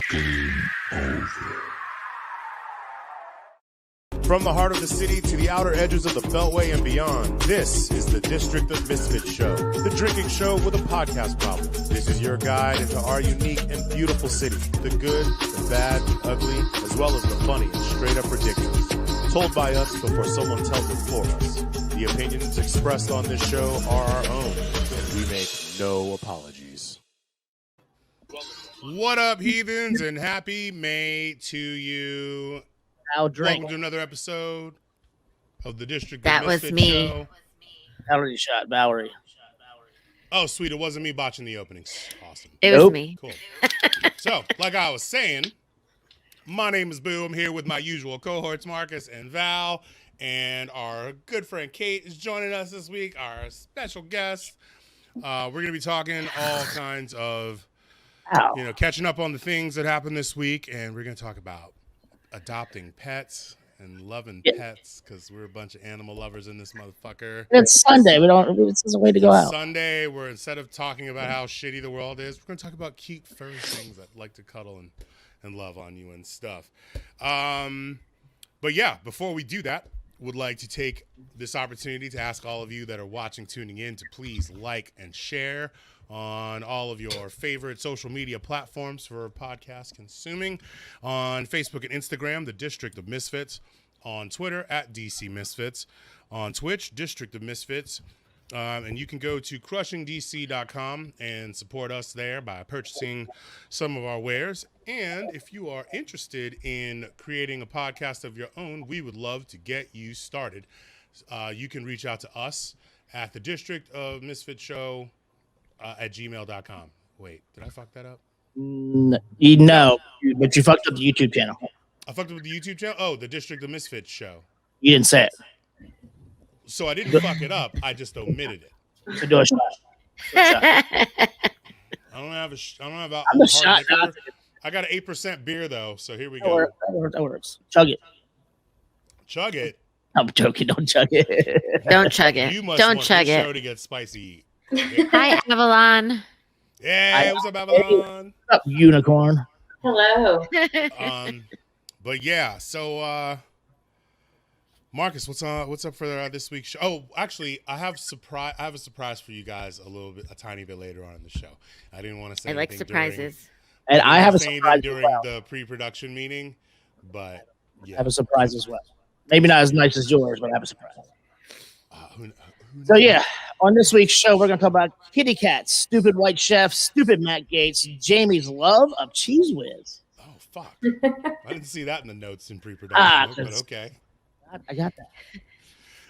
From the heart of the city to the outer edges of the Beltway and beyond, this is the District of Misfits show, the drinking show with a podcast problem. This is your guide into our unique and beautiful city, the good, the bad, the ugly, as well as the funny and straight-up ridiculous. Told by us before someone tells it for us. The opinions expressed on this show are our own, and we make no apologies. What up, heathens, and happy May to you. Welcome to another episode of the District of Misfits was me. show. Valerie shot Valerie. Oh, sweet. It wasn't me botching the openings. Awesome. It was me. Cool. So, like I was saying, my name is Boo. I'm here with my usual cohorts, Marcus and Val. And our good friend Kate is joining us this week, our special guest. We're going to be talking all kinds of, catching up on the things that happened this week. And we're going to talk about adopting pets and loving pets because we're a bunch of animal lovers in this motherfucker. It's Sunday. This is a way to go out. Sunday, we're instead of talking about how shitty the world is, we're going to talk about cute furry things that like to cuddle and love on you and stuff. But yeah, before we do that, would like to take this opportunity to ask all of you that are watching, tuning in, to please like and share on all of your favorite social media platforms for podcast consuming. On Facebook and Instagram, the District of Misfits. On Twitter, at DC Misfits. On Twitch, District of Misfits. And you can go to crushingdc.com and support us there by purchasing some of our wares. And if you are interested in creating a podcast of your own, we would love to get you started. You can reach out to us at the District of Misfits show at gmail.com. Wait, did I fuck that up? No, but you fucked up the YouTube channel. I fucked up the YouTube channel? Oh, the District of Misfits show. You didn't say it. So I didn't fuck it up. I just omitted it. So do a shot. I don't have I'm a shot. I got an 8% beer though, so here we go. That works. Chug it. Chug it. I'm joking. Don't chug it. Don't chug it. You must Don't want chug this it. show to get spicy. Hi, Avalon. Yeah, what's up, Avalon? What's up, unicorn? Hello. But yeah, so Marcus, what's up for this week's show? Oh, actually, I have a surprise for you guys a tiny bit later on in the show. I didn't want to say I like surprises. And I have a surprise during the pre-production meeting, but yeah. I have a surprise as well. Maybe not as nice as yours, but I have a surprise. So yeah, on this week's show, we're going to talk about kitty cats, stupid white chef, stupid Matt Gates, Jamie's love of Cheese Whiz. Oh, fuck. I didn't see that in the notes in pre-production, but okay. I got that.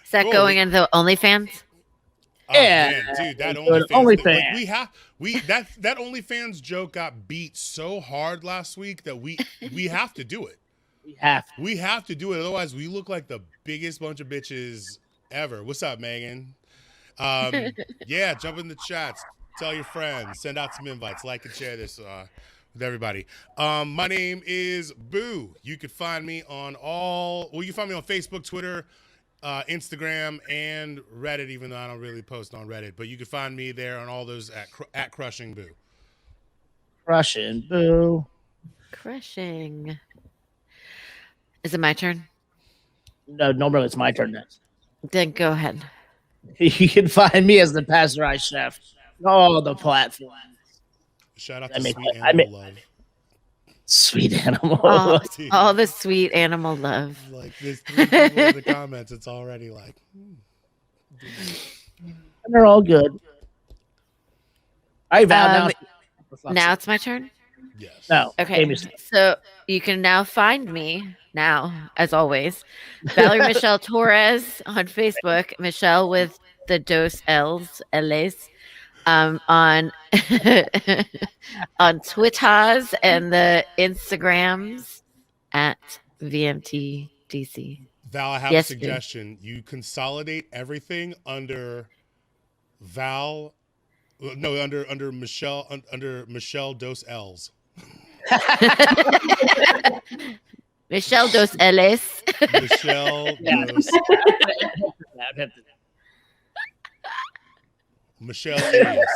Is that going into OnlyFans? Oh, Yeah, man, dude, that OnlyFans. That OnlyFans joke got beat so hard last week that we have to do it. We have to do it, otherwise we look like the biggest bunch of bitches ever. What's up, Megan? Yeah, jump in the chats, tell your friends, send out some invites, like and share this with everybody. My name is Boo. You can find me on you can find me on Facebook, Twitter, Instagram, and Reddit, even though I don't really post on Reddit, but you can find me there on all those at Crushing Boo. Crushing Boo. Crushing. Is it my turn? No, bro, it's my turn next. Then go ahead. You can find me as the pasteurized chef on all the platforms. Shout out to Sweet Animal Love. Sweet Animal. All the sweet animal love. Like, there's 3 people in the comments. It's already like. And they're all good. I vow now it's my turn? Yes. No. Okay. So you can now find me as always, Valerie Michelle Torres on Facebook, Michelle with the dos L's, on on Twitters and the Instagrams at VMTDC. Val, I have a suggestion. You consolidate everything under Val. No, under Michelle, under Michelle dos L's. Michelle dos L's. Michelle dos. Michelle Elias.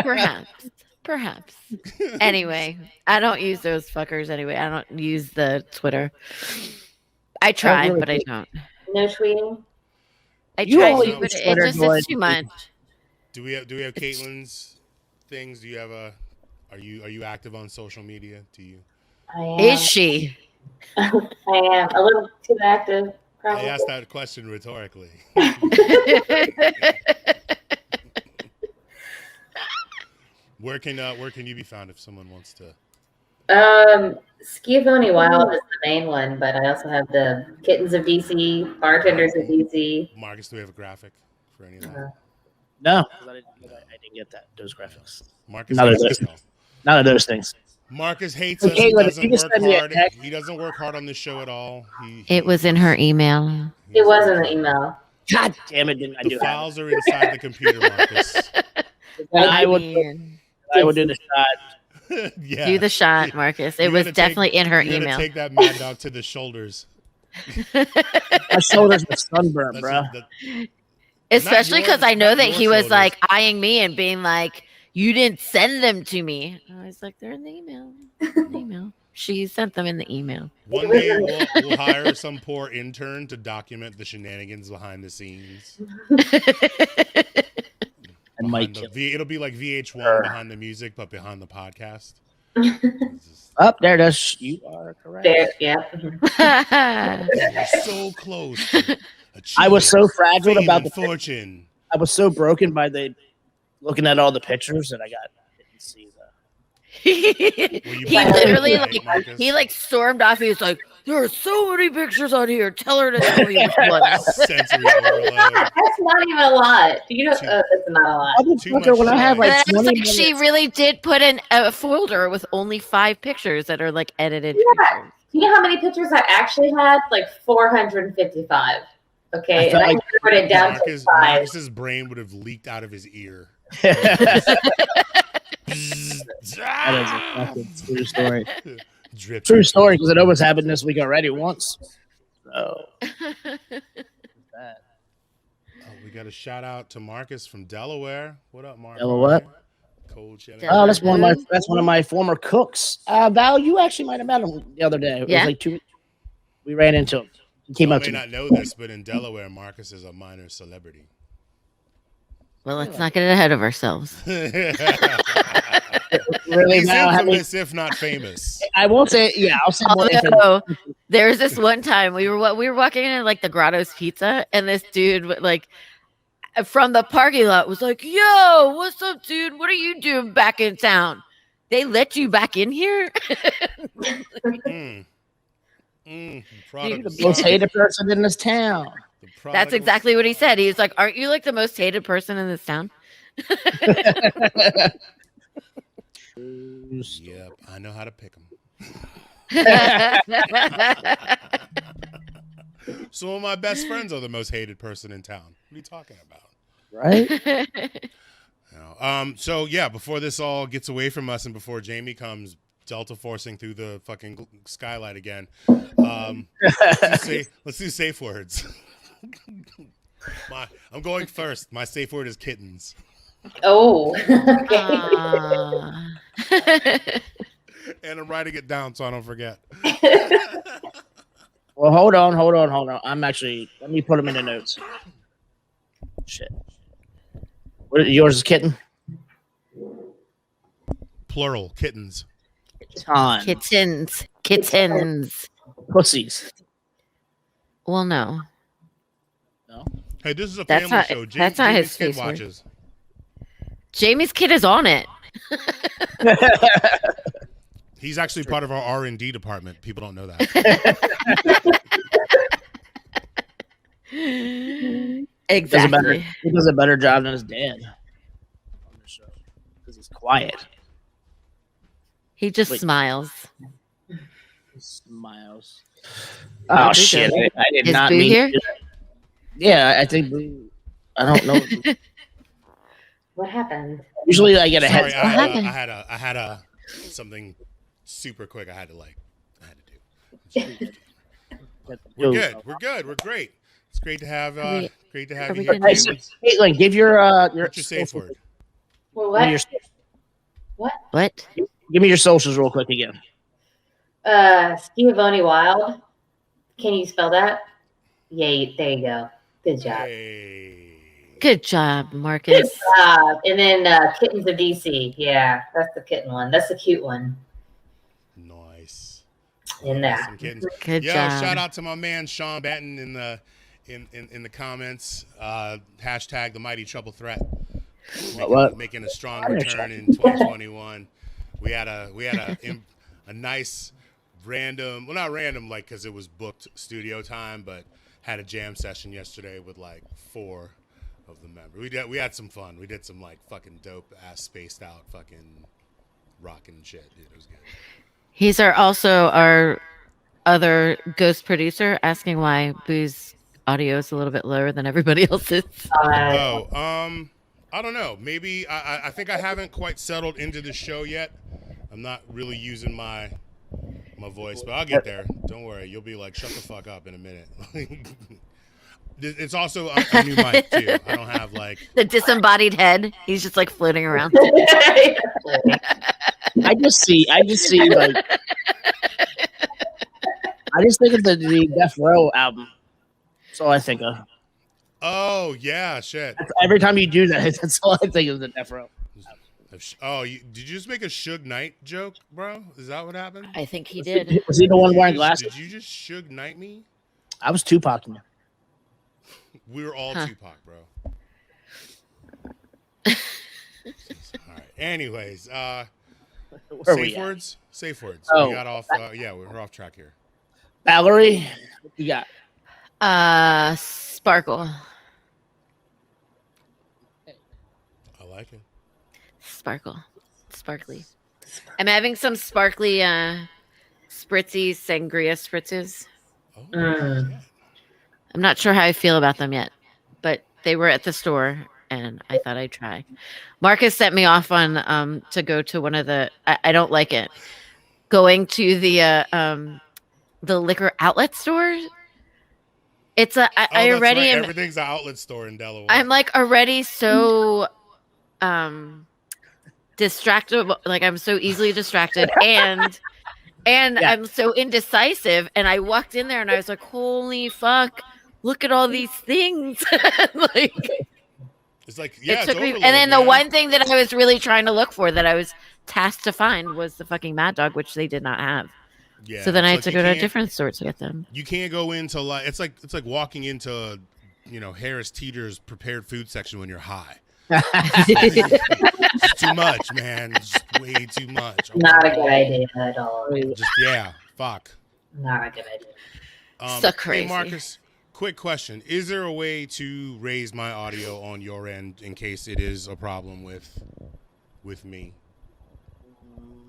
Perhaps. Perhaps. Anyway, I don't use those fuckers anyway. I don't use the Twitter. I try, really but I do. don't. No tweeting. I You try only to, but use it Twitter just to is too much. Do we have It's- Caitlin's things? Do you have a? Are you active on social media? Do you? I am. Is she? I am a little too active. I Probably. asked that question rhetorically. Where can you be found if someone wants to? Skiathony Wild is the main one, but I also have the Kittens of DC, Bartenders of DC. Marcus, do we have a graphic for any of that? No, 'cause I didn't get those graphics. Marcus None of hates those. us, though. None of those things. Marcus hates Okay, us. He look, if you doesn't just work send me a hard. text- He doesn't work hard on this show at all. It was in her email. It was in the email. God damn it! Didn't I The do files are inside the computer, Marcus. that? I would mean, do the shot. Yeah. do the shot, Marcus. It You was gotta definitely in her You gotta email. take that mad dog to the shoulders. My shoulders were sunburned, That's bro. Especially yours, because I know not that your he was shoulders. like eyeing me and being like, "You didn't send them to me." I was like, "They're in the email." She sent them in the email. One day we'll hire some poor intern to document the shenanigans behind the scenes. And Mike. It'll be like VH1 behind the music, but behind the podcast. Up there, it is. You are correct. There, yeah. We're so close. To I was so achieving fragile fame about and the. fortune. I was so broken by looking at all the pictures that I didn't see the. Were you He proud of literally that, like Marcus? he like stormed off. He was like, "There are so many pictures on here. Tell her to tell me which one." Sensory overload. That's not even a lot. Do you know? Too- That's not a lot. Too Motherfucker, much when I have time. And like then I was 20 like, she minutes, really did put in a folder with only 5 pictures that are like edited Yeah. pictures. Do you know how many pictures I actually had? Like 455. Okay, I felt and I like- narrowed it down to 5. Marcus's brain would have leaked out of his ear. That is a fucking true story. Drip, True drip, story drip. because it almost happened this week already once. So that. Oh, we got a shout out to Marcus from Delaware. What up, Mark? Delaware? Cold chili. Delaware. Oh, that's one of my former cooks. Val, you actually might have met him the other day. It Yeah. was like 2 weeks. We ran into him. He came Y'all up may to not me. know this, but in Delaware, Marcus is a minor celebrity. Well, let's not get ahead of ourselves. Really He's now, infamous, if not famous. I won't say. Yeah, I'll say more. Although, there was this one time we were walking in like the Grotto's Pizza, and this dude like from the parking lot was like, "Yo, what's up, dude? What are you doing back in town? They let you back in here?" Product the most hated person in this town. That's exactly what he said. He was like, "Aren't you like the most hated person in this town?" Yep, I know how to pick them. Some of my best friends are the most hated person in town. What are you talking about? Right? You know, so yeah, before this all gets away from us and before Jamie comes Delta forcing through the fucking skylight again, let's do safe words. I'm going first. My safe word is kittens. Oh, okay. And I'm writing it down so I don't forget. Well, hold on. I'm actually. Let me put them in the notes. Shit. What yours is kitten? Plural, kittens. Ton. Kittens. Pussies. Well, no. No. Hey, this is a That's family not- show. that's not Jamie's his kid safe word. watches. Jamie's kid is on it. He's actually part of our R&D department. People don't know that. Exactly. He does a better job than his dad on the show because he's quiet. He just Wait. smiles. He smiles. Oh Boo shit! does. I did Is not Boo mean. here? To do that. Yeah, I think. Boo- I don't know. What happened? Usually, I get a Sorry, head. happened? I had a something super quick. I had to do. We're good. We're good. We're great. It's great to have Are you we here. good? Hey, Caitlin. Caitlin, give your What's your safe word? Well, Give me what? What? Give me your socials real quick again. Schiavone Wild. Can you spell that? Yeah, there you go. Good job. Hey. Good job, Marcus. And then Kittens of DC. Yeah, that's the kitten one. That's the cute one. Nice. In there. Some kittens. Good Yo, job. shout out to my man Sean Benton in the comments. Hashtag the Mighty Trouble Threat. Making a strong return in 2021. We had a nice random, well, not random, like, because it was booked studio time, but had a jam session yesterday with like 4 of the members. We had some fun. We did some like fucking dope ass spaced out fucking rocking shit. Dude, it was good. He's also our other ghost producer, asking why Boo's audio is a little bit lower than everybody else's. I don't know. Maybe I think I haven't quite settled into the show yet. I'm not really using my voice, but I'll get there. Don't worry. You'll be like, shut the fuck up in a minute. It's also a new mic too. I don't have like the disembodied head. He's just like floating around. I just see like I just think of the Death Row album. That's all I think of. Oh yeah, shit. Every time you do that, that's all I think of the Death Row. Oh, did you just make a Suge Knight joke, bro? Is that what happened? I think he did. Was he the one wearing glasses? Did you just Suge Knight me? I was Tupac. We were all Tupac, bro. All right. Anyways, safe words. Safe words. Oh. We got off. We're off track here. Valerie, what you got? Sparkle. I like it. Sparkly. I'm having some sparkly spritzy sangria spritzes. Oh, yeah. I'm not sure how I feel about them yet, but they were at the store and I thought I'd try. Marcus sent me off on to go to one of the I don't like it. Going to the liquor outlet store. It's I already am, everything's an outlet store in Delaware. I'm like already so distracted, like I'm so easily distracted and I'm so indecisive, and I walked in there and I was like, holy fuck, look at all these things. Like it's like it took me, and then the one thing that I was really trying to look for, that I was tasked to find, was the fucking Mad Dog, which they did not have. Yeah, so then I had to go to a different store to get them. You can't go into like it's like walking into Harris Teeter's prepared food section when you're high. It's too much, man. It's just way too much. Not a good idea at all. Fuck. Not a good idea. So crazy. Hey, Marcus, quick question: is there a way to raise my audio on your end in case it is a problem with me?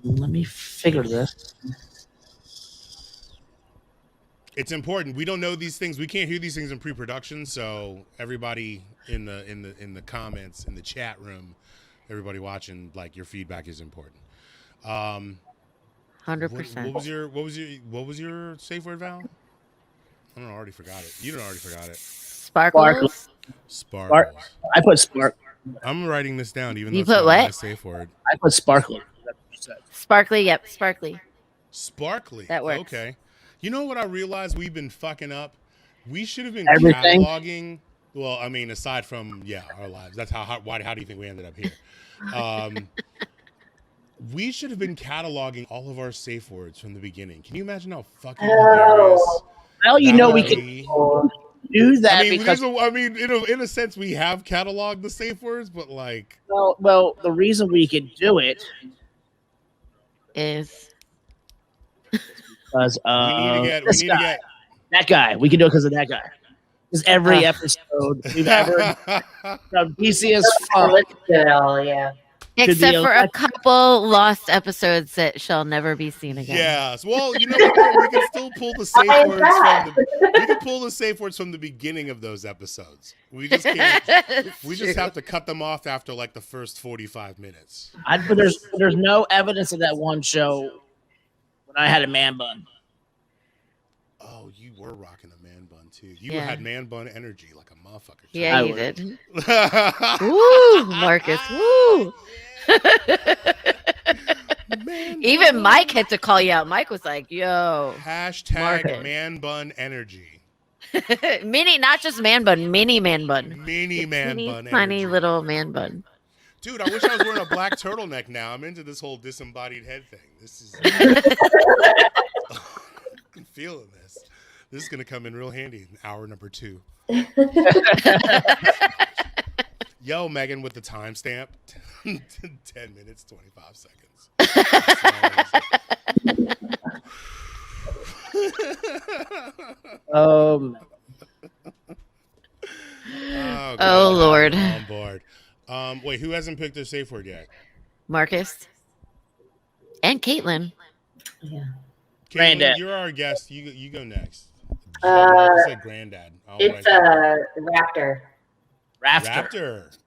Let me figure this. It's important. We don't know these things. We can't hear these things in pre-production. So everybody in the comments, in the chat room, everybody watching, like, your feedback is important. 100%. What was your safe word, Val? I don't know. I already forgot it. You don't already forgot it. Sparkles. Sparkles. I put spark. I'm writing this down, even though You it's not put what? my safe word. I put sparkly. That's what you said. Sparkly. Yep. Sparkly. Sparkly. That works. Okay. You know what I realized we've been fucking up? We should have been Everything? cataloging. Well, I mean, aside from our lives. That's how do you think we ended up here? We should have been cataloging all of our safe words from the beginning. Can you imagine how fucking hilarious? Well, we can do that. I mean, because in a sense, we have cataloged the safe words, but like, well, the reason we can do it is because we need to get that guy. We can do it because of that guy. Because every episode we've ever from DC as fuck. Except for a couple lost episodes that shall never be seen again. Yes. Well, you know what? We can still pull the safe words from the beginning of those episodes. We just can't. We just have to cut them off after like the first 45 minutes. But there's no evidence of that one show when I had a man bun. Oh, you were rocking a man bun too. You had man bun energy like a motherfucker. Yeah, you did. Woo, Marcus. Woo. Even Mike had to call you out. Mike was like, "Yo, Hashtag Marcus. man bun energy. mini, not just man bun, mini man bun, Mini man teeny, bun tiny energy. little man bun." Dude, I wish I was wearing a black turtleneck now. I'm into this whole disembodied head thing. This is I'm feeling this. This is gonna come in real handy in hour number 2. Yo, Megan with the timestamp. 10 minutes, 25 seconds. Um, Oh, Oh, Lord. I'm on board. Wait, who hasn't picked their safe word yet? Marcus and Caitlin. Yeah. Caitlin, Granddad. you're our guest. You go next. Uh, Say granddad. It's raptor.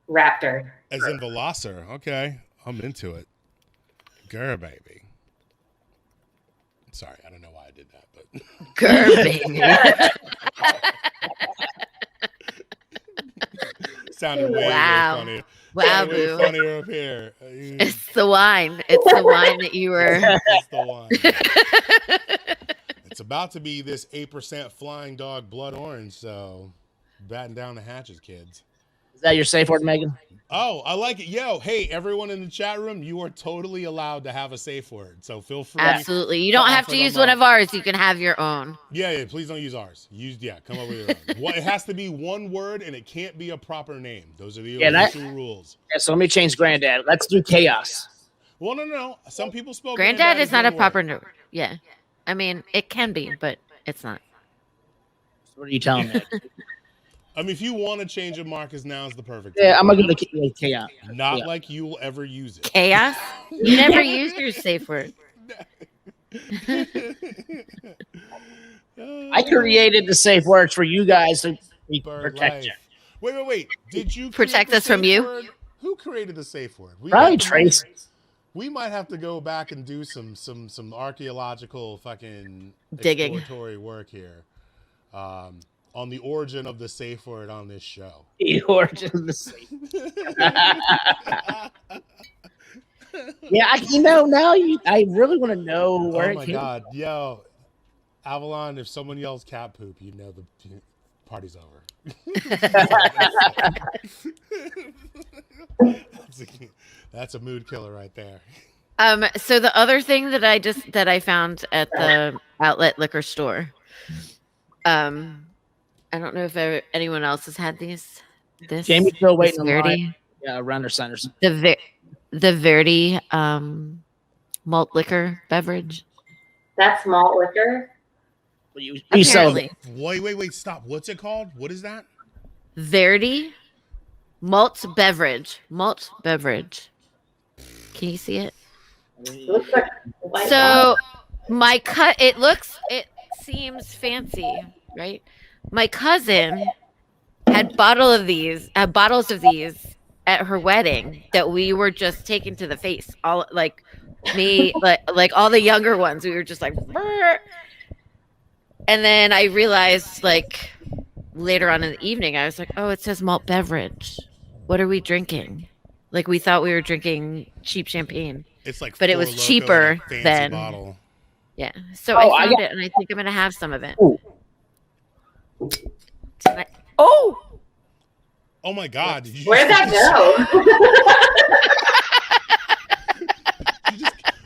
Raptor. As in Velocir. Okay. I'm into it. Girl, baby. Sorry, I don't know why I did that, but Girl, baby. sounded way Wow. funnier. Wow, Sounded way boo. funnier up here. It's the wine. It's the wine that you were. It's the one. It's about to be this 8% flying dog blood orange, so batten down the hatches, kids. Is that your safe word, Megan? Oh, I like it. Yo, hey, everyone in the chat room, you are totally allowed to have a safe word. So feel free. Absolutely. You don't have offer to them use one up. of ours. You can have your own. Yeah, please don't use ours. Come up with your own. It has to be one word, and it can't be a proper name. Those are the official rules. Yeah, so let me change granddad. Let's do chaos. Well, no. Some people spell Granddad is not a one proper word. no. Yeah. I mean, it can be, but it's not. What are you telling me? I mean, if you want to change it, Marcus, now's the perfect Yeah, time. I'm gonna go to chaos. Not Yeah. like you will ever use it. Chaos? You never use your safe word. I created the safe words for you guys to be Bird protected. life. Wait. Did you Protect create us the from safe you? word? Who created the safe word? Probably Tracy. We might have to go back and do some archaeological fucking Digging. exploratory work here on the origin of the safe word on this show. The origin of the safe. Yeah, I really want to know where Oh it my came god, yo, Avalon! If someone yells cat poop, you know the party's over. That's a mood killer right there. So the other thing that I found at the outlet liquor store, I don't know if anyone else has had these. Jamie's still waiting this on Verdi, mine. Yeah, Runner Centers. the Verdi malt liquor beverage. That's malt liquor. You sell it. Apparently, Wait, stop. What's it called? What is that? Verdi malt beverage. Malt beverage. Can you see it? It looks like white So it seems fancy, right? My cousin had bottles of these at her wedding that we were just taking to the face. All like me, like all the younger ones, we were just like, "Brr." And then I realized like later on in the evening, I was like, oh, it says malt beverage. What are we drinking? Like we thought we were drinking cheap champagne. It's like, but it Four was Loko cheaper in a fancy than bottle. Yeah. So I found it, and I think I'm gonna have some of it. Ooh. Tonight. Oh, Oh my god! Did you Where'd that go?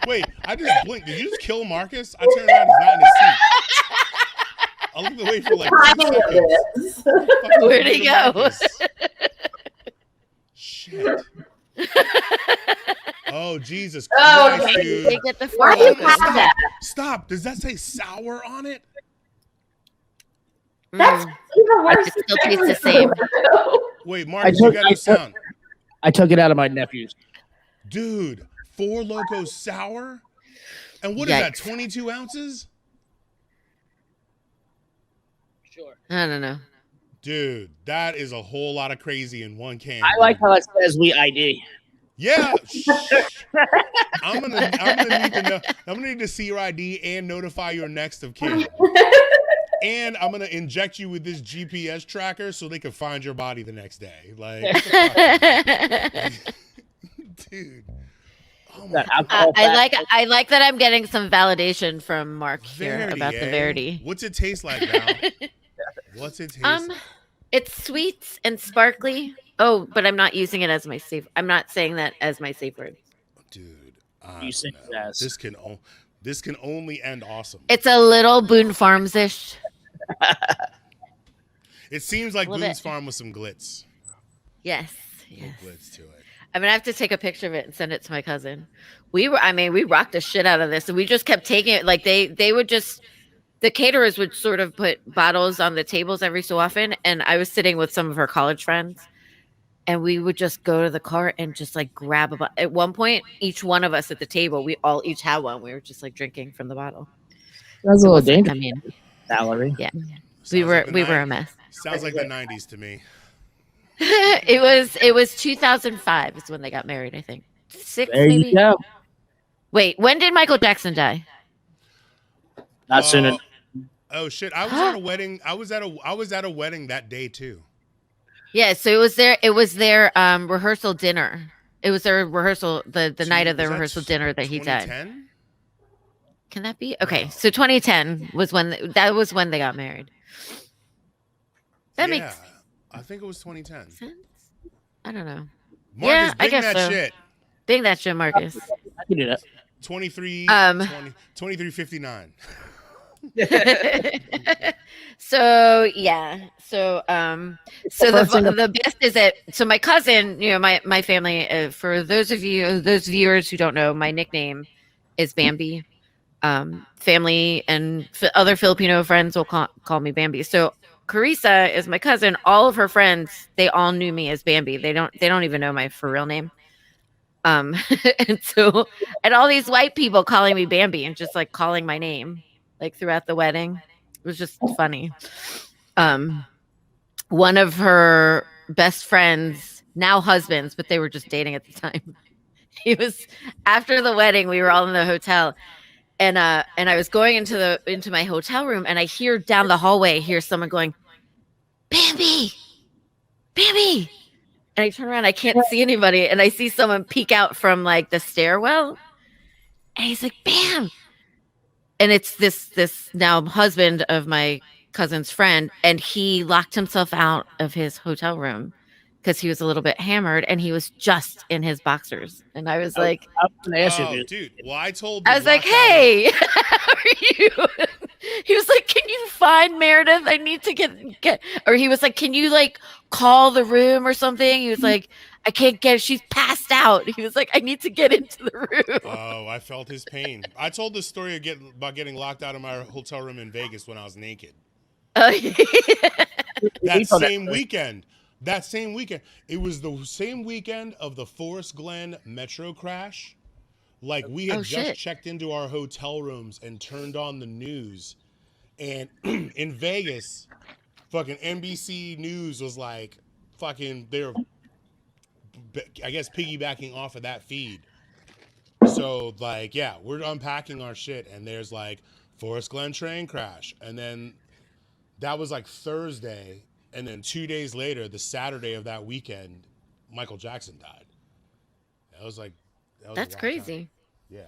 Wait, I just blinked. Did you just kill Marcus? I turned around, he's not in his seat. I looked away for like 2 Timing of seconds. this. Where'd he go? Marcus? Shit. Oh, Jesus Oh, Christ, okay. dude. they get the Why four do you locos. have that? Stop. Does that say sour on it? That's Mm. even worse. It still tastes the same. Wait, Marcus, you got no sound. I took it out of my nephew's. Dude, Four Loko sour? And what is that, Yikes. 22 ounces? Sure. I don't know. Dude, that is a whole lot of crazy in one can. I like how it says we ID. Yeah. I'm gonna need to know. I'm gonna need to see your ID and notify your next of kin. And I'm gonna inject you with this GPS tracker so they can find your body the next day. Like, what the fuck? Dude. Oh my Got god. alcohol. I like that I'm getting some validation from Mark here Verity, about the eh? Verity. What's it taste like, Val? What's it taste Um, like? it's sweet and sparkly. Oh, but I'm not using it as my safe. I'm not saying that as my safe word. Dude, I You don't sing know. as. This can only end awesome. It's a little Boone Farms ish. It seems like A little Boone's bit. Farm with some glitz. Yes. A little Yes. glitz to it. I'm gonna have to take a picture of it and send it to my cousin. We rocked the shit out of this, and we just kept taking it. Like they would just the caterers would sort of put bottles on the tables every so often, and I was sitting with some of her college friends, and we would just go to the cart and just like grab a bottle. At one point, each one of us at the table, we all each had one. We were just like drinking from the bottle. That's a It little wasn't. dangerous, I mean, Valerie. yeah, Sounds like we were a mess. Sounds like the 90s to me. It was 2005 is when they got married. I think six There you maybe. go. Wait, when did Michael Jackson die? Not sooner. Oh shit! I was at a wedding. I was at a wedding that day too. Yeah, so it was their rehearsal dinner. It was their rehearsal the night of the rehearsal dinner that he died. 2010? Can that be? Okay, No. so 2010 was when they got married. That makes I think it was 2010. sense. I don't know. Marcus, Yeah, I bing guess that so. shit. Bing that shit, Marcus. I can do that. 2359. So yeah, so the best is that my cousin, my family. For those viewers who don't know, my nickname is Bambi. Family and other Filipino friends will call me Bambi. So Carissa is my cousin. All of her friends, they all knew me as Bambi. They don't even know my for real name. And all these white people calling me Bambi and just like calling my name like throughout the wedding. It was just funny. One of her best friends, now husbands, but they were just dating at the time. He was after the wedding, we were all in the hotel. And I was going into my hotel room, and I hear down the hallway, someone going, Bambi, Bambi. And I turn around, I can't see anybody, and I see someone peek out from like the stairwell, and he's like, Bam. And it's this now husband of my cousin's friend, and he locked himself out of his hotel room because he was a little bit hammered, and he was just in his boxers. And I was like, I was going to ask you, dude. Well, I was like, hey, how are you? He was like, can you find Meredith? I need to get, or he was like, can you like call the room or something? He was like, I can't get, she's passed out. He was like, I need to get into the room. Oh, I felt his pain. I told the story about getting locked out of my hotel room in Vegas when I was naked. That same weekend. It was the same weekend of the Forest Glen metro crash. Like, we had just checked into our hotel rooms and turned on the news. And in Vegas, fucking NBC News was like, fucking, they're, I guess, piggybacking off of that feed. So, like, yeah, we're unpacking our shit, and there's like, Forest Glen train crash. And then that was like Thursday. And then 2 days later, the Saturday of that weekend, Michael Jackson died. That's crazy. Time. Yeah.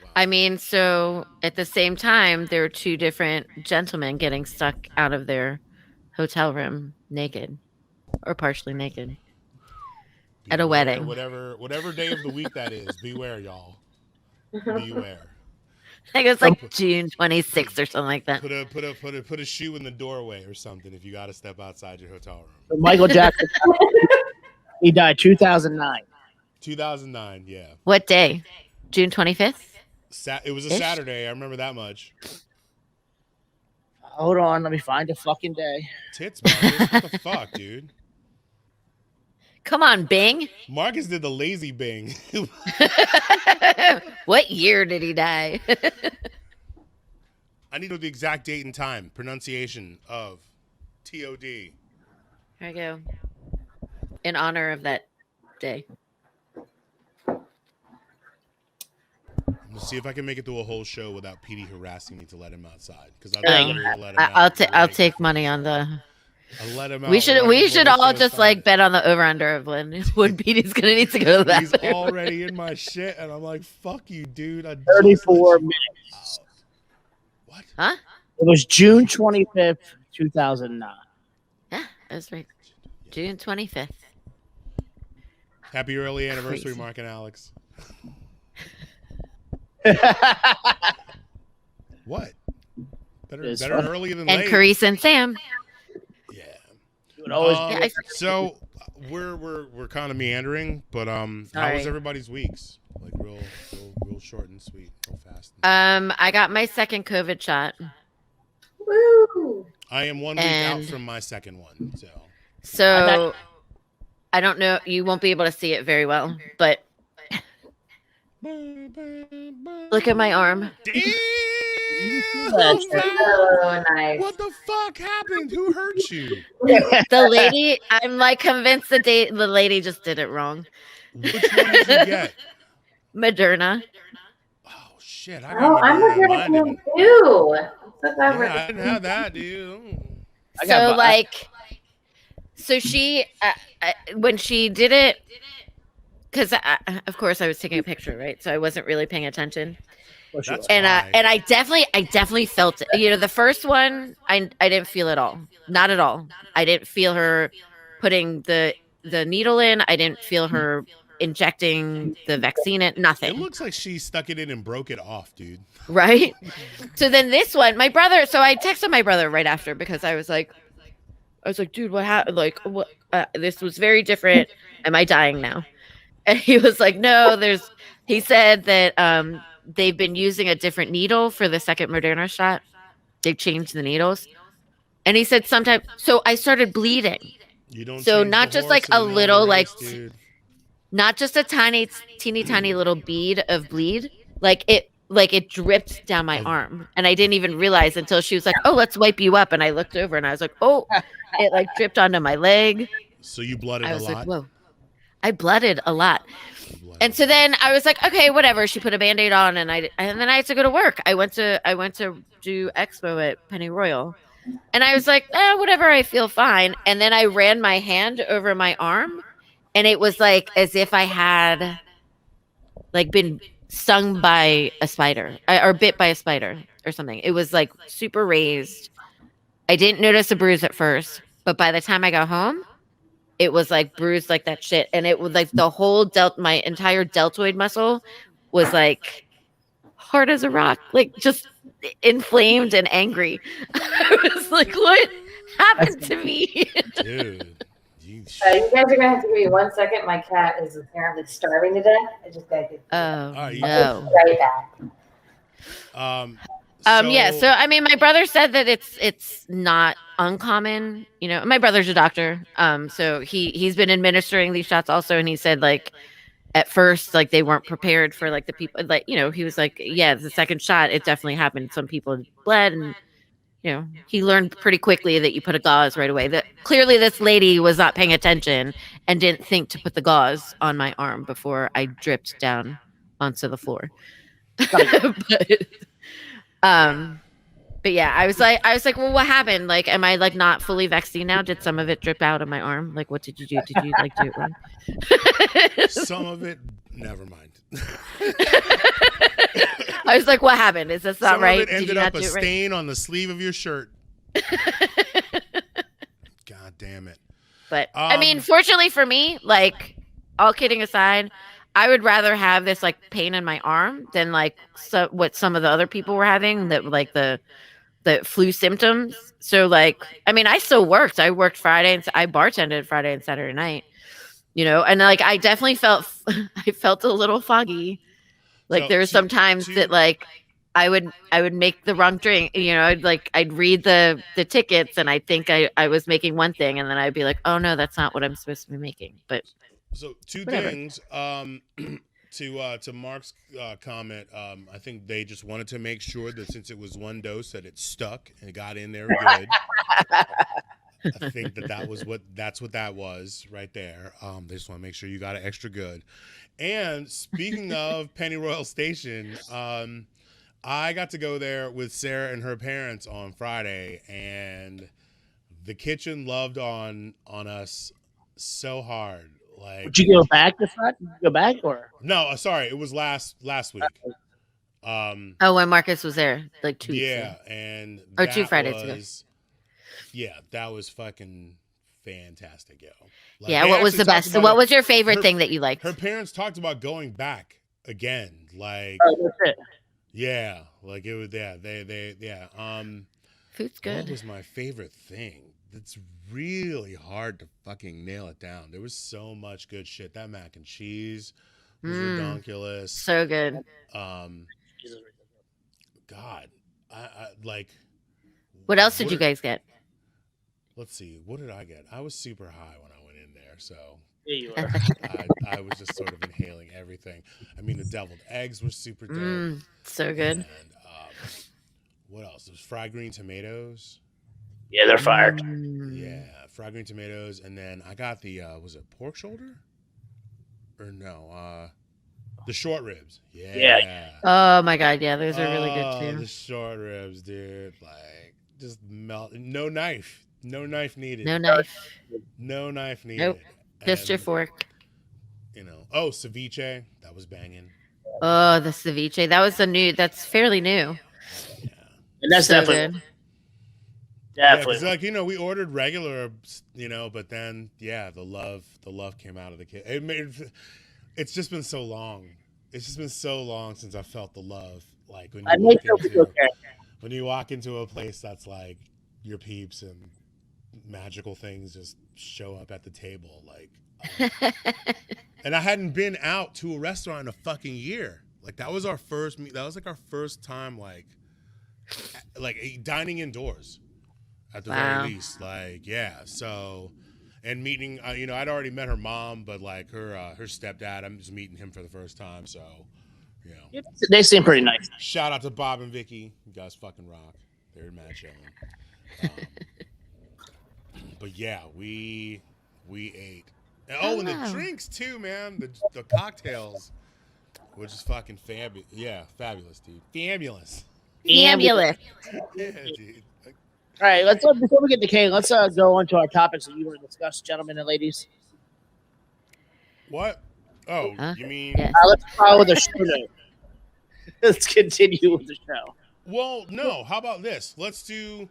Wow. I mean, so at the same time, there were two different gentlemen getting stuck out of their hotel room naked or partially naked at a wedding. Whatever day of the week that is, beware, y'all. Beware. I think it was like June 26th or something like that. Put a shoe in the doorway or something if you got to step outside your hotel room. So Michael Jackson, he died 2009. 2009, yeah. What day? June 25th? It was a Saturday. I remember that much. Hold on, let me find the fucking day. Tits, Marcus. What the fuck, dude? Come on, Bing. Marcus did the lazy Bing. What year did he die? I need to know the exact date and time, pronunciation of TOD. Here I go. In honor of that day. I'm gonna see if I can make it through a whole show without Petey harassing me to let him outside. Because I'll take money on the. I let him out. We should right we before should the all show just started. like bet on the over under of when Petey's gonna need to go to the He's bathroom. already in my shit, and I'm like, "Fuck you, dude." I just 34 let you minutes. out. What? Huh? It was June 25th, 2009. Yeah, that's right. June 25th. Happy early anniversary, Crazy. Mark and Alex. What? Better It's better funny. early than And late. Carice and Sam. Yeah. You would always Um, Yeah, so we're kind of meandering, but how was Sorry. everybody's weeks? Like real short and sweet, real fast. I got my second COVID shot. Woo! I am 1 week out and- from my second one, so. So I don't know. You won't be able to see it very well, but look at my arm. Damn! So nice. What the fuck happened? Who hurt you? The lady, I'm like convinced the lady just did it wrong. Which one did you get? Moderna. Oh shit! I Oh, got I'm Moderna. looking Mine at him didn't. too. I'm so glad we're Yeah, I didn't have that, dude. I got So bu- like, so she when she did it, because of course I was taking a picture, right? So I wasn't really paying attention. For sure. That's And why. I definitely felt it. You know, the first one I didn't feel at all. Not at all. I didn't feel her putting the needle in. I didn't feel her injecting the vaccine in. It Nothing. looks like she stuck it in and broke it off, dude. Right? So then this one, my brother, so I texted my brother right after because I was like, dude, what happened? Like, what? This was very different. Am I dying now? And he was like, no, he said that they've been using a different needle for the second Moderna shot. They've changed the needles. And he said sometimes, so I started bleeding. You don't. So change not the just horse like in a the middle of little, the like, race, dude. not just a teeny tiny little bead of bleed. Like it dripped down my arm. And I didn't even realize until she was like, oh, let's wipe you up. And I looked over and I was like, oh, it like dripped onto my leg. So you blooded I a was lot. like, whoa. I blooded a lot. You blooded And a so lot. then I was like, okay, whatever. She put a Band-Aid on and then I had to go to work. I went to do expo at Pennyroyal. And I was like, whatever, I feel fine. And then I ran my hand over my arm and it was like as if I had like been stung by a spider or bit by a spider or something. It was like super raised. I didn't notice a bruise at first, but by the time I got home, it was like bruised like that shit. And it was like the whole my entire deltoid muscle was like hard as a rock, like just inflamed and angry. I was like, what happened to me? Dude. You You guys are gonna have to give me 1 second. My cat is apparently starving to death. I just gotta get Oh, you- no. right back. Yeah. So I mean, my brother said that it's not uncommon. You know, my brother's a doctor. So he's been administering these shots also, and he said like at first like they weren't prepared for like the people like he was like, yeah, the second shot it definitely happened. Some people bled, and he learned pretty quickly that you put a gauze right away. That clearly this lady was not paying attention and didn't think to put the gauze on my arm before I dripped down onto the floor. But yeah, I was like, well, what happened? Like, am I like not fully vaccinated now? Did some of it drip out of my arm? Like, what did you do? Did you like do it wrong? Some of it, never mind. I was like, what happened? Is this not Some right? of it Did ended you not up a do it right? stain on the sleeve of your shirt. God damn it. But I mean, fortunately for me, like all kidding aside, I would rather have this like pain in my arm than like what some of the other people were having that like the flu symptoms. So like, I mean, I still worked. I worked Friday and I bartended Friday and Saturday night, and like I definitely I felt a little foggy. Like So, there were some times that like I would make the wrong drink. I'd read the tickets and I think I was making one thing and then I'd be like, oh no, that's not what I'm supposed to be making. But So two whatever. things. To Mark's comment, I think they just wanted to make sure that since it was one dose that it stuck and it got in there good. I think that's what that was right there. They just want to make sure you got it extra good. And speaking of Pennyroyal Station, I got to go there with Sarah and her parents on Friday, and the kitchen loved on us so hard. Like, Would you go back this time? Go back or? no, sorry, it was last week. Oh, when Marcus was there, like 2 weeks ago. Yeah, and Or 2 that Fridays ago. was, yeah, that was fucking fantastic, yo. Like, Yeah, they what was actually the talked best? about What it. was your favorite Her- thing that you liked? Her parents talked about going back again. Like, Oh, that's it. yeah, like it was. Yeah, yeah. Food's What good. was my favorite thing? It's really hard to fucking nail it down. There was so much good shit. That mac and cheese was redonkulous. So good. God, I like. What else did you guys get? Let's see. What did I get? I was super high when I went in there, so Yeah, you were. I was just sort of inhaling everything. I mean, the deviled eggs were super dope. So good. And what else? There's fried green tomatoes. Yeah, they're fired. Yeah, fried green tomatoes, and then I got the was it pork shoulder? Or no, the short ribs. Yeah. Oh my god, yeah, those are really good Oh, too. the short ribs, dude. Like, just melt. No knife. No knife needed. No knife. No knife needed. Nope. Just your And, fork. you know. Oh, ceviche. That was banging. Oh, the ceviche. That's fairly new. Yeah. And that's So definitely good. Yeah, definitely. because like, you know, we ordered regular, you know, but then the love came out of the kid. It's just been so long. It's just been so long since I felt the love. Like when I you may walk still be into okay. when you walk into a place that's like your peeps and magical things just show up at the table, like. And I hadn't been out to a restaurant in a fucking year. Like that was our first meet. That was like our first time, like dining indoors, at the Wow. very least. Like, yeah. So, and meeting, you know, I'd already met her mom, but like her stepdad, I'm just meeting him for the first time. So, you know, Yeah, they seem pretty nice. shout out to Bob and Vicky. You guys fucking rock. They're mad chilling. But yeah, we ate. And, and the Wow. drinks too, man. The cocktails, which is fucking fabulous. Yeah, fabulous, dude. Fabulous. Fabulous. Yeah, dude. Like, All right, before we get to Kane, let's go on to our topics that you want to discuss, gentlemen and ladies. what? Oh, Huh? you mean? Yes. Let's follow the show note. Let's continue with the show. Well, no. How about this? Let's do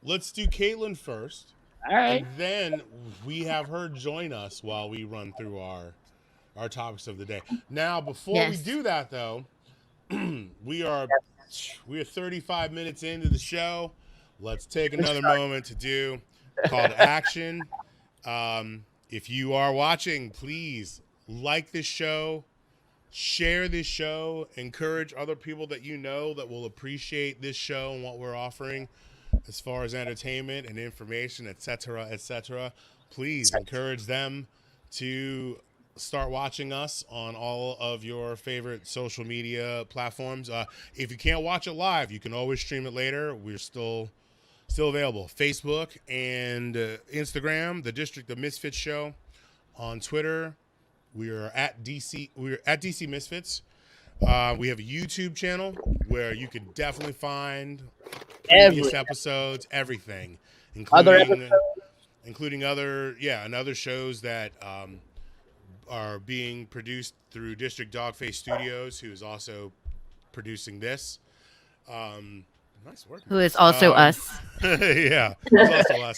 Caitlin first, All right. and then we have her join us while we run through our topics of the day. Now, before we Yes. do that, though, we are 35 minutes into the show. Let's take another moment to do call to action. If you are watching, please like this show, share this show, encourage other people that you know that will appreciate this show and what we're offering as far as entertainment and information, etc., etc. Please encourage them to start watching us on all of your favorite social media platforms. If you can't watch it live, you can always stream it later. We're still available. Facebook and Instagram, the District of Misfits Show. On Twitter, we're at DC Misfits. We have a YouTube channel where you can definitely find previous episodes, everything, including other shows that are being produced through District Dogface Studios, who is also producing this. Nice work. Who is also us. Yeah, it's also us.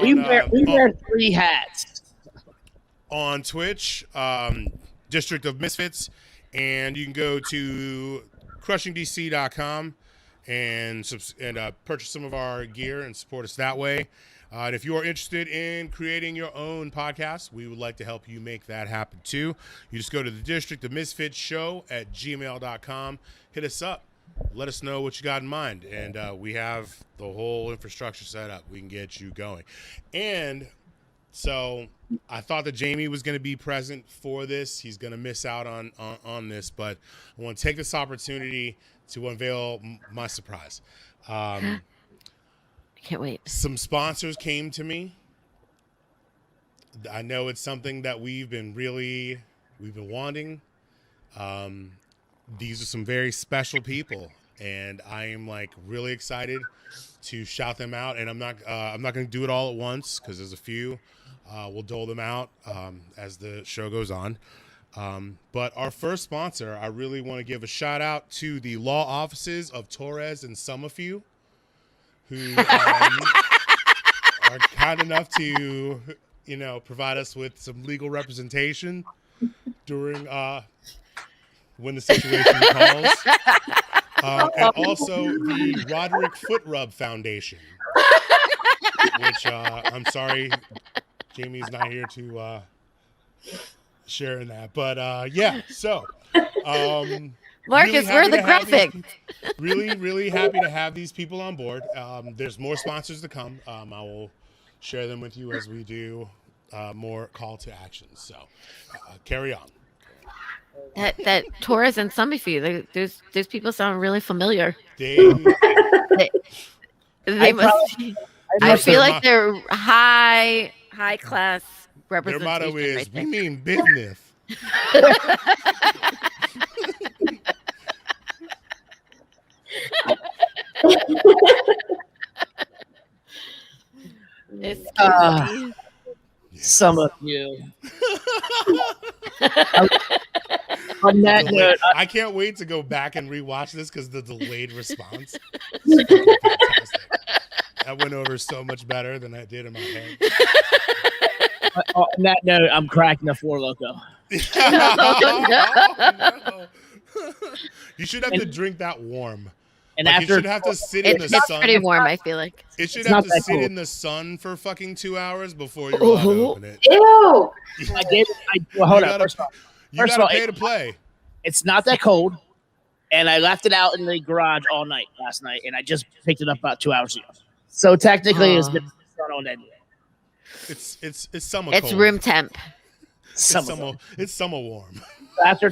We wear 3 hats. On Twitch, District of Misfits, and you can go to crushingdc.com and purchase some of our gear and support us that way. And if you are interested in creating your own podcast, we would like to help you make that happen too. You just go to the District of Misfits Show at gmail.com. Hit us up. Let us know what you got in mind. And we have the whole infrastructure set up. We can get you going. And so I thought that Jamie was going to be present for this. He's going to miss out on this, but I want to take this opportunity to unveil my surprise. Can't wait. Some sponsors came to me. I know it's something that we've been wanting. These are some very special people, and I am like really excited to shout them out. And I'm not going to do it all at once because there's a few. We'll dole them out as the show goes on. But our first sponsor, I really want to give a shout out to the law offices of Torres and Summerfew, who are kind enough to, provide us with some legal representation during when the situation calls. And also the Roderick Foot Rub Foundation, which I'm sorry, Jamie's not here to share in that. But yeah, so Marcus, really where are happy the to have these graphics? really, really happy to have these people on board. There's more sponsors to come. I will share them with you as we do more call to action. So carry on. That Torres and Summerfew, those people sound really familiar. They They must. I feel like they're high class their representation. motto is, right we there. mean business. Excuse me. Some of you. On that note, I can't wait to go back and rewatch this because the delayed response is fucking fantastic. That went over so much better than I did in my head. on that note, I'm cracking the Four Loco. No. You should have to drink that warm. And Like, after you should have to sit in the It's sun. pretty warm, I feel like. It should It's have not to that sit cool. in the sun for fucking 2 hours before you're allowed to open it. Ew. I gave well, hold You on. gotta- First of all, You First of gotta all, pay to play. it's not that cold, and I left it out in the garage all night last night, and I just picked it up about 2 hours ago. So technically, it's been sun on that. It's summer It's cold. room temp. It's summer warm. After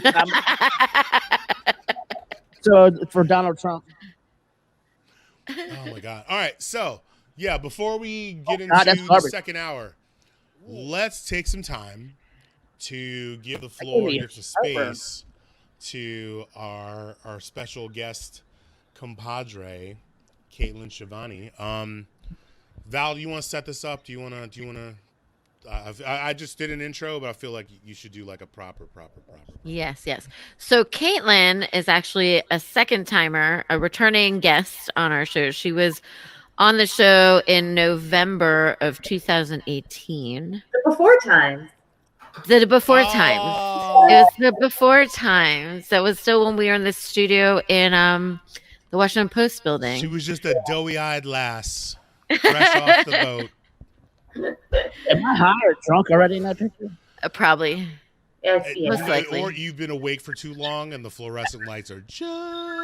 so for Donald Trump, Oh my god. All right, so yeah, before we get God, that's into the garbage. second hour, let's take some time to give the floor, me give some heartburn. space to our special guest compadre, Caitlin Shivani. Val, do you want to set this up? Do you want to? I just did an intro, but I feel like you should do like a proper. Yes. So Caitlin is actually a second timer, a returning guest on our show. She was on the show in November of 2018. The before times. The before times. Oh. It was the before times. That was still when we were in the studio in the Washington Post building. She was just a doughy-eyed lass, fresh off the boat. am I high or drunk already in that picture? Probably. Yes, Most yes. likely. Or you've been awake for too long, and the fluorescent lights are just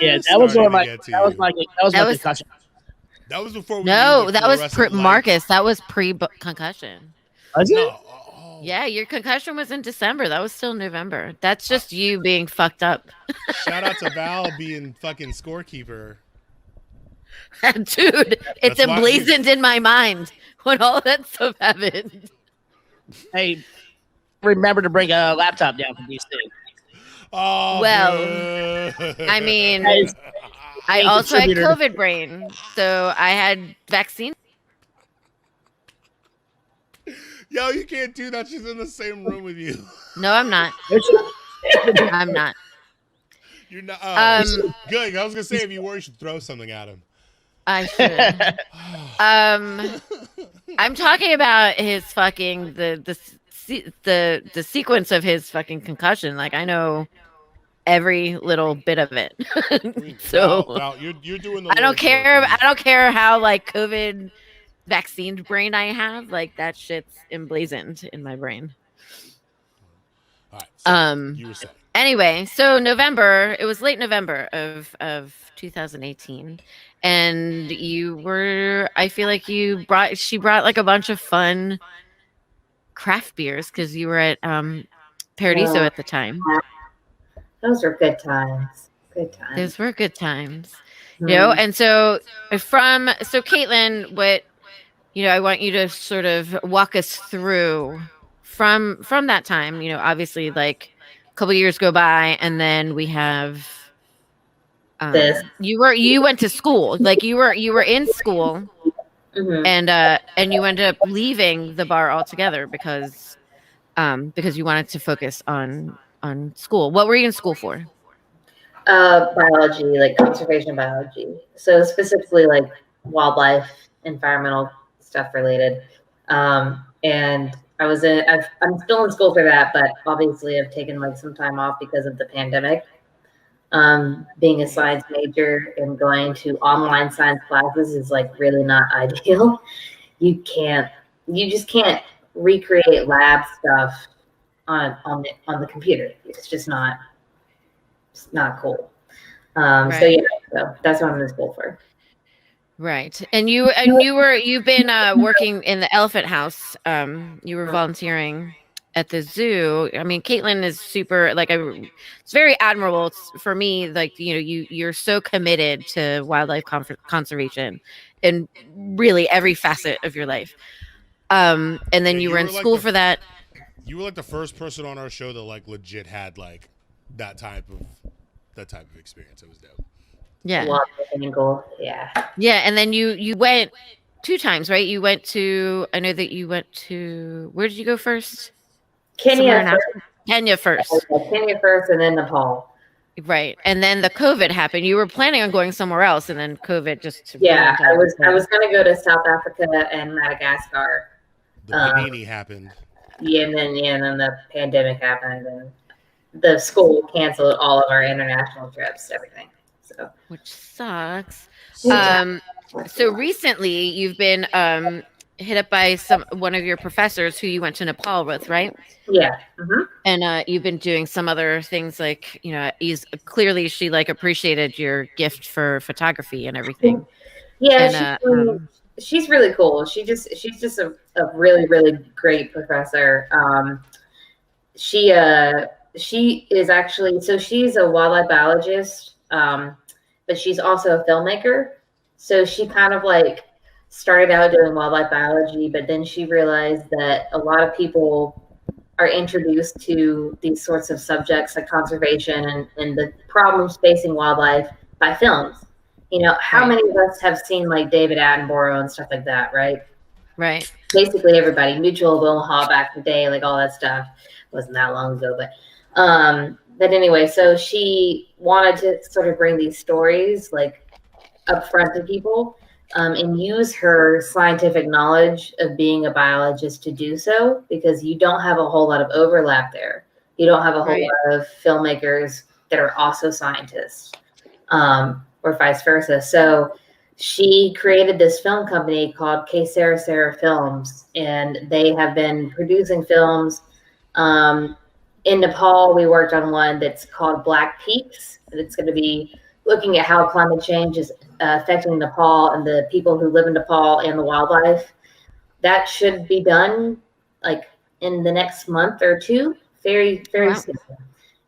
Yeah, that was one of my. starting to get to That was you. my concussion. That was before we No, knew the that was fluorescent lights. Marcus. That was pre-concussion. Was it? No. Oh. Yeah, your concussion was in December. That was still November. That's just you being fucked up. Shout out to Val being fucking scorekeeper. Dude, it's That's why- emblazoned in my mind when all that stuff happened. Hey, remember to bring a laptop down from DC. Oh, Well, boo. I mean, Guys, I Hey, also had contributor. COVID brain, so I had vaccine. Yo, you can't do that. She's in the same room with you. No, I'm not. There's- I'm not. You're not. Good. I was gonna say if you were, you should throw something at him. I should. I'm talking about his fucking the sequence of his fucking concussion. Like I know every little bit of it. So Val, you're doing the. I don't Lord's care. work. I don't care how like COVID vaccine brain I have. Like that shit's emblazoned in my brain. All right. So you were saying. Anyway, so November, it was late November of 2018, and I feel like she brought like a bunch of fun craft beers because you were at Paradiso Yeah. at the time. Those are good times. Good times. Those were good times, you know. And so Caitlin, what I want you to sort of walk us through from that time. Obviously, like a couple years go by, and then we have This. You went to school, like you were in school, Mm-hmm. and you ended up leaving the bar altogether because you wanted to focus on school. What were you in school for? Biology, like conservation biology. So specifically like wildlife, environmental stuff related. And I'm still in school for that, but obviously I've taken like some time off because of the pandemic. Being a science major and going to online science classes is like really not ideal. You just can't recreate lab stuff on the computer. It's not cool. So Right. yeah, so that's what I'm in school for. Right. And you've been working in the elephant house. You were volunteering at the zoo. I mean, Caitlin is super like it's very admirable. It's, for me, like you're so committed to wildlife conservation in really every facet of your life. And then you were in school for that. You were like the first person on our show that like legit had like that type of experience. It was dope. Yeah. Wildlife angle, yeah. Yeah, and then you went 2 times, right? You went to I know that you went to where did you go first? Somewhere in Kenya Africa. Kenya first. Kenya first, and then Nepal. Right. And then the COVID happened. You were planning on going somewhere else, and then COVID just Yeah, ruined everything. I was gonna go to South Africa and Madagascar. The panini happened. Yeah, and then the pandemic happened, and the school canceled all of our international trips, everything. So Which sucks. Yeah. So recently you've been hit up by one of your professors who you went to Nepal with, right? Yeah. Mm-hmm. And you've been doing some other things, like clearly she like appreciated your gift for photography and everything. Yeah, And she's really cool. She's just a really really great professor. She is actually, so she's a wildlife biologist, but she's also a filmmaker. So she kind of like started out doing wildlife biology, but then she realized that a lot of people are introduced to these sorts of subjects like conservation and the problems facing wildlife by films. How Right. many of us have seen like David Attenborough and stuff like that, right? Right. Basically everybody, Mutual of Omaha back in the day, like all that stuff. Wasn't that long ago, but anyway, so she wanted to sort of bring these stories like up front to people, and use her scientific knowledge of being a biologist to do so, because you don't have a whole lot of overlap there. You don't have a whole Right. lot of filmmakers that are also scientists, or vice versa. So she created this film company called K Sarah Sarah Films, and they have been producing films. In Nepal, we worked on one that's called Black Peaks, and it's going to be looking at how climate change is affecting Nepal and the people who live in Nepal and the wildlife. That should be done like in the next month or two, very, very soon.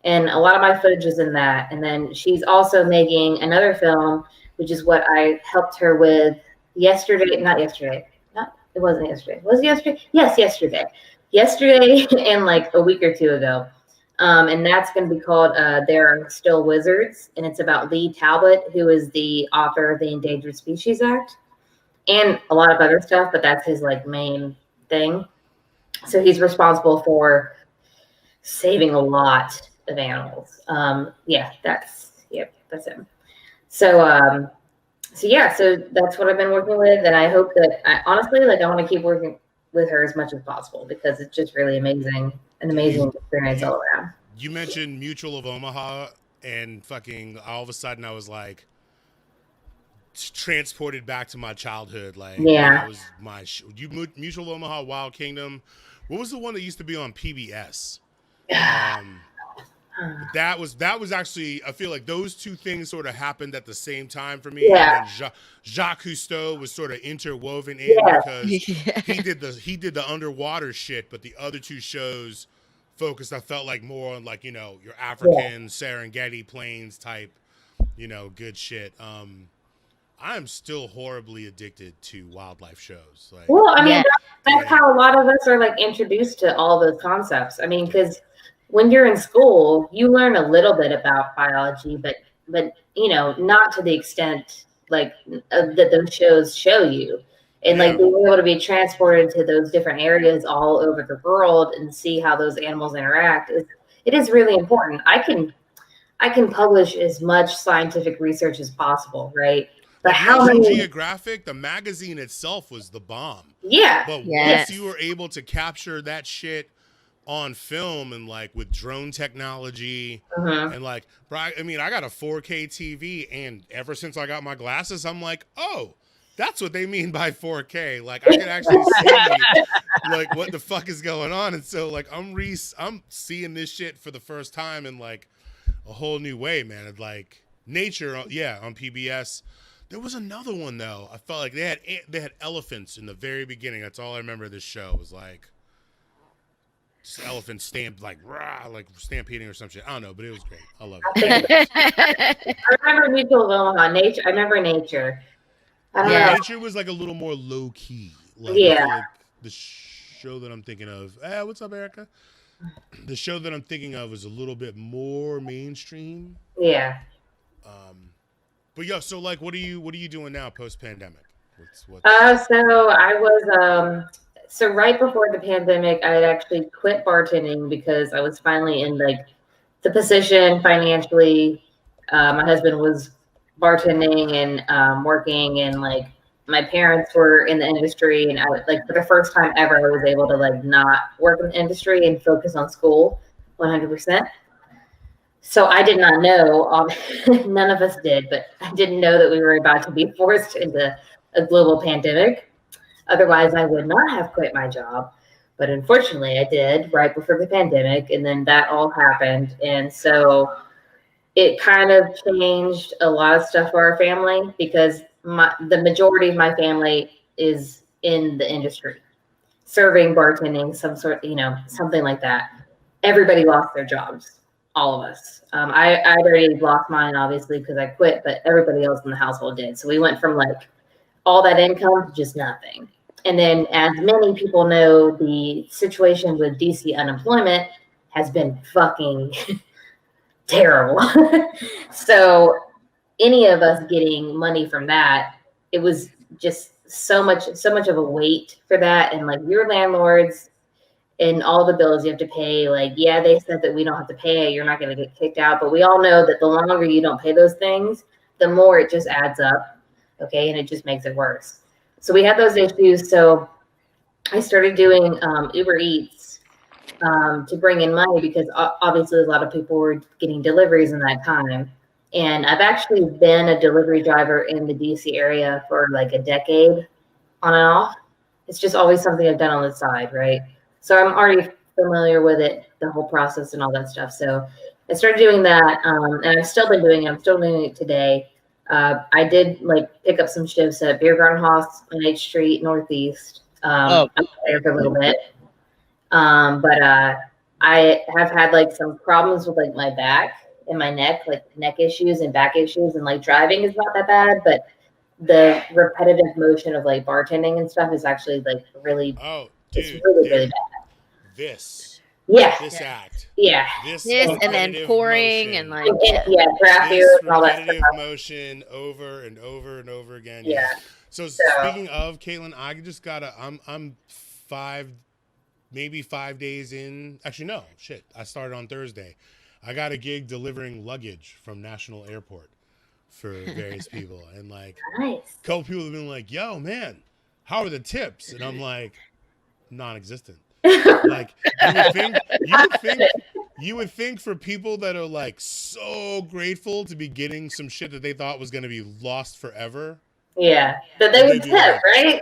And a lot of my footage is in that. And then she's also making another film, which is what I helped her with yesterday. Not yesterday. It wasn't yesterday. Was it yesterday? Yes, yesterday. Yesterday and like a week or two ago. And that's going to be called There Are Still Wizards. And it's about Lee Talbot, who is the author of the Endangered Species Act and a lot of other stuff, but that's his like main thing. So he's responsible for saving a lot of animals. That's him. So that's what I've been working with, and I hope that I want to keep working with her as much as possible, because it's just really an amazing experience all around. You mentioned Mutual of Omaha, and fucking all of a sudden I was like transported back to my childhood. Like, yeah, that was my Mutual of Omaha, Wild Kingdom. What was the one that used to be on PBS? That was actually, I feel like those two things sort of happened at the same time for me. Yeah. And then Jacques Cousteau was sort of interwoven in, because he did the underwater shit, but the other two shows focused, I felt like, more on like, your African Serengeti plains type, good shit. I'm still horribly addicted to wildlife shows. Like, well, I mean, that's how a lot of us are like introduced to all those concepts. I mean, because when you're in school, you learn a little bit about biology, but but not to the extent like that those shows show you. And like being able to be transported to those different areas all over the world and see how those animals interact it is really important. I can publish as much scientific research as possible, right? But like how National many? Geographic, the magazine itself was the bomb. Yeah. But Yes. once you were able to capture that shit on film and like with drone technology and like, I mean, I got a 4K TV, and ever since I got my glasses, I'm like, oh, that's what they mean by 4K. Like I can actually see like what the fuck is going on. And so like I'm seeing this shit for the first time in like a whole new way, man. It's like Nature, on PBS. There was another one though. I felt like they had elephants in the very beginning. That's all I remember of this show was like just elephants stamped like rah, like stampeding or some shit. I don't know, but it was great. I love it. I remember Mutual of Omaha. Nature. I remember Nature. I don't know. Nature was like a little more low key. Like, I feel like the show that I'm thinking of. What's up, Erica? The show that I'm thinking of is a little bit more mainstream. Yeah. But yeah, so like, what are you doing now post pandemic? So I was so right before the pandemic, I had actually quit bartending because I was finally in like the position financially. My husband was bartending and working, and like my parents were in the industry, and I was like for the first time ever, I was able to like not work in the industry and focus on school 100%. So I did not know, none of us did, but I didn't know that we were about to be forced into a global pandemic. Otherwise, I would not have quit my job. But unfortunately, I did right before the pandemic, and then that all happened. And so it kind of changed a lot of stuff for our family because the majority of my family is in the industry, serving, bartending, some sort, something like that. Everybody lost their jobs. All of us. I already lost mine, obviously, because I quit, but everybody else in the household did. So we went from like all that income to just nothing. And then, as many people know, the situation with DC unemployment has been fucking terrible. So any of us getting money from that, it was just so much of a weight for that. And like your landlords, and all the bills you have to pay, like, yeah, they said that we don't have to pay it, you're not going to get kicked out. But we all know that the longer you don't pay those things, the more it just adds up. Okay. And it just makes it worse. So we had those issues. So I started doing Uber Eats to bring in money because obviously a lot of people were getting deliveries in that time. And I've actually been a delivery driver in the DC area for like a decade on and off. It's just always something I've done on the side, right? So I'm already familiar with it, the whole process and all that stuff. So I started doing that, and I've still been doing it. I'm still doing it today. I did like pick up some shifts at Beer Garden House on H Street Northeast. I was there for a little bit, but I have had like some problems with like my back and my neck, like neck issues and back issues, and like driving is not that bad, but the repetitive motion of like bartending and stuff is actually like really, it's really bad. This act. Yeah. This and then pouring motion, and like draft beer and all that repetitive stuff. motion over and over and over again. Yeah. So speaking of Caitlin, I just gotta. I'm 5 days in. Actually, no, shit. I started on Thursday. I got a gig delivering luggage from National Airport for various people, and like a couple people have been like, "Yo, man, how are the tips?" And I'm like, non-existent. Like you would think for people that are like so grateful to be getting some shit that they thought was going to be lost forever. Yeah, that they would tip, right?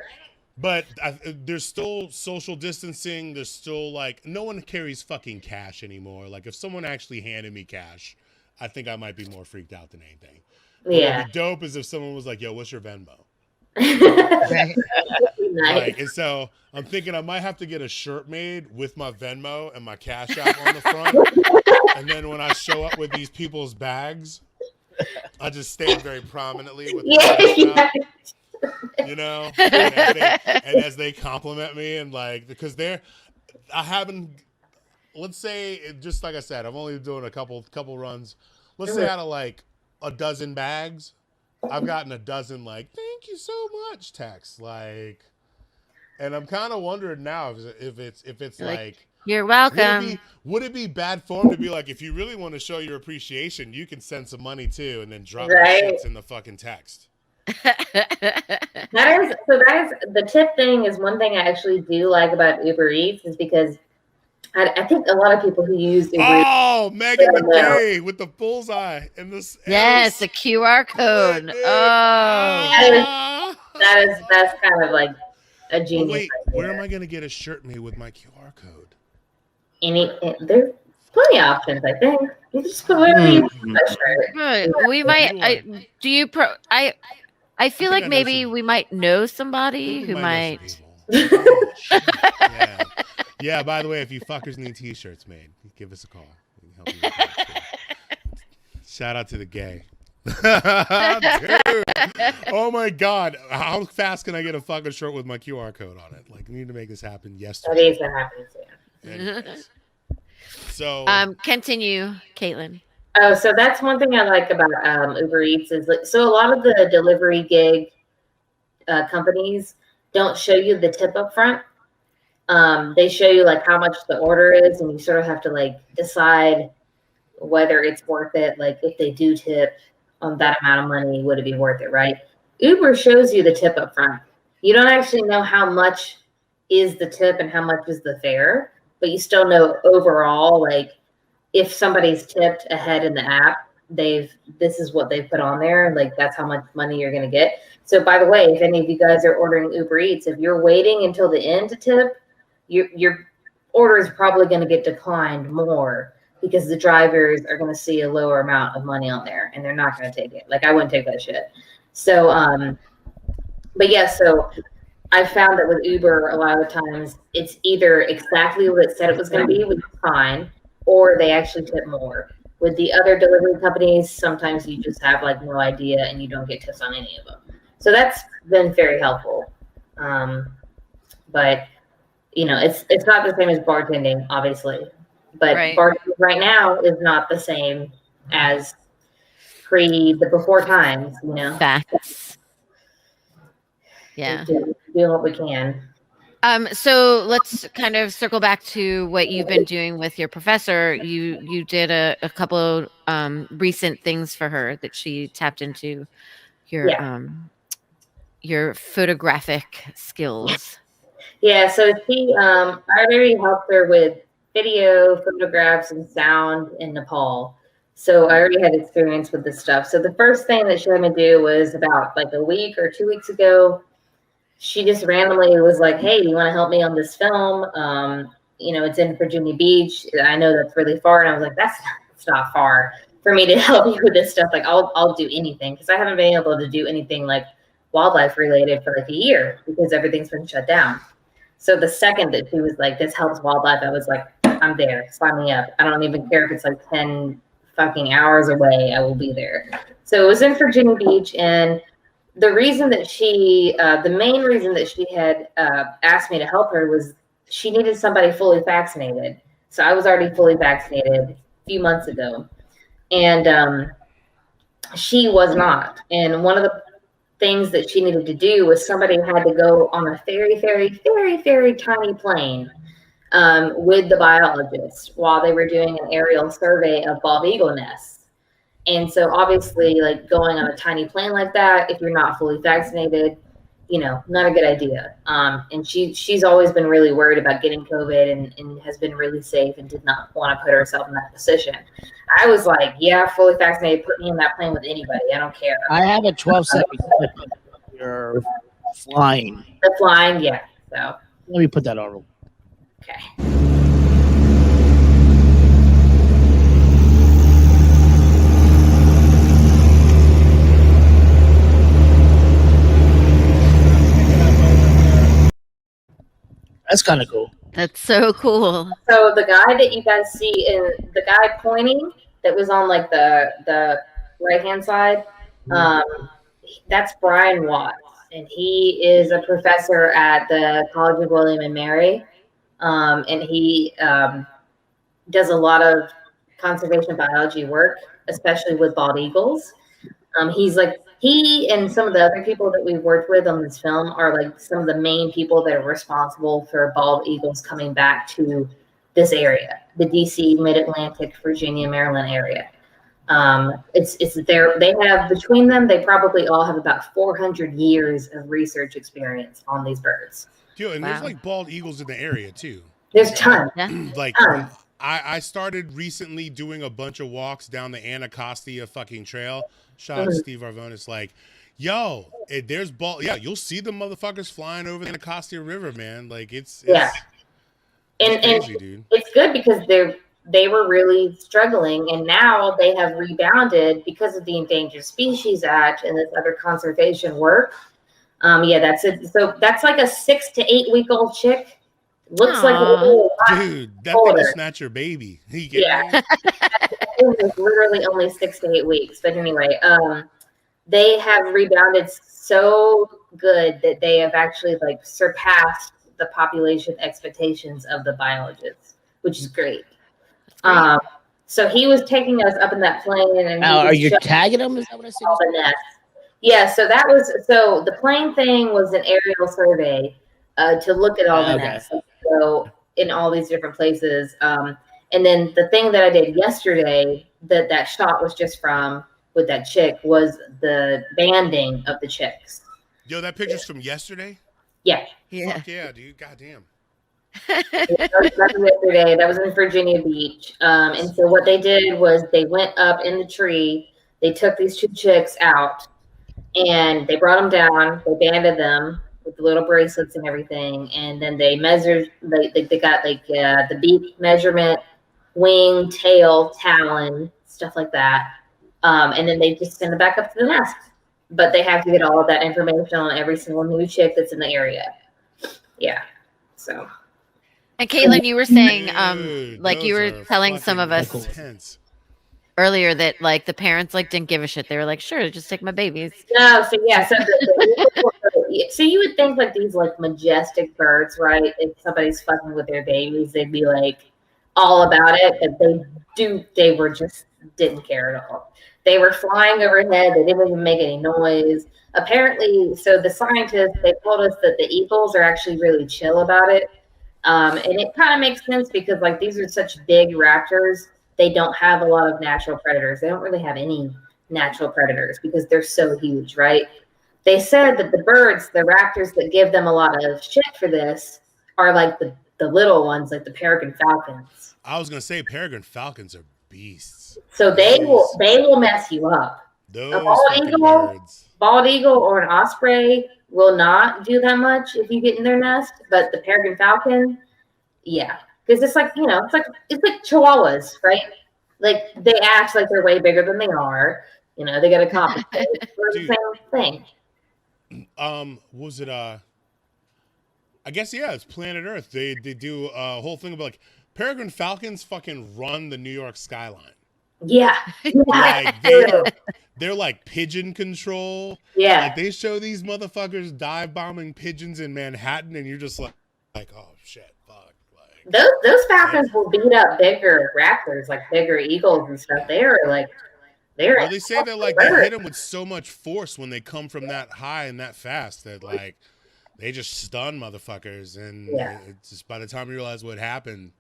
But there's still social distancing. There's still like no one carries fucking cash anymore. Like if someone actually handed me cash, I think I might be more freaked out than anything. Yeah. What would be dope is if someone was like, "Yo, what's your Venmo?" right. Like, and so I'm thinking I might have to get a shirt made with my Venmo and my Cash App on the front. And then when I show up with these people's bags, I just stand very prominently with the Cash App, you know? And as they compliment me and like, because I haven't, let's say, just like I said, I'm only doing a couple runs. Let's say out of like a dozen bags, I've gotten a dozen like "thank you so much" texts, like, and I'm kind of wondering now if it's like you're welcome. would it be bad form to be like, if you really want to show your appreciation, you can send some money too, and then drop my Right. shits in the fucking text. That is the tip thing is one thing I actually do like about Uber Eats is because I think a lot of people who use Uber Eats. Oh, Megan the Gay with the bullseye and this. Yes, the QR code. Ah. That's kind of like a But genius. wait, idea. where am I gonna get a shirt made with my QR code? There's plenty of options. I think you just put whatever you want on a shirt. Right. We might. Do you? I feel like maybe we might know somebody who might. Oh, shit. Yeah. Yeah. By the way, if you fuckers need T-shirts made, give us a call. We can help you with that. Shout out to the gay. Dude. Oh my God! How fast can I get a fucking shirt with my QR code on it? Like, we need to make this happen That yesterday. needs to happen soon. Anyways. So, Continue, Caitlin. Oh, so that's one thing I like about Uber Eats is like, so a lot of the delivery gig companies don't show you the tip up front. They show you like how much the order is, and you sort of have to like decide whether it's worth it. Like if they do tip on that amount of money, would it be worth it, right? Uber shows you the tip up front. You don't actually know how much is the tip and how much is the fare, but you still know overall, like if somebody's tipped ahead in the app, this is what they've put on there. Like that's how much money you're going to get. So by the way, if any of you guys are ordering Uber Eats, if you're waiting until the end to tip, your order is probably going to get declined more because the drivers are going to see a lower amount of money on there and they're not going to take it. Like I wouldn't take that shit. So, but yeah, so I found that with Uber, a lot of times it's either exactly what it said it was going to be, which is fine, or they actually tip more. With the other delivery companies, sometimes you just have like no idea and you don't get tips on any of them. So that's been very helpful. But you know, it's not the same as bartending, obviously. But bartending right now is not the same as the before times, you know. Facts. Yeah. Doing what we can. So let's kind of circle back to what you've been doing with your professor. You did a couple recent things for her that she tapped into your photographic skills. Yeah, so I already helped her with video, photographs, and sound in Nepal. So I already had experience with this stuff. So the first thing that she had me do was about like a week or 2 weeks ago. She just randomly was like, "Hey, do you want to help me on this film? You know, it's in Virginia Beach. I know that's really far." And I was like, "That's not far for me to help you with this stuff. Like, I'll do anything because I haven't been able to do anything like wildlife related for like a year because everything's been shut down." So the second that she was like, "This helps wildlife," I was like, "I'm there. Sign me up. I don't even care if it's like 10 fucking hours away. I will be there." So it was in Virginia Beach, and the reason that the main reason that she had asked me to help her was she needed somebody fully vaccinated. So I was already fully vaccinated a few months ago, and she was not. And one of the things that she needed to do was somebody had to go on a very, very, very, very tiny plane with the biologist while they were doing an aerial survey of bald eagle nests. And so obviously, like going on a tiny plane like that, if you're not fully vaccinated, you know, not a good idea. And she's always been really worried about getting COVID and has been really safe and did not want to put herself in that position. I was like, yeah, fully vaccinated, put me in that plane with anybody. I don't care. I have a 12-second clip of your flying. The flying, yeah. So let me put that on. Okay. That's kind of cool. That's so cool. So the guy that you guys see the guy pointing that was on like the right hand side, that's Brian Watts, and he is a professor at the College of William and Mary, and he does a lot of conservation biology work, especially with bald eagles. He and some of the other people that we've worked with on this film are like some of the main people that are responsible for bald eagles coming back to this area, the DC, Mid-Atlantic, Virginia, Maryland area. They have between them, they probably all have about 400 years of research experience on these birds. Dude, and there's like bald eagles in the area too. There's tons. Like I started recently doing a bunch of walks down the Anacostia fucking trail. Shout out to Steve Arvonis. Like, yo, there's bald. Yeah, you'll see the motherfuckers flying over the Anacostia River, man. Like it's crazy, dude. It's good because they were really struggling, and now they have rebounded because of the Endangered Species Act and this other conservation work. That's it. So that's like a 6 to 8 week old chick. Looks like a little dude. That thing will snatch your baby. Yeah, it was literally only 6 to 8 weeks. But anyway, they have rebounded so good that they have actually like surpassed the population expectations of the biologists, which is great. So he was taking us up in that plane, and are you tagging them? Is that what I said? The nest. Yeah, so the plane thing was an aerial survey to look at all the nests. So in all these different places. And then the thing that I did yesterday that shot was just from with that chick was the banding of the chicks. Yo, that picture's from yesterday? Yeah. Fuck yeah, dude. Goddamn. That was yesterday. That was in Virginia Beach. And so what they did was they went up in the tree. They took these 2 chicks out, and they brought them down. They banded them with the little bracelets and everything. And then they measured. They got like the beak measurement, wing, tail, talon, stuff like that. And then they just send it back up to the nest. But they have to get all of that information on every single new chick that's in the area. Yeah. So. And Caitlin, you were saying, Dude, like you were telling some of us intense. Earlier that like the parents like didn't give a shit. They were like, sure, just take my babies. No, so yeah, so you would think like these like majestic birds, right? If somebody's fucking with their babies, they'd be like all about it, but they were just didn't care at all. They were flying overhead. They didn't even make any noise. Apparently, so the scientists, they told us that the eagles are actually really chill about it. And it kind of makes sense because like these are such big raptors. They don't have a lot of natural predators. They don't really have any natural predators because they're so huge, right? They said that the birds, the raptors that give them a lot of shit for this are like the little ones, like the peregrine falcons. I was going to say peregrine falcons are beasts. So they will mess you up. Those a bald eagle or an osprey will not do that much if you get in their nest, but the peregrine falcon, yeah. Because it's like, it's like chihuahuas, right? Like they act like they're way bigger than they are. They got to compensate. It's the same thing. Was it I guess it's Planet Earth. They do a whole thing about like peregrine falcons fucking run the New York skyline. Yeah. Like they're like pigeon control. Yeah. Like they show these motherfuckers dive bombing pigeons in Manhattan, and you're just like oh shit. Those falcons will beat up bigger raptors, like bigger eagles and stuff. They're. Well, they say that like they hit them with so much force when they come from that high and that fast that like they just stun motherfuckers, and it's just by the time you realize what happened,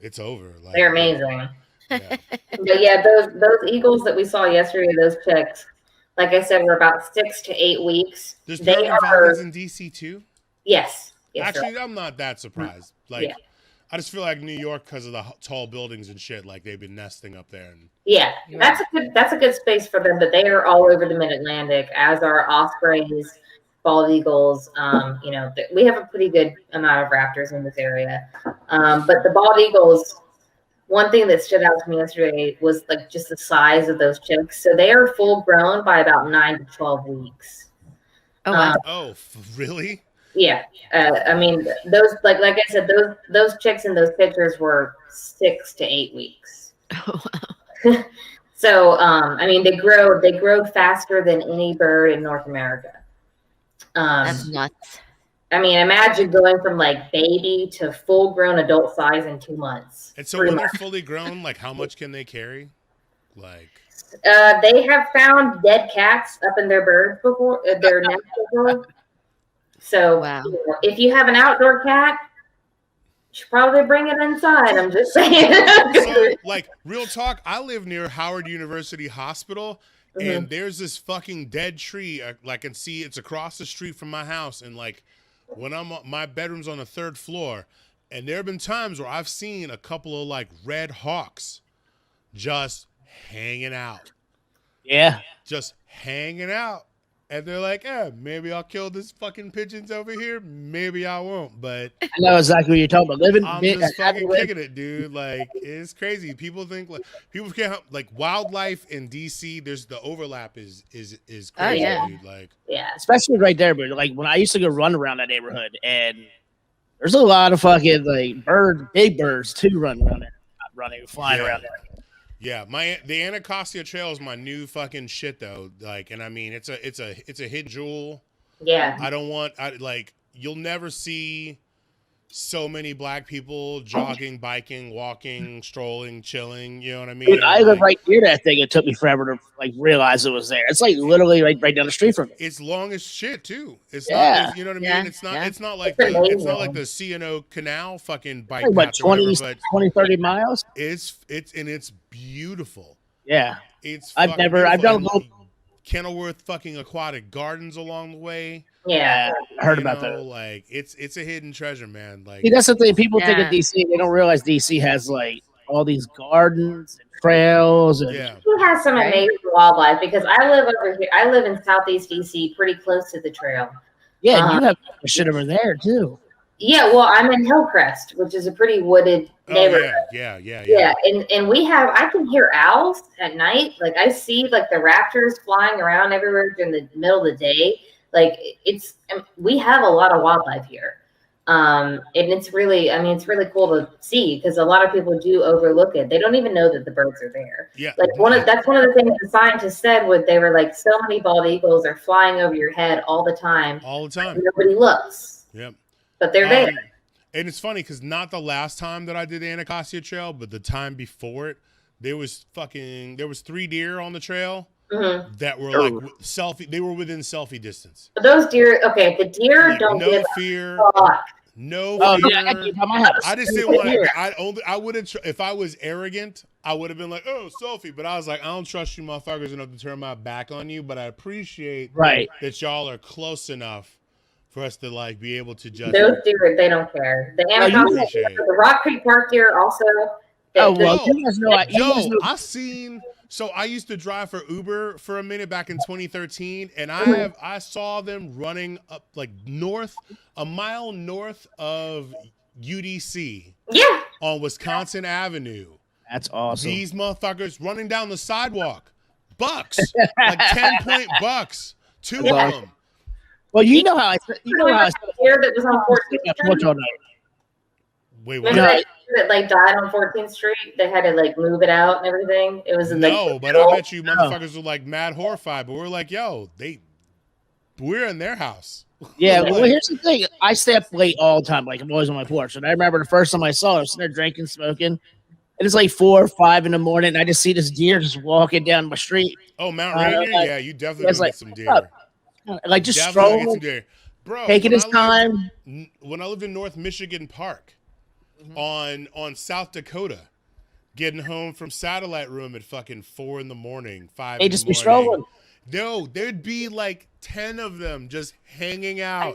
it's over. Like, they're amazing. Yeah. But yeah, those eagles that we saw yesterday, those chicks, like I said, were about 6 to 8 weeks. There's peregrine falcons in DC too. Yes. Actually, I'm not that surprised. Like. Yeah. I just feel like New York, because of the tall buildings and shit, like they've been nesting up there. That's a good space for them. But they are all over the Mid-Atlantic, as are ospreys, bald eagles. We have a pretty good amount of raptors in this area. But the bald eagles, one thing that stood out to me yesterday was like just the size of those chicks. So they are full grown by about 9 to 12 weeks. Oh wow! Really? Yeah, I mean those like I said, those chicks in those pictures were 6 to 8 weeks. Oh wow! So I mean they grow faster than any bird in North America. That's nuts. I mean, imagine going from like baby to full grown adult size in 2 months. And so when they're fully grown, like how much can they carry? Like They have found dead cats up in their birds before, their nests before. So Wow. if you have an outdoor cat, you should probably bring it inside. I'm just saying. So, like, real talk, I live near Howard University Hospital, Mm-hmm. and there's this fucking dead tree. I can see it's across the street from my house, and like, when my bedroom's on the 3rd floor, and there have been times where I've seen a couple of like red hawks just hanging out. Yeah. Just hanging out. And they're like, maybe I'll kill this fucking pigeons over here. Maybe I won't. But I know exactly what you're talking about. I'm just fucking kicking it, dude. Like, it's crazy. People think people can't like wildlife in DC. There's the overlap is crazy, dude. Like, yeah, especially right there, but like when I used to go run around that neighborhood, and there's a lot of fucking like big birds too running flying around there. Yeah, the Anacostia Trail is my new fucking shit though. Like, and I mean, it's a hidden jewel. Yeah, you'll never see so many black people jogging, biking, walking, strolling, chilling. You know what I mean? Dude, I live right near that thing. It took me forever to like realize it was there. It's like literally right down the street from me. It's long as shit too. It's Yeah. not. You know what I mean? Yeah. It's not. Yeah. It's not like It's the C&O Canal fucking bike Like, what, path or whatever, 20, but 20, 30 miles? it's beautiful. Yeah. It's I've fucking done a beautiful. little. And Kenilworth fucking aquatic gardens along the way. yeah. I heard You about know, that. Like it's a hidden treasure, man. Like See, that's the thing. People think of Yeah. DC, they don't realize DC has like all these gardens and trails. And yeah, He has some Right. amazing wildlife because I live over here. I live in Southeast DC, pretty close to the trail. yeah, and you have shit over there too. Yeah, well, I'm in Hillcrest, which is a pretty wooded oh neighborhood. yeah. Yeah, and I can hear owls at night. Like I see like the raptors flying around everywhere during the middle of the day. Like we have a lot of wildlife here. And it's really cool to see because a lot of people do overlook it. They don't even know that the birds are there. Yeah. Like that's one of the things the scientists said when they were like, so many bald eagles are flying over your head all the time. All the time. Nobody looks, Yep. but they're there. And it's funny because not the last time that I did the Anacostia Trail, but the time before it, there was 3 deer on the trail Mm-hmm. that were like selfie. They were within selfie distance. But those deer, okay, the deer Like, don't no give fear. a fuck. No Oh, fear. yeah, I got you by my house. I just didn't want to. I would have. If I was arrogant, I would have been like, "Oh, selfie." But I was like, "I don't trust you, motherfuckers, enough to turn my back on you." But I appreciate that y'all are close enough for us to like be able to just. Those deer, they don't care. The I Anacostia, appreciate it. the Rock Creek Park deer also. You guys know. I seen. So I used to drive for Uber for a minute back in 2013, and I saw them running up like a mile north of UDC. Yeah. On Wisconsin Avenue. That's awesome. These motherfuckers running down the sidewalk. Bucks. Like 10-point bucks. 2 of them. Well, you know how I Deer that was on 14th Street. all night. Wait, Remember what? that deer that like died on 14th Street? They had to like move it out and everything. It was No, but I bet you motherfuckers were like mad horrified. But we're like, yo, we're in their house. Yeah, well, here's the thing. I stay up late all the time. Like, I'm always on my porch. And I remember the first time I saw it, I was sitting there drinking, smoking. And it's like 4 or 5 in the morning. And I just see this deer just walking down my street. Oh, Mount Rainier? Yeah, you definitely it's get like, some deer. Like, just Definitely get some strolling, deer. Bro, taking his time. When I lived in North Michigan Park on South Dakota, getting home from satellite room at fucking 4 in the morning, 5 They in just the be strolling. No, there'd be like 10 of them just hanging out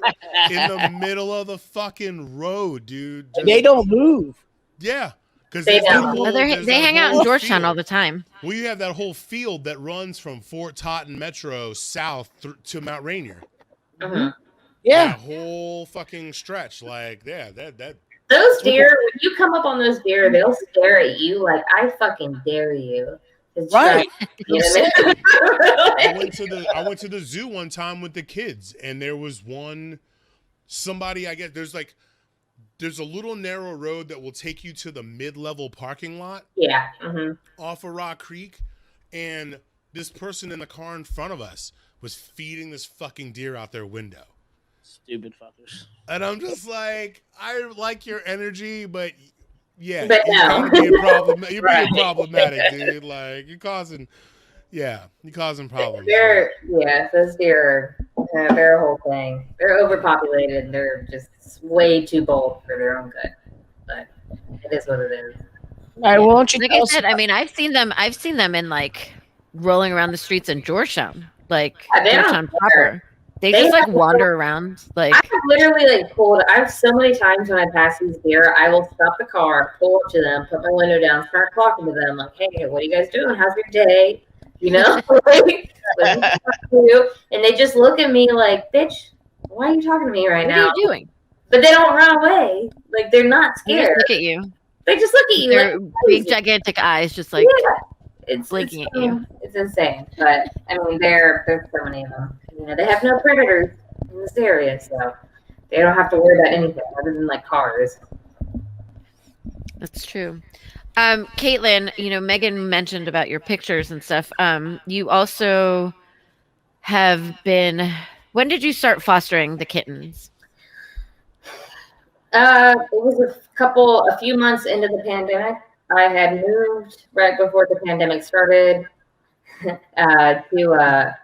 in the middle of the fucking road, dude. And they don't move. Yeah. Because They hang out in Georgetown all the time. Well, you have that whole field that runs from Fort Totten Metro south to Mount Rainier. Mm-hmm. Yeah. That whole fucking stretch. Like, yeah, that Those deer, when you come up on those deer, they'll stare at you like, I fucking dare you. Right. You know what I mean? I went to the zoo one time with the kids, and there was somebody, I guess, there's a little narrow road that will take you to the mid-level parking lot. Yeah. Mm-hmm. Off of Rock Creek, and this person in the car in front of us was feeding this fucking deer out their window. Stupid fuckers. And I'm just like, I like your energy, but yeah, But you're no. kind of being problematic. You're being problematic, dude. Like, you're causing Yeah, you causing problems. Those deer they're a whole thing. They're overpopulated. And they're just way too bold for their own good. But it is what it is. All right, well, why don't you Like tell I us said, I mean, I've seen them. I've seen them in like rolling around the streets in Georgetown, like Yeah, they don't Georgetown care. proper. They They just like have- wander around. Like I've literally like pulled. I've so many times when I pass these deer, I will stop the car, pull up to them, put my window down, start talking to them, like, "Hey, what are you guys doing? How's your day?" You know, like, "Let me talk to you." And they just look at me like, "Bitch, why are you talking to me right what now?" are you doing? But they don't run away. Like they're not They just scared. look at you. They just look at you. Their Like, big, crazy. gigantic eyes, just like Yeah, it's blinking at you. It's insane, but I mean, there's so many of them. You know, they have no predators in this area, so they don't have to worry about anything other than like cars. That's true. Caitlin, you know, Megan mentioned about your pictures and stuff. You also have been. When did you start fostering the kittens? It was a few months into the pandemic. I had moved right before the pandemic started to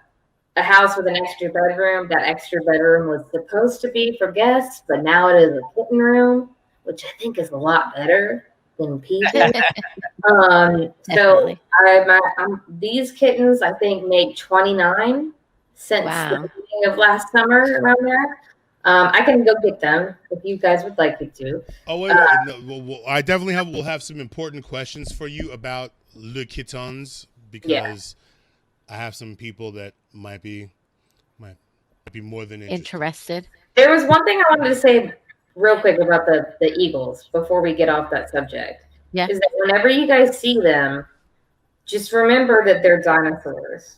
a house with an extra bedroom. That extra bedroom was supposed to be for guests, but now it is a kitten room, which I think is a lot better than PJ. So Definitely. these kittens, I think, make 29 since Wow. the beginning of last summer around there. I can go get them if you guys would like me to. Oh wait, no, I definitely will have some important questions for you about Le Kittens because I have some people that might be more than Interested. There was one thing I wanted to say real quick about the eagles before we get off that subject. Yeah. Is that whenever you guys see them, just remember that they're dinosaurs.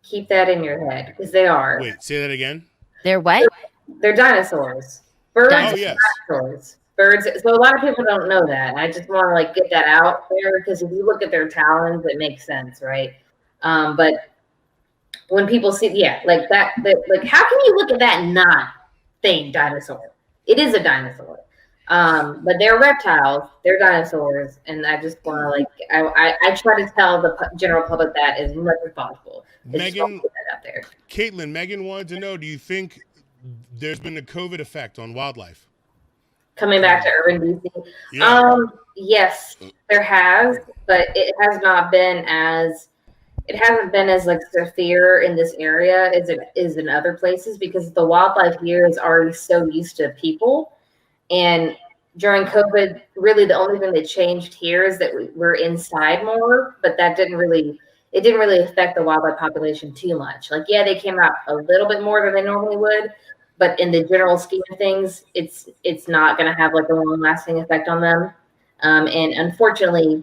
Keep that in your head because they are. Wait, say that again. They're what? They're dinosaurs. Birds Dinosaurs. Oh yes. are dinosaurs. Birds. So a lot of people don't know that. I just want to like get that out there because if you look at their talons, it makes sense, right? But when people see, like that, like how can you look at that and not think dinosaur? It is a dinosaur. But they're reptiles, they're dinosaurs, and I just want to like I try to tell the general public that as much as possible. Megan, put that out there. Caitlin, Megan wanted to know: do you think there's been a COVID effect on wildlife? Coming back to urban DC, Yeah. yes, there has, but it hasn't been as like severe in this area as it is in other places because the wildlife here is already so used to people. And during COVID, really the only thing that changed here is that we're inside more, but it didn't really affect the wildlife population too much. Like, yeah, they came out a little bit more than they normally would, but in the general scheme of things, it's not going to have like a long lasting effect on them. And unfortunately,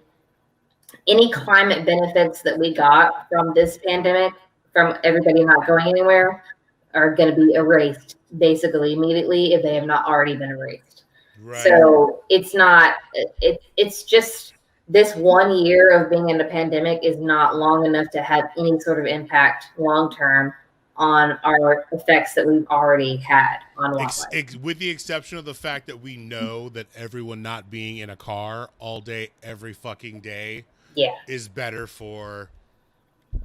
any climate benefits that we got from this pandemic, from everybody not going anywhere, are going to be erased basically immediately if they have not already been erased. Right. So it's just this 1 year of being in a pandemic is not long enough to have any sort of impact long term on our effects that we've already had on wildlife. With the exception of the fact that we know that everyone not being in a car all day, every fucking day, is better for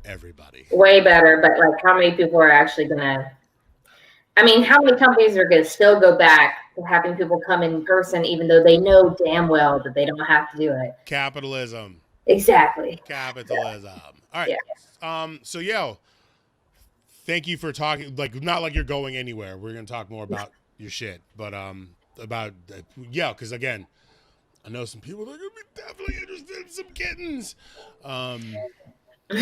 everybody. Way better, but like how many people are actually gonna how many companies are gonna still go back to having people come in person even though they know damn well that they don't have to do it? Capitalism. Exactly. Capitalism. All right. So thank you for talking. Like, not like you're going anywhere. We're gonna talk more about your shit, but because again, I know some people that are gonna be definitely interested in some kittens.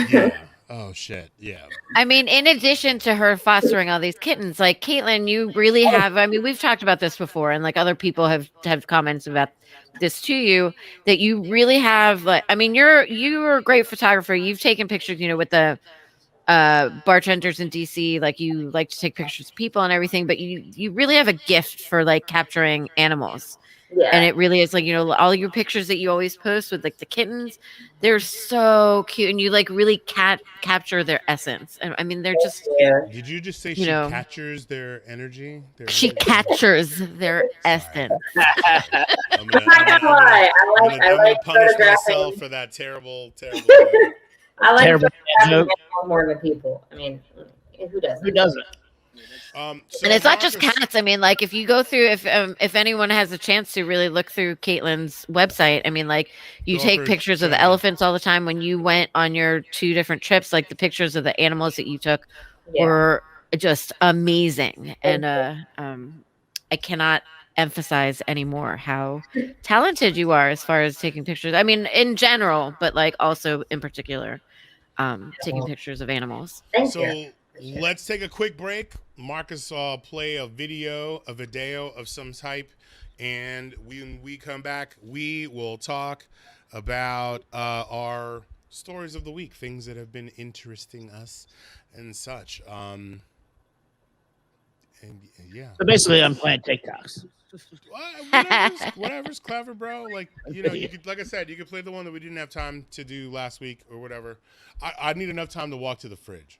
Yeah. Oh shit. Yeah. I mean, in addition to her fostering all these kittens, like Caitlin, you really have. I mean, we've talked about this before, and like other people have comments about this to you that you really have. Like, I mean, you're a great photographer. You've taken pictures, you know, with the bartenders in DC. Like, you like to take pictures of people and everything, but you really have a gift for like capturing animals. Yeah. And it really is like, you know, all your pictures that you always post with like the kittens, they're so cute. And you like really capture their essence. And I mean, they're just. Did you just say she captures their energy? She captures their essence. I'm gonna punish myself for that terrible word. I like Terrible photographing joke. animals more than people. I mean, who doesn't? Who doesn't? So And it's not just Marcus- cats. I mean, like if you go through, if anyone has a chance to really look through Caitlin's website, I mean, like you Go take for pictures of the channel. elephants all the time. When you went on your 2 different trips, like the pictures of the animals that you took Yeah. were just amazing, and I cannot emphasize anymore how talented you are as far as taking pictures. I mean, in general, but like also in particular, taking pictures of animals. Thank you. So let's take a quick break. Marcus play a video of some type, and when we come back, we will talk about our stories of the week, things that have been interesting us and such. And yeah, So basically, I'm playing TikToks. whatever's clever, bro. Like you could, like I said, you could play the one that we didn't have time to do last week or whatever. I need enough time to walk to the fridge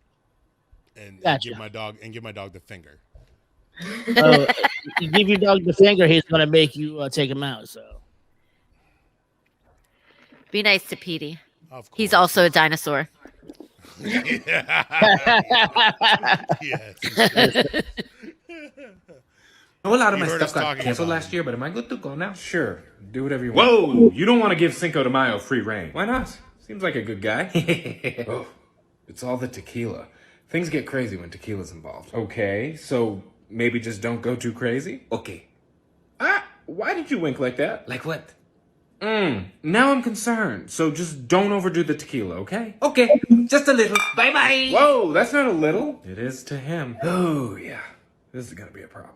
and Gotcha. give my dog the finger. You give your dog the finger, he's gonna make you take him out. So Be nice to Petey. Of course. He's also a dinosaur. Yes. I know a lot of You my heard stuff us got talking canceled about last it. year, but am I good to go now? Sure, do whatever you want. Whoa! You don't want to give Cinco de Mayo free reign. Why not? Seems like a good guy. Oh, it's all the tequila. Things get crazy when tequila's involved. Okay, so maybe just don't go too crazy? Okay. Ah, why did you wink like that? Like what? Now I'm concerned. So just don't overdo the tequila, okay? Okay, just a little. Bye bye. Whoa, that's not a little. It is to him. Oh, yeah. This is gonna be a problem.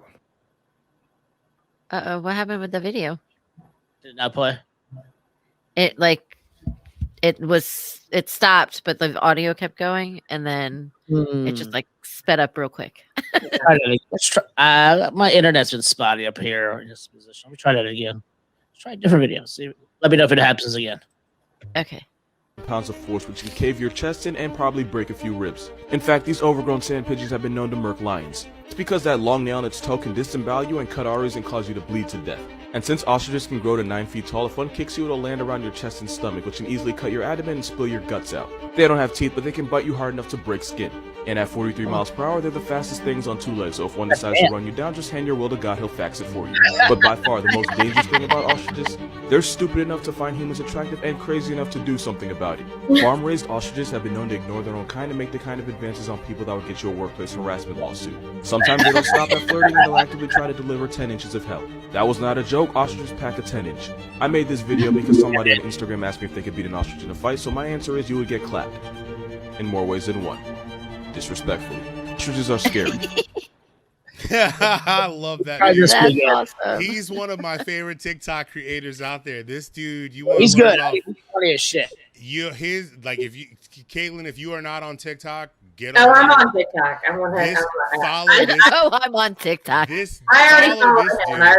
What happened with the video? did not play. It stopped, but the audio kept going, and then it just like sped up real quick. Let's try. My internet's been spotty up here in this position. Let me try that again. Let's try a different video. See, let me know if it happens again. Okay. Pounds of force which can cave your chest in and probably break a few ribs. In fact, these overgrown sand pigeons have been known to murk lions. It's because that long nail in its toe can disembowel you and cut arteries and cause you to bleed to death. And since ostriches can grow to 9 feet tall, if one kicks you, it'll land around your chest and stomach, which can easily cut your abdomen and spill your guts out. They don't have teeth, but they can bite you hard enough to break skin. And at 43 miles per hour, they're the fastest things on 2 legs, so if one decides to run you down, just hand your will to God, he'll fax it for you. But by far, the most dangerous thing about ostriches, they're stupid enough to find humans attractive and crazy enough to do something about it. Farm-raised ostriches have been known to ignore their own kind and make the kind of advances on people that would get you a workplace harassment lawsuit. Sometimes they don't stop at flirting and they'll actively try to deliver 10 inches of hell. That was not a joke, ostriches pack a 10-inch. I made this video because somebody on Instagram asked me if they could beat an ostrich in a fight, so my answer is you would get clapped. In more ways than one. Disrespectfully. Ostriches are scary. I love that. Try dude. this That's again. awesome. He's one of my favorite TikTok creators out there. This dude, you want He's to learn good. about He's funny as shit. Caitlin, if you are not on TikTok, get Oh, on. I'm there. on TikTok. I'm on This, TikTok. follow this. Oh, I'm on TikTok. This I already follow follow this him. dude. I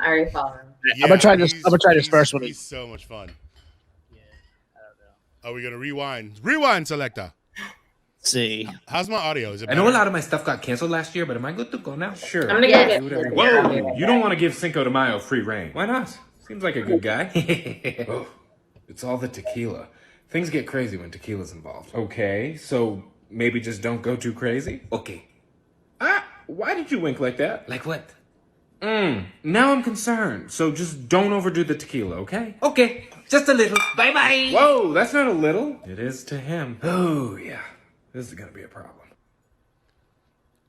already follow him. Yeah, I'm gonna try this. he's- I'm gonna try this he's- first one. He's so much fun. Yeah, I don't know. Are we gonna rewind? Rewind, selector. Let's see. How's my audio? Is it I know a better? lot of my stuff got canceled last year, but am I good to go now? Sure. I'm gonna Yes. go do get whatever you Whoa! want. You don't want to give Cinco de Mayo free reign. Why not? Seems like a good guy. Oh, it's all the tequila. Things get crazy when tequila's involved. Okay, so maybe just don't go too crazy? Okay. Ah, why did you wink like that? Like what? Now I'm concerned. So just don't overdo the tequila, okay? Okay, just a little. Bye bye. Whoa, that's not a little. It is to him. Oh, yeah. This is gonna be a problem.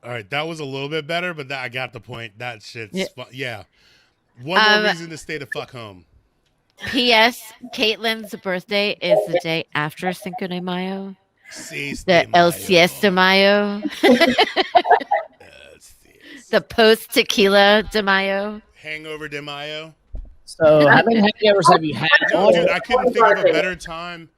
All right, that was a little bit better, but I got the point. That shit's Yeah. fun. Yeah. One more reason to stay the fuck home. P.S. Caitlin's birthday is the day after Cinco de Mayo. Seis The de El Mayo. Siesta Mayo. Yes. The post Tequila de Mayo. Hangover de Mayo. So, how many hangovers have you had? No, on? dude, I couldn't think of a better time.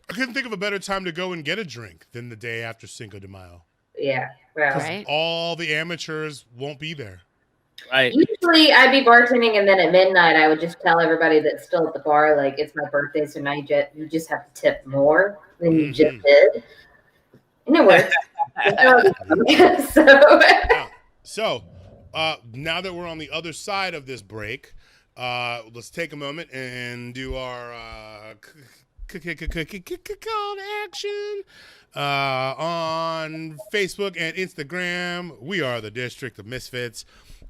I couldn't think of a better time to go and get a drink than the day after Cinco de Mayo. Yeah. Well, Right. All the amateurs won't be there. Right. usually I'd be bartending, and then at midnight I would just tell everybody that's still at the bar, like, it's my birthday, so now you just have to tip more than you just did, and it works. So So, now that we're on the other side of this break, let's take a moment and do our call to action. On Facebook and Instagram, we are the District of Misfits.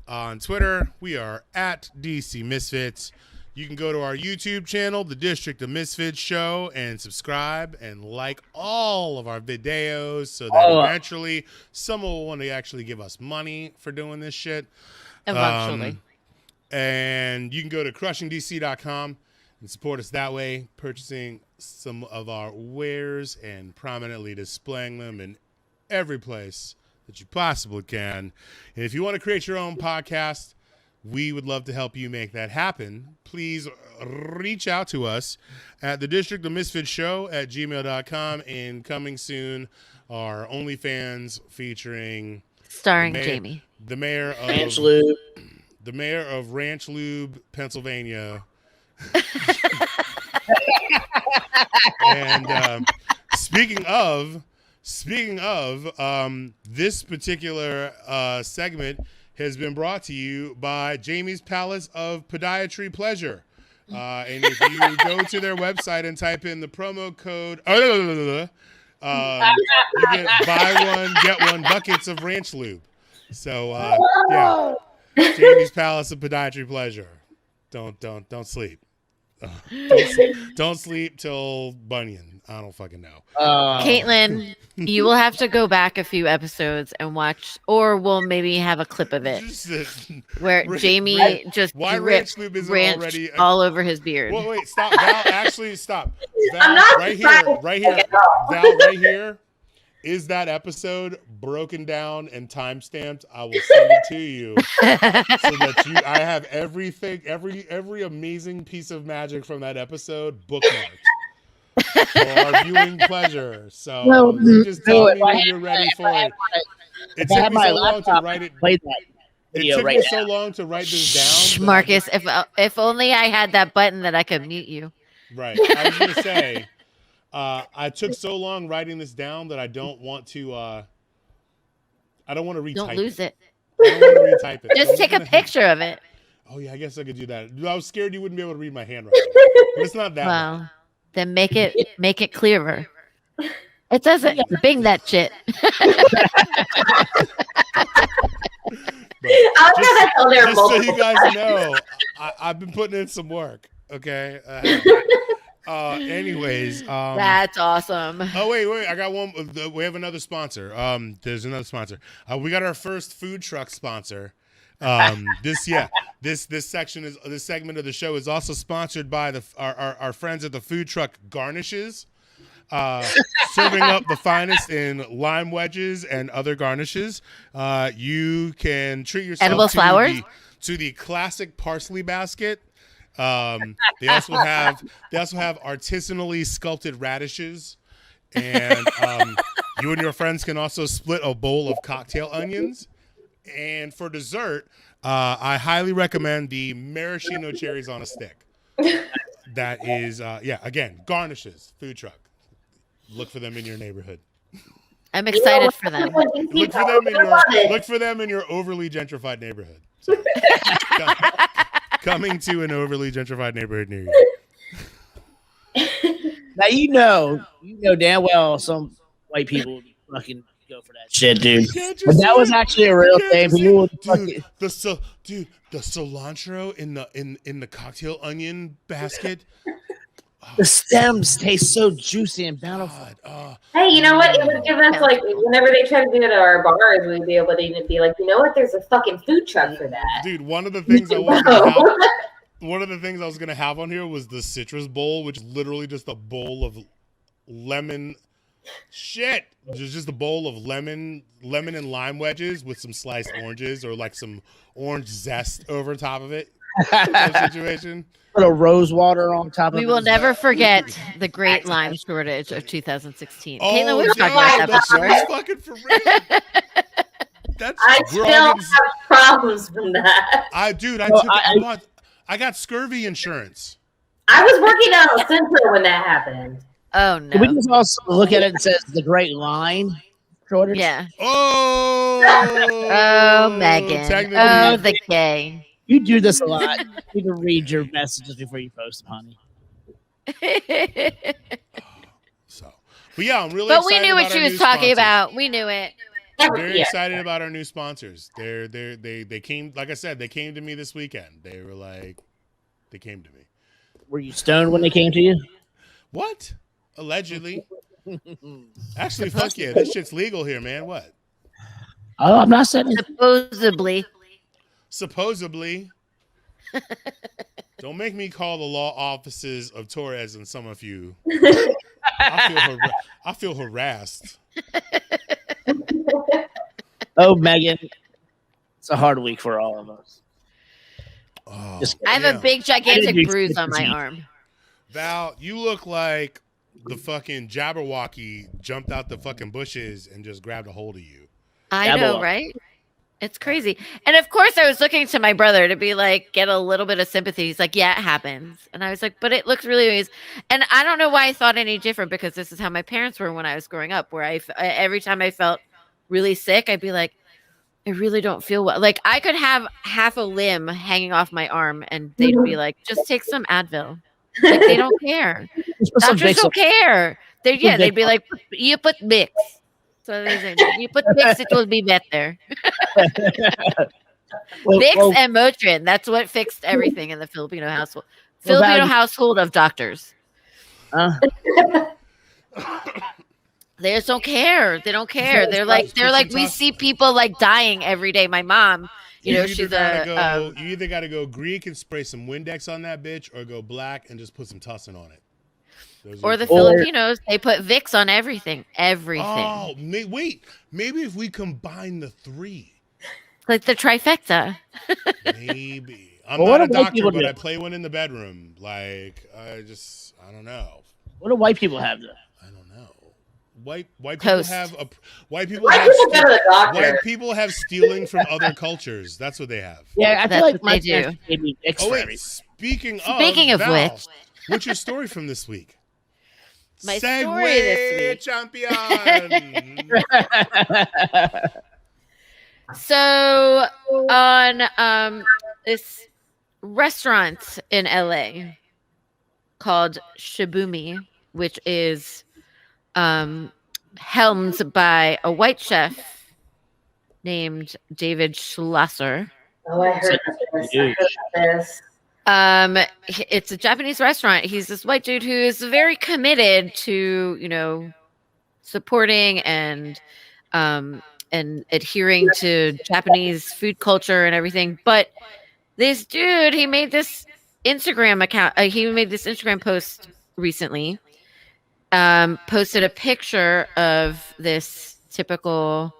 On Twitter, we are at DC Misfits. You can go to our YouTube channel, The District of Misfits Show, and subscribe and like all of our videos so that eventually someone will want to actually give us money for doing this shit. Eventually. And you can go to crushingdc.com and support us that way, purchasing some of our wares and prominently displaying them in every place that you possibly can. And if you want to create your own podcast, we would love to help you make that happen. Please reach out to us at the District of Misfits Show at gmail.com. And coming soon, our OnlyFans featuring starring Jamie, the mayor of Ranch Lube. The mayor of Ranch Lube, Pennsylvania. And speaking of, this particular segment has been brought to you by Jamie's Palace of Podiatry Pleasure. And if you go to their website and type in the promo code, you get buy one, get one buckets of Ranch Lube. So, yeah, Jamie's Palace of Podiatry Pleasure. Don't sleep. Don't sleep till Bunyan. I don't fucking know. Caitlin, you will have to go back a few episodes and watch, or we'll maybe have a clip of it where Jamie just dripped ranch all over his beard. Wait, stop, Val. Actually, stop. Val, I'm not right here. Val, right here. Is that episode broken down and timestamped? I will send it to you so that I have everything, every amazing piece of magic from that episode bookmarked for our viewing pleasure. So you just tell me when you're ready for it. It took me so long to write it. It took me so long to write this down. Marcus, if only I had that button that I could mute you. Right. I was going to say. I took so long writing this down that I don't want to. I don't want to retype. Don't lose it. I don't want to retype it. Just take a picture of it. Oh yeah, I guess I could do that. I was scared you wouldn't be able to read my handwriting, but it's not that. Well, then make it clearer. It doesn't bing that shit. Just so you guys know, I've been putting in some work. Okay. Anyways, that's awesome. Oh wait, I got one. We have another sponsor. There's another sponsor. We got our first food truck sponsor. This segment of the show is also sponsored by our friends at the food truck Garnishes, serving up the finest in lime wedges and other garnishes. You can treat yourself edible flowers to the classic parsley basket. They also have artisanally sculpted radishes, and you and your friends can also split a bowl of cocktail onions. And for dessert, I highly recommend the maraschino cherries on a stick. That is, again, Garnishes food truck. Look for them in your neighborhood. I'm excited for them. Look for them in your overly gentrified neighborhood. So, coming to an overly gentrified neighborhood near you. Now you know damn well some white people fucking go for that shit, dude. But that was actually a real thing. The cilantro in the cocktail onion basket. The stems taste so juicy and bountiful. Hey, you know what? It would give us, like, whenever they try to do it at our bars, we'd be able to be like, you know what? There's a fucking food truck for that. Dude, one of the things I was gonna have on here was the citrus bowl, which is literally just a bowl of lemon. Shit, just a bowl of lemon and lime wedges with some sliced oranges or like some orange zest over top of it. Situation. Put a rose water on top of it. We will never forget the great lime shortage of 2016. Oh, Caitlin, we've talked about that before. That's fucking for real. I still have problems from that. I got scurvy insurance. I was working out of Central when that happened. Oh no! Can we just also look at it and says the Great Line shortage? Yeah. Oh, Megan. Oh, the K. You do this a lot. You need to read your messages before you post them, honey. So, but yeah, I'm really But we excited knew about what our she was new talking sponsors. about. We knew it. Very Yeah. excited about our new sponsors. They came, like I said, they came to me this weekend. They were like, they came to me. Were you stoned when they came to you? What? Allegedly. Actually, fuck Supposedly. yeah, this shit's legal here, man. What? Oh, I'm not saying it. Supposedly. Supposedly. Don't make me call the law offices of Torres and some of you. I feel harassed. Oh, Megan, it's a hard week for all of us. Oh, Just I have yeah. a big, I didn't gigantic do bruise on my sympathy. arm. Val, you look like the fucking Jabberwocky jumped out the fucking bushes and just grabbed a hold of you. I know, Jabberwocky. right? It's crazy. And of course, I was looking to my brother to be like, get a little bit of sympathy. He's like, yeah, it happens. And I was like, but it looks really amazing. And I don't know why I thought any different because this is how my parents were when I was growing up, where every time I felt really sick, I'd be like, I really don't feel well. Like I could have half a limb hanging off my arm and they'd be like, just take some Advil. Like they don't care. Just put some Doctors Vicks don't care. They'd be Vicks on. like, you put Vicks. So they say, you put Vicks, it will be better. Vicks and Motrin. That's what fixed everything in the Filipino household. Well, Filipino Val, household of doctors. uh, They just don't care. They don't care. They're like we see people like dying every day. My mom, she's you either gotta go Greek and spray some Windex on that bitch, or go black and just put some tussin on it. or the Filipinos, they put Vicks on everything. Everything. Oh, wait. Maybe if we combine the three. Like the trifecta. Maybe. I'm Well, what not a do white doctor, people but do? I play one in the bedroom. Like, I don't know. what do white people have though? I don't know. White people Toast. have Why people go to the doctor? white people have stealing from other cultures. That's what they have. Yeah, I That's feel like what my they parents do. gave me Vicks Oh for wait, everything. speaking of Val, which, what's your story from this week? My Segway story this week. champion. So on this restaurant in LA called Shibumi, which is helmed by a white chef named David Schlosser. Oh, I heard about this. It's a Japanese restaurant. He's this white dude who is very committed to, supporting and adhering to Japanese food culture and everything. But this dude, he made this Instagram account. He made this Instagram post recently. Posted a picture of this typical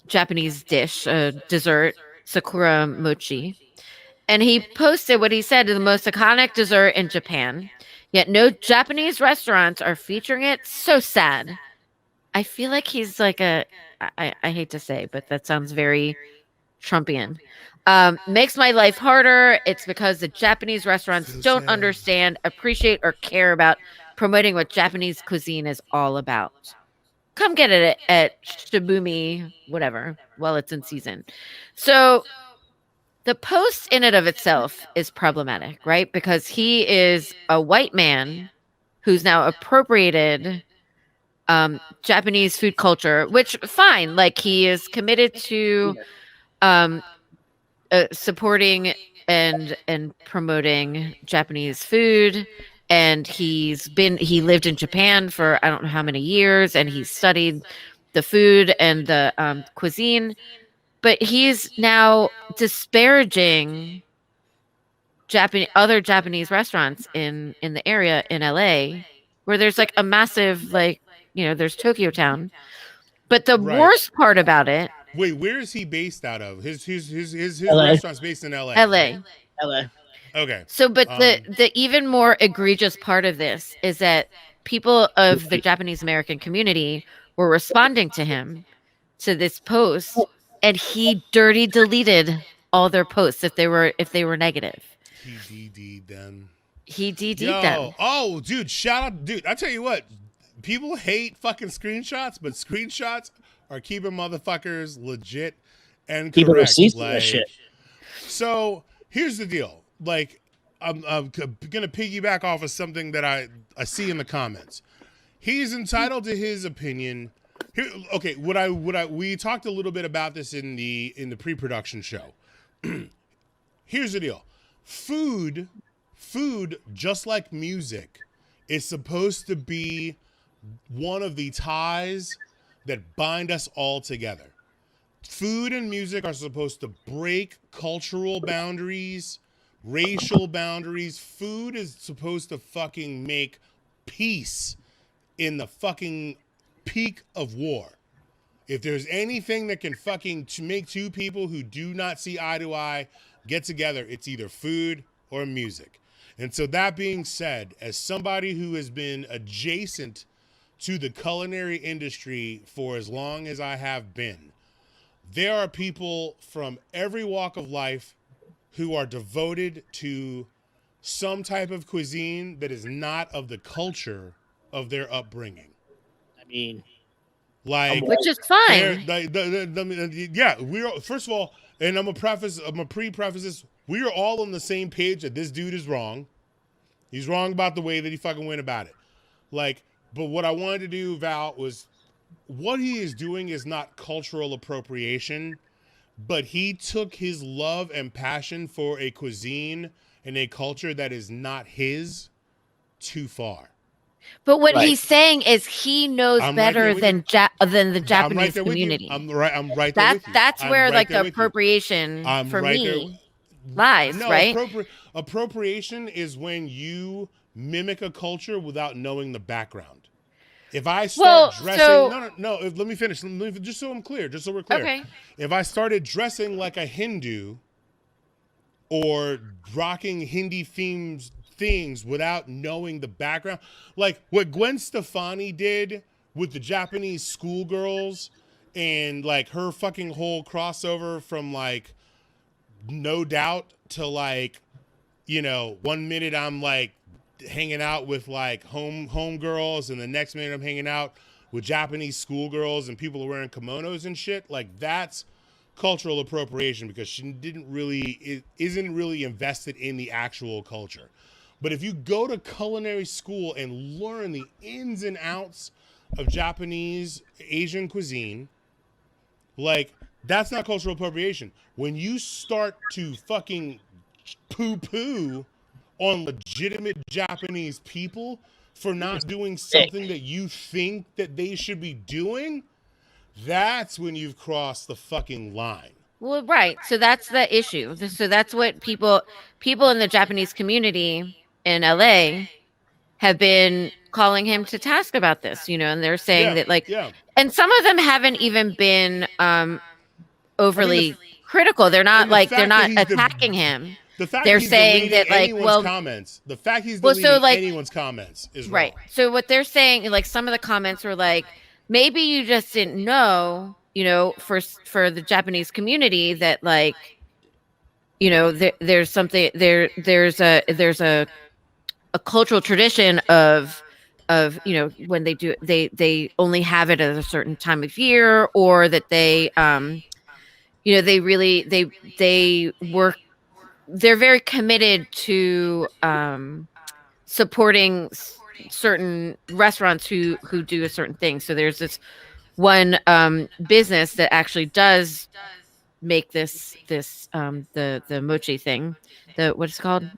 Japanese dish, dessert, sakura mochi. And he posted what he said, the most iconic dessert in Japan. Yet no Japanese restaurants are featuring it. So sad. I feel like he's like I hate to say, but that sounds very Trumpian. Makes my life harder. It's because the Japanese restaurants don't understand, appreciate, or care about promoting what Japanese cuisine is all about. Come get it at Shibumi, whatever, while it's in season. So the post in and of itself is problematic, right? Because he is a white man who's now appropriated Japanese food culture, which fine, like he is committed to supporting and promoting Japanese food, and he lived in Japan for I don't know how many years, and he studied the food and the cuisine, but he's now disparaging other Japanese restaurants in the area in LA, where there's like a massive there's Tokyo Town. But the worst part about it. Wait, where is he based out of? His LA. restaurant's based in LA. LA. LA. Okay. So, but the even more egregious part of this is that people of the Japanese American community were responding to him, to this post, and he dirty deleted all their posts if they were negative. He DD'd them. He DD'd them. Oh, dude, shout out, dude. I tell you what, people hate fucking screenshots, but screenshots are keeping motherfuckers legit and correct. Keep receipts of that shit. So here's the deal. Like, I'm gonna piggyback off of something that I see in the comments. He's entitled to his opinion. Here, okay, we talked a little bit about this in the pre-production show. Here's the deal. Food, just like music, is supposed to be one of the ties that bind us all together. Food and music are supposed to break cultural boundaries, racial boundaries. Food is supposed to fucking make peace in the fucking peak of war. If there's anything that can fucking make two people who do not see eye to eye get together, it's either food or music. And so that being said, as somebody who has been adjacent to the culinary industry for as long as I have been, there are people from every walk of life who are devoted to some type of cuisine that is not of the culture of their upbringing. I mean, Like, which is fine. yeah, we're first of all, and I'm gonna pre-preface this. We are all on the same page that this dude is wrong. He's wrong about the way that he fucking went about it. Like, but what I wanted to do, Val, was what he is doing is not cultural appropriation, but he took his love and passion for a cuisine and a culture that is not his too far. But what Right. he's saying is he knows I'm right better there with than the I'm Japanese right there community. with you. I'm right there with you. That's I'm where right like there the with you. appropriation I'm for right me there. lies, No, right? appropriation is when you mimic a culture without knowing the background. If I start dressing, let me finish. Just so I'm clear, just so we're clear. Okay. If I started dressing like a Hindu or rocking Hindi themes things without knowing the background, like what Gwen Stefani did with the Japanese schoolgirls and like her fucking whole crossover from like No Doubt to like, you know, 1 minute I'm like hanging out with like home girls and the next minute I'm hanging out with Japanese schoolgirls and people are wearing kimonos and shit. Like that's cultural appropriation because she isn't really invested in the actual culture. But if you go to culinary school and learn the ins and outs of Japanese, Asian cuisine, like that's not cultural appropriation. When you start to fucking poo-poo on legitimate Japanese people for not doing something that you think that they should be doing, that's when you've crossed the fucking line. Well, right. So that's the issue. So that's what people in the Japanese community in LA have been calling him to task about this, you know, and they're saying that like, and some of them haven't even been overly critical. They're not attacking him. The fact they're he's saying that like, anyone's comments, the fact he's deleting anyone's comments is right. wrong. So what they're saying, like some of the comments were like, maybe you just didn't know, you know, for the Japanese community that like, you know, there's something there's a cultural tradition of you know when they do they only have it at a certain time of year, or that they you know they're very committed to supporting certain restaurants who do a certain thing. So there's this one business that actually does make this the mochi thing, the what's it called,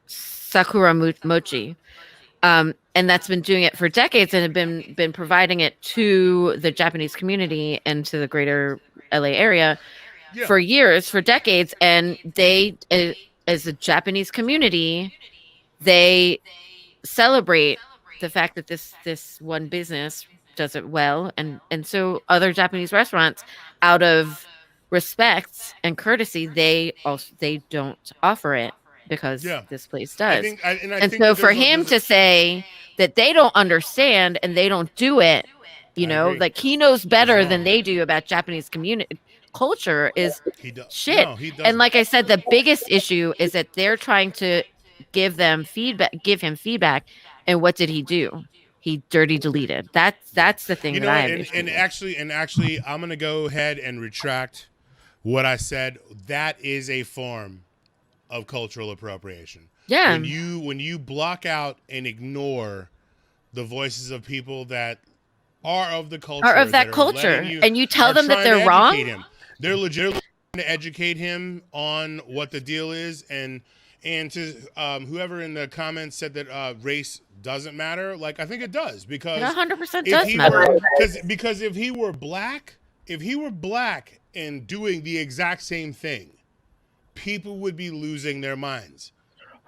Sakura mochi, and that's been doing it for decades and have been providing it to the Japanese community and to the greater LA area for years, for decades. And they, as a Japanese community, they celebrate the fact that this one business does it well, and so other Japanese restaurants, out of respect and courtesy, they don't offer it because this place does. I think so for him to say that they don't understand and they don't do it, you know, like he knows better than they do about Japanese community culture is shit. No, and like I said, the biggest issue is that they're trying to give him feedback, and what did he do? He dirty deleted. That's the thing, you know, that I and actually I'm gonna go ahead and retract what I said. That is a form of cultural appropriation. Yeah. When you block out and ignore the voices of people that are of the culture, Are of that are culture, letting and you tell are them that trying to they're wrong. educate him. They're legitimately trying to educate him on what the deal is, and to whoever in the comments said that race doesn't matter. Like, I think it does, It because 100% if does he matter. were, because if he were black and doing the exact same thing, people would be losing their minds.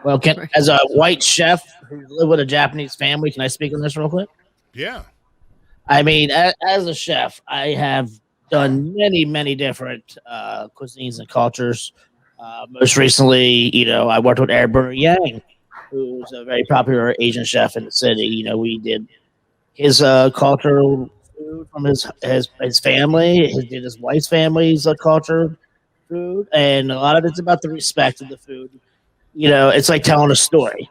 Well, as a white chef who live with a Japanese family, can I speak on this real quick? Yeah. I mean, as a chef, I have done many different cuisines and cultures. Most recently, I worked with Airburn Yang, who's a very popular Asian chef in the city. We did his cultural food from his family. He did his wife's family's culture food, and a lot of it's about the respect of the food. It's like telling a story.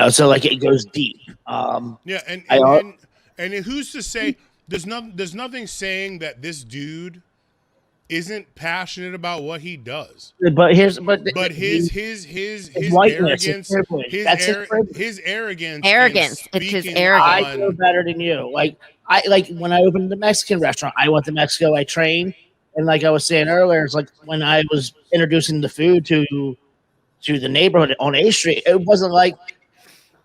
So like it goes deep. Yeah, I and who's to say there's nothing saying that this dude isn't passionate about what he does. but his whiteness, arrogance, his privilege. That's his privilege. his arrogance. Arrogance. It's his speaking arrogance. I feel better than you. Like when I opened the Mexican restaurant, I went to Mexico. I trained, and like I was saying earlier, it's like when I was introducing the food to the neighborhood on A Street, it wasn't like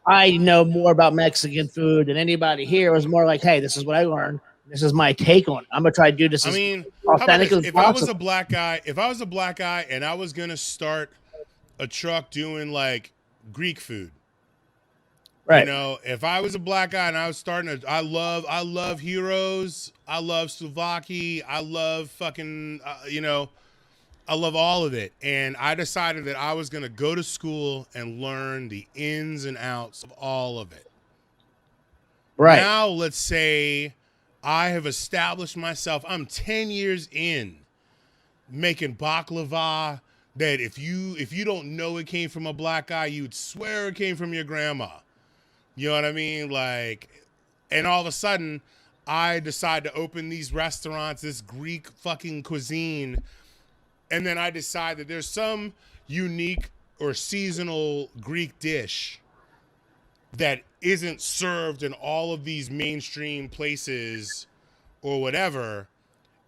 I know more about Mexican food than anybody here. It was more like, hey, this is what I learned. This is my take on it. I'm gonna try to do this. I mean, authentic as if I was possible. a black guy and I was gonna start a truck doing like Greek food, Right. If I was a black guy and I was starting I love heroes. I love Slovaki. I love fucking, I love all of it. And I decided that I was going to go to school and learn the ins and outs of all of it. Right. Now, let's say I have established myself. I'm 10 years in making baklava that if you don't know it came from a black guy, you'd swear it came from your grandma. You know what I mean? Like, and all of a sudden, I decide to open these restaurants, this Greek fucking cuisine, and then I decide that there's some unique or seasonal Greek dish that isn't served in all of these mainstream places or whatever,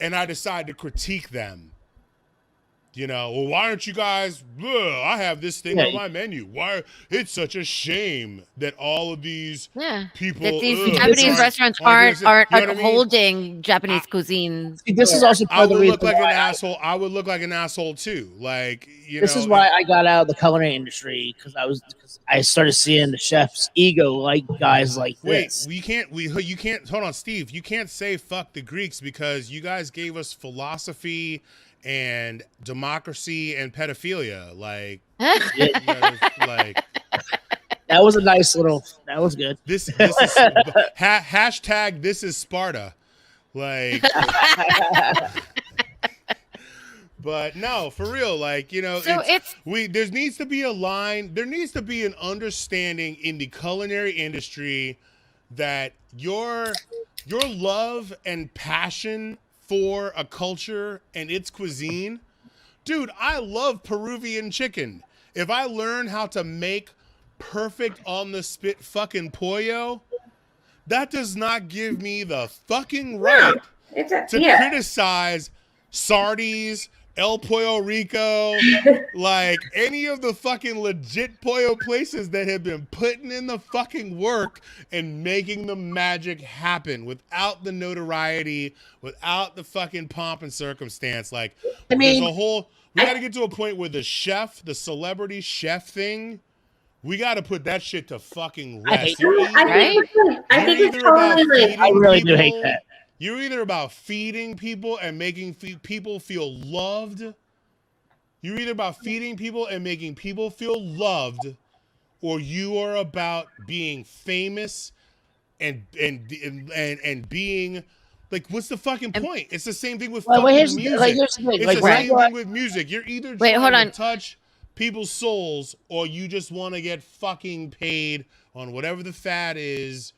and I decide to critique them. Well, why aren't you guys? I have this thing on my menu. Why? It's such a shame that all of these people. That these Japanese restaurants aren't holding Japanese cuisine. This is also part I of the would reason look like an asshole. I would look like an asshole too. Like, this is why I got out of the culinary industry, because I started seeing the chef's ego, like guys like this. Wait, you can't. Hold on, Steve. You can't say fuck the Greeks because you guys gave us philosophy and democracy and pedophilia. Like, like that was a nice little. That was good. This is hashtag. This is Sparta. Like, but no, for real. Like, there needs to be a line. There needs to be an understanding in the culinary industry that your love and passion for a culture and its cuisine. Dude, I love Peruvian chicken. If I learn how to make perfect on the spit fucking pollo, that does not give me the fucking right to criticize Sardi's, El Pollo Rico, like any of the fucking legit pollo places that have been putting in the fucking work and making the magic happen without the notoriety, without the fucking pomp and circumstance. Like, we got to get to a point where the celebrity chef thing, we got to put that shit to fucking rest. I think it's totally. I really do hate that. You're either about feeding people and making people feel loved. You're either about feeding people and making people feel loved, or you are about being famous and being like, what's the fucking point? It's the same thing with fucking music. It's the same thing with music. You're either trying to touch people's souls, or you just want to get fucking paid on whatever the fad is.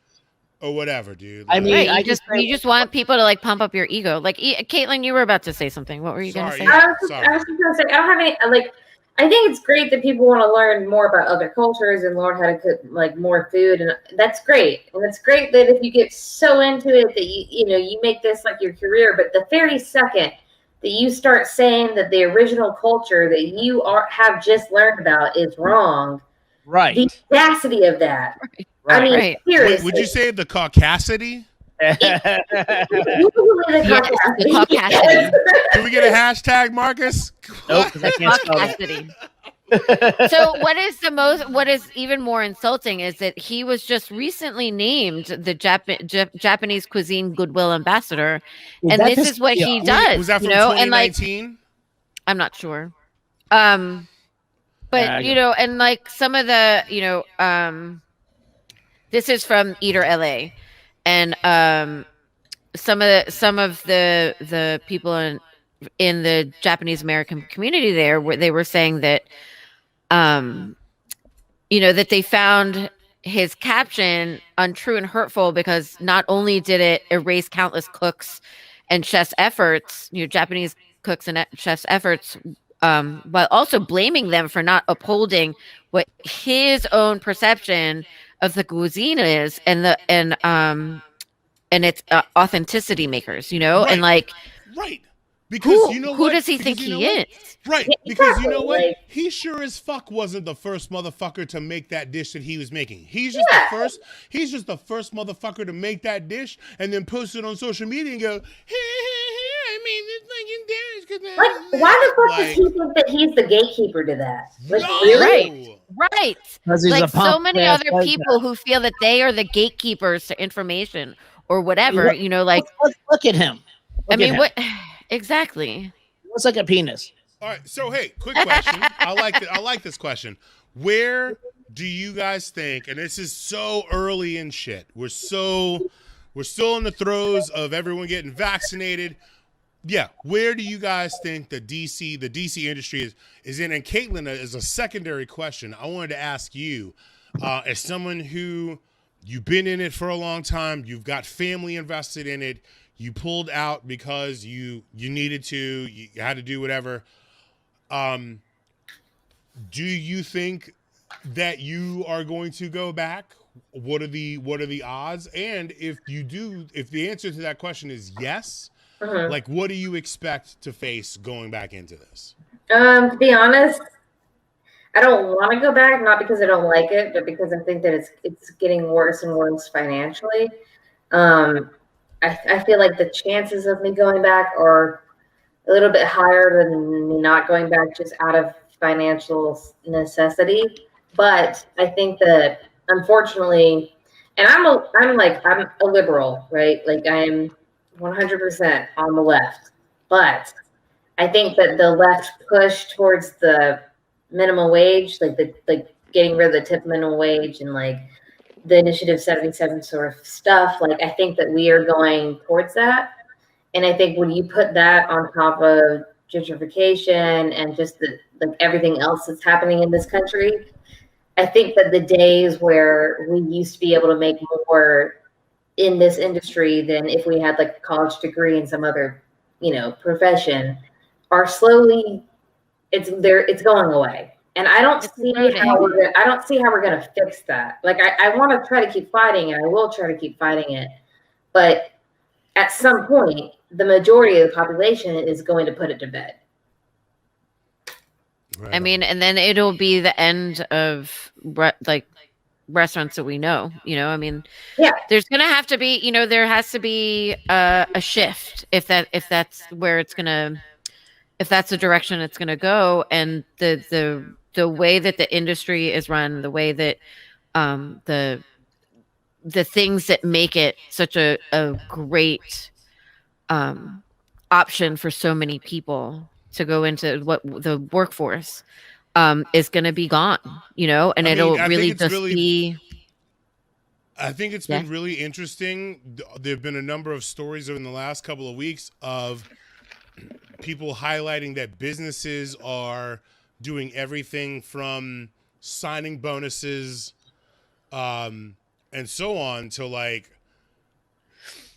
Or whatever, dude. Like, I mean, you just want people to like pump up your ego. Like, Caitlin, you were about to say something. What were you going to say? I was just going to say, I don't have any, like, I think it's great that people want to learn more about other cultures and learn how to cook like more food, and that's great. And it's great that if you get so into it that you make this like your career. But the very second that you start saying that the original culture that you have just learned about is wrong, Right. the audacity of that. Right. I mean, Right. seriously. Wait, would you say the caucasity? The caucasity. Can we get a hashtag, Marcus? Nope, 'cause I can't spell that. Caucasity. So what is even more insulting is that he was just recently named the Japanese cuisine goodwill ambassador, and That this pissed is what me he off. does. Was that from And like 2019? I'm not sure. Yeah, But and like some of the this is from Eater LA, and some of the people in the Japanese American community there, where they were saying that that they found his caption untrue and hurtful because not only did it erase countless cooks and chefs' efforts, Japanese cooks and chefs' efforts, but also blaming them for not upholding what his own perception of the cuisine is and its authenticity makers, Right. and like Right. Because you know who what? does he Because think you know he what? is? Right. Yeah, Because you know exactly, what? like- He sure as fuck wasn't the first motherfucker to make that dish that he was making. He's just Yeah. the first. He's just the first motherfucker to make that dish and then post it on social media and go, I made this fucking dish. Like, why the fuck does he think that he's the gatekeeper to that? Like, No. really? Right. 'Cause he's Like a so punk many ass other white people guy. who feel that they are the gatekeepers to information or whatever, like Look at him. I Look at mean, him. what exactly? He looks like a penis. All right. So hey, quick question. I like this question. Where do you guys think? And this is so early in shit. We're still in the throes of everyone getting vaccinated. Yeah, where do you guys think the DC industry is in? And Caitlin, as a secondary question, I wanted to ask you, as someone who you've been in it for a long time, you've got family invested in it, you pulled out because you needed to, you had to do whatever. Do you think that you are going to go back? What are the odds? And if the answer to that question is yes, like, what do you expect to face going back into this? To be honest, I don't want to go back, not because I don't like it, but because I think that it's getting worse and worse financially. I feel like the chances of me going back are a little bit higher than me not going back just out of financial necessity. But I think that unfortunately, and I'm a liberal, right? Like I'm 100% on the left, but I think that the left push towards the minimum wage, like getting rid of the tip minimum wage and like the Initiative 77 sort of stuff, like I think that we are going towards that. And I think when you put that on top of gentrification and just like everything else that's happening in this country, I think that the days where we used to be able to make more in this industry than if we had like a college degree in some other, profession are slowly it's going away. And I don't see how we're gonna fix that. Like I want to try to keep fighting and I will try to keep fighting it. But at some point, the majority of the population is going to put it to bed. Right. I mean, and then it'll be the end of restaurants that we know. I mean, Yeah. there's gonna have to be, there has to be a shift if that's where it's gonna, if that's the direction it's gonna go, and the way that the industry is run, the way that the things that make it such a great option for so many people to go into what the workforce is going to be gone, and it'll really just be. I think it's been really interesting. There have been a number of stories in the last couple of weeks of people highlighting that businesses are doing everything from signing bonuses and so on to like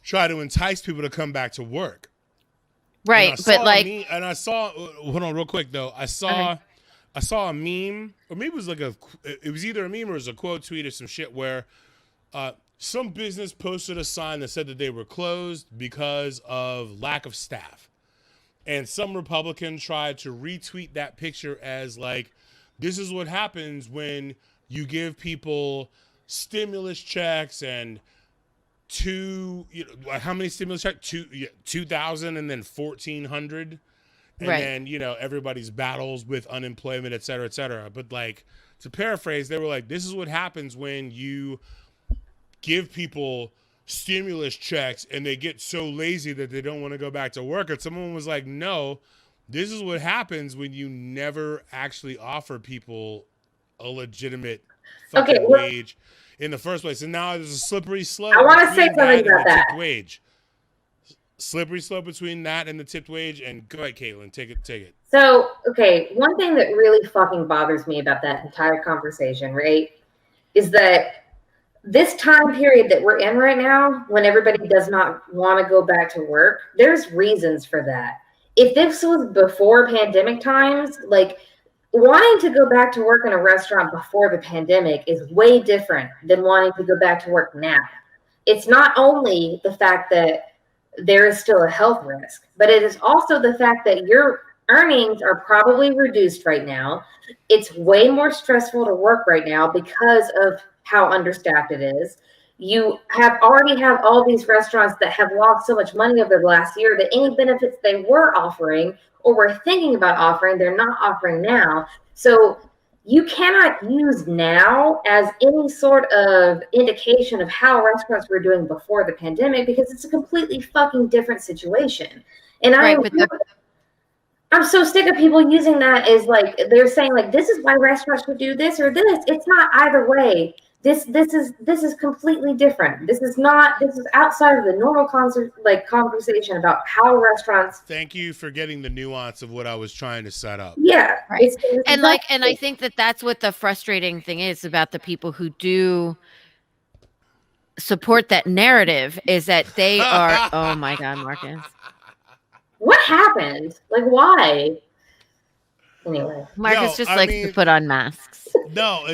try to entice people to come back to work. Right, but like, I saw. Hold on, real quick though. I saw I saw a meme, or maybe it was like it was either a meme or it was a quote tweet or some shit where some business posted a sign that said that they were closed because of lack of staff. And some Republican tried to retweet that picture as like, this is what happens when you give people stimulus checks and how many stimulus checks? 2,000 and then 1,400. And Right. then, everybody's battles with unemployment, et cetera, et cetera. But like, to paraphrase, they were like, this is what happens when you give people stimulus checks and they get so lazy that they don't want to go back to work. And someone was like, no, this is what happens when you never actually offer people a legitimate fucking wage in the first place. And now there's a slippery slope. I want to say something about that. Tipped wage. Slippery slope between that and the tipped wage. And go ahead, Caitlin, take it. So, okay, one thing that really fucking bothers me about that entire conversation, right, is that this time period that we're in right now, when everybody does not want to go back to work, there's reasons for that. If this was before pandemic times, like wanting to go back to work in a restaurant before the pandemic is way different than wanting to go back to work now. It's not only the fact that there is still a health risk, but it is also the fact that your earnings are probably reduced right now. It's way more stressful to work right now because of how understaffed it is. You already have all these restaurants that have lost so much money over the last year that any benefits they were offering or were thinking about offering, they're not offering now. So you cannot use now as any sort of indication of how restaurants were doing before the pandemic because it's a completely fucking different situation. And I'm so sick of people using that as like, they're saying like, this is why restaurants should do this or this. It's not either way. This is completely different. This is outside of the normal conversation about how restaurants. Thank you for getting the nuance of what I was trying to set up. Yeah. Right. And I think that's what the frustrating thing is about the people who do support that narrative is that they are, oh my God, Marcus. What happened? Like, why? Anyway. Marcus likes to put on masks. No,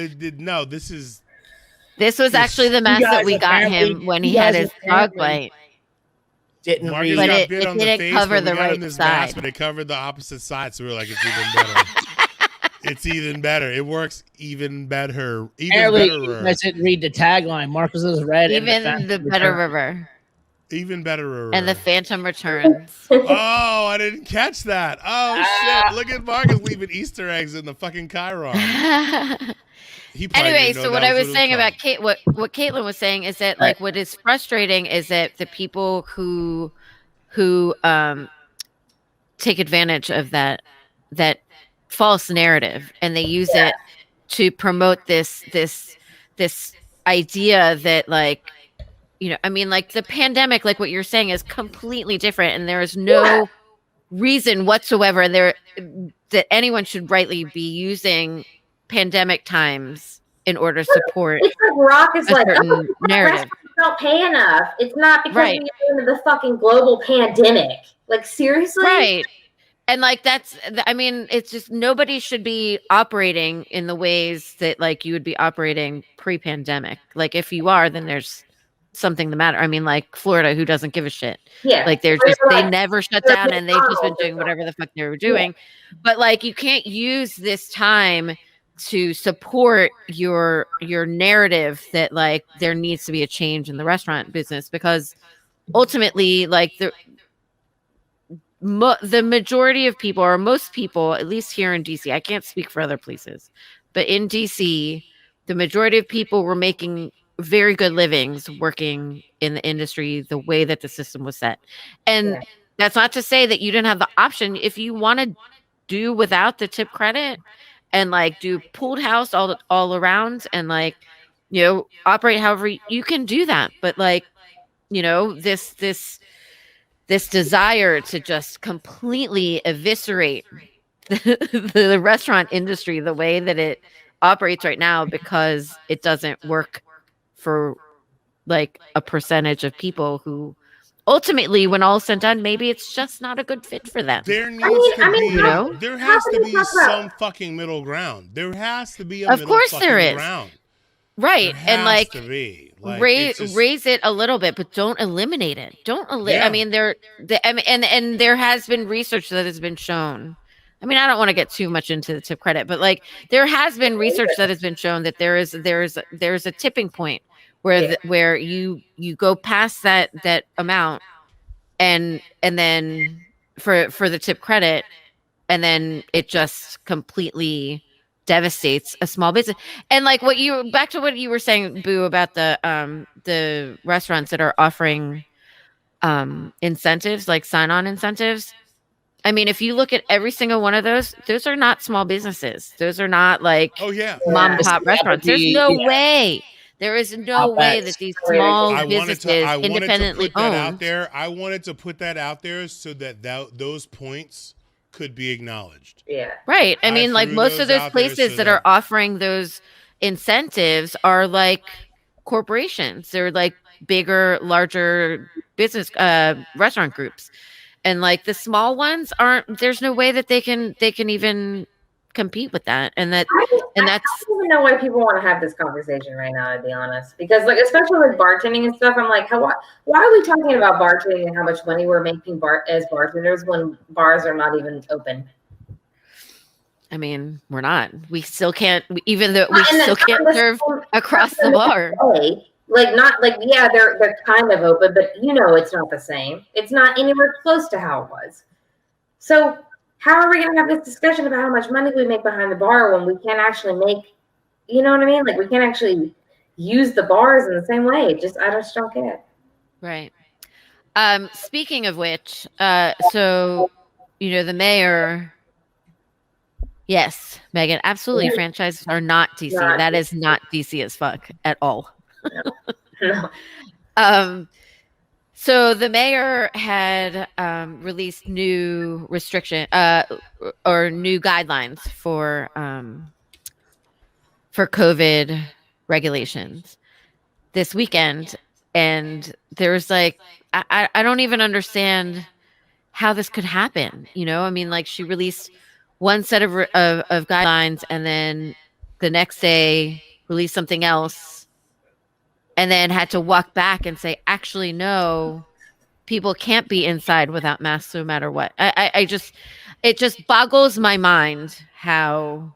This was actually the mask that we got him when he had his dog bite. Didn't read, but it didn't cover the right side. Mask, but it covered the opposite side, so we were like, it's even better. It's even better. It works even better. I didn't read the tagline. Marcus is red. Even the better river. Even better. And the Phantom returns. Oh, I didn't catch that. Oh, shit. Look at Marcus leaving Easter eggs in the fucking Chiron. Anyway, so what I was saying about what Caitlin was saying is that like what is frustrating is that the people who take advantage of that false narrative and they use it to promote this idea that like I mean like the pandemic, like what you're saying, is completely different and there is no reason whatsoever that anyone should rightly be using pandemic times in order to support. It's like Rock is like, narrative. Don't pay enough. It's not because we're in the fucking global pandemic. Like seriously, right? And like it's just nobody should be operating in the ways that like you would be operating pre-pandemic. Like if you are, then there's something the matter. I mean, like Florida, who doesn't give a shit? Yeah, like they never shut down and they've just been doing whatever the fuck they were doing. Yeah. But like you can't use this time to support your narrative that like there needs to be a change in the restaurant business because ultimately like the majority of people or most people, at least here in DC, I can't speak for other places, but in DC, the majority of people were making very good livings working in the industry the way that the system was set. And that's not to say that you didn't have the option if you want to do without the tip credit and like do pooled house all around and like operate however you can do that. But like this desire to just completely eviscerate the restaurant industry the way that it operates right now because it doesn't work for like a percentage of people who ultimately, when all is said and done, maybe it's just not a good fit for them. There needs I mean, to be, you know? there how has can to we be talk about- some fucking middle ground. There has to be a Of middle course fucking there is. ground. Right. There And has to be. Like, it's just, raise it a little bit, but don't eliminate it. Don't Yeah. I mean, and there has been research that has been shown. I mean, I don't want to get too much into the tip credit, but like there has been research that has been shown that there's a tipping point where where you go past that amount and then for the tip credit, and then it just completely devastates a small business. And like back to what you were saying, Boo, about the restaurants that are offering incentives, like sign-on incentives. I mean, if you look at every single one of those are not small businesses. Those are not like oh yeah. mom and pop Yeah, restaurants. but There's the- no yeah. way. There is no way that these small I wanted businesses to independently put that out owned. there. I wanted to put that out there so that those points could be acknowledged. Yeah. Right. I I mean, like threw most those of those out there places so that that- are offering those incentives are like corporations. They're like bigger, larger business restaurant groups. And like the small ones there's no way that they can even compete with that. And that's I don't even know why people want to have this conversation right now, to be honest. Because, like, especially with bartending and stuff, I'm like, why are we talking about bartending and how much money we're making as bartenders when bars are not even open? I mean, we're not. We still can't, even though we And then still can't serve across the bar. Like, not like, yeah, they're kind of open, but it's not the same. It's not anywhere close to how it was. So how are we going to have this discussion about how much money we make behind the bar when we can't actually make, you know what I mean? Like, we can't actually use the bars in the same way. I just don't get it. Right. Speaking of which, so, the mayor, yes, Megan, absolutely. Franchises are not DC. Not That is not DC as fuck at all. No. So the mayor had released new restriction or new guidelines for COVID regulations this weekend, and there's like I don't even understand how this could happen. I mean, like she released one set of guidelines, and then the next day released something else. And then had to walk back and say, actually, no, people can't be inside without masks no matter what. It just boggles my mind how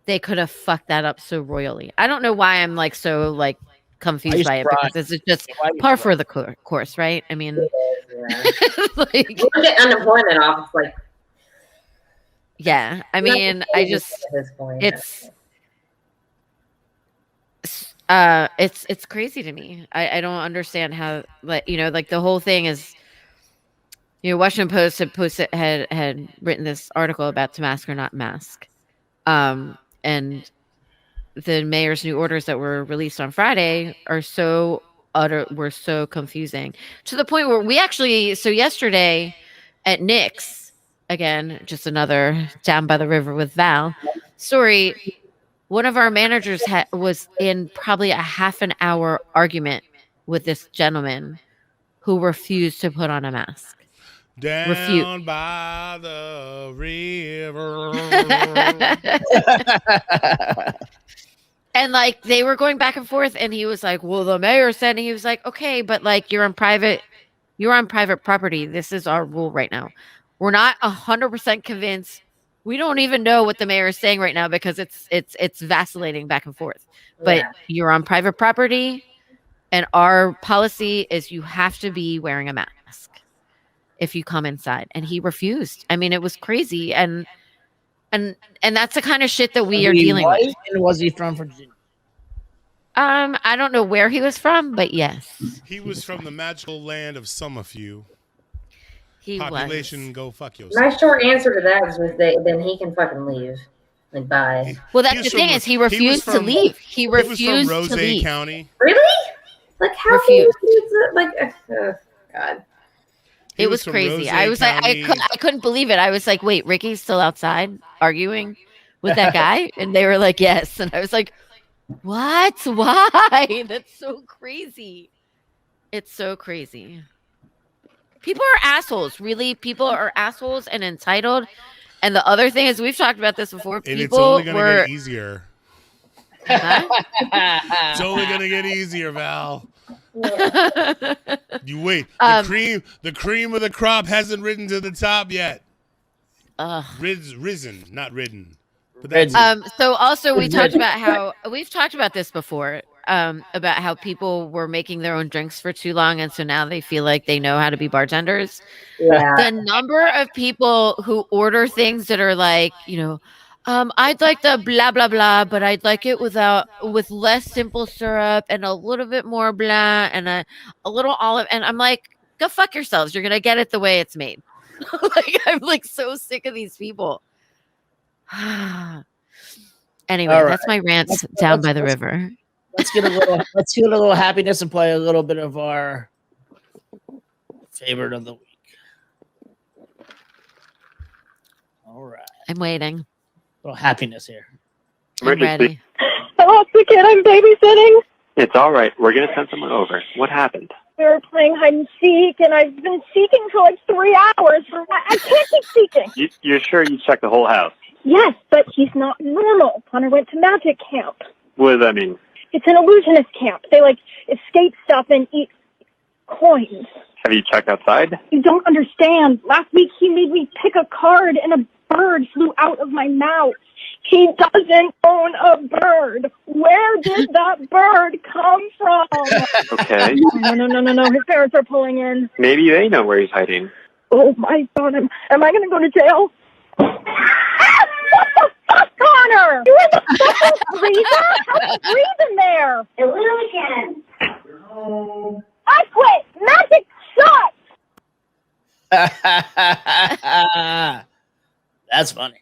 they could have fucked that up so royally. I don't know why I'm like so like confused by it, because it's just par for the course, right? I mean, Yeah. like, We'll get unemployment off. It's like, yeah. I mean, at this point. It's crazy to me. I don't understand how, like, like the whole thing is, Washington Post had written this article about to mask or not mask, and the mayor's new orders that were released on Friday were so confusing, to the point where we actually, so yesterday at Nick's, again, just another down by the river with Val story. One of our managers was in probably a half an hour argument with this gentleman who refused to put on a mask. Down by the river. And like they were going back and forth, and he was like, well, the mayor said, and he was like, okay, but like you're on private property. This is our rule right now. We're not 100% convinced. We don't even know what the mayor is saying right now, because it's vacillating back and forth. But you're on private property, and our policy is you have to be wearing a mask if you come inside. And he refused. I mean, it was crazy, and that's the kind of shit that we are dealing with. And was he from Virginia? I don't know where he was from, but yes, He was from the magical land of Summerfew. he Population, was. go fuck yourself. My short answer to that is then he can fucking leave. Like, bye. Well, He that's was the thing, from- is he refused to from- leave. He He was refused from Rose to leave. County. Really? Like, how Refuse. can you do it? Like, God. He It was from crazy. Rose I was like, County. I couldn't believe it. I was like, wait, Ricky's still outside arguing with that guy? And they were like, yes. And I was like, what? Why? That's so crazy. It's so crazy. People are assholes. Really, people are assholes and entitled. And the other thing is, we've talked about this before. And it's only People gonna were. get easier. Huh? It's only gonna get easier, Val. You wait. The cream of the crop hasn't risen to the top yet. Risen, not ridden. But that's So also we've talked about this before. About how people were making their own drinks for too long, and so now they feel like they know how to be bartenders. Yeah. The number of people who order things that are like, I'd like the blah blah blah, but I'd like it with less simple syrup and a little bit more blah and a little olive. And I'm like, go fuck yourselves. You're gonna get it the way it's made. Like, I'm like so sick of these people. Anyway, All right. that's my rant down by the river. Let's get a little happiness and play a little bit of our favorite of the week. All right. I'm waiting. A little happiness here. I'm ready. I lost the kid I'm babysitting. It's all right. We're going to send someone over. What happened? We were playing hide and seek, and I've been seeking for like 3 hours. I can't keep seeking. You're sure you checked the whole house? Yes, but he's not normal. Connor went to magic camp. What does that mean? It's an illusionist camp. They escape stuff and eat coins. Have you checked outside? You don't understand. Last week he made me pick a card, and a bird flew out of my mouth. He doesn't own a bird. Where did that bird come from? Okay. No. His parents are pulling in. Maybe they know where he's hiding. Oh, my God. Am I going to go to jail? What the fuck, Connor? You in the fucking freezer? How you breathe in there? Illusion. I quit. Magic sucks. That's funny.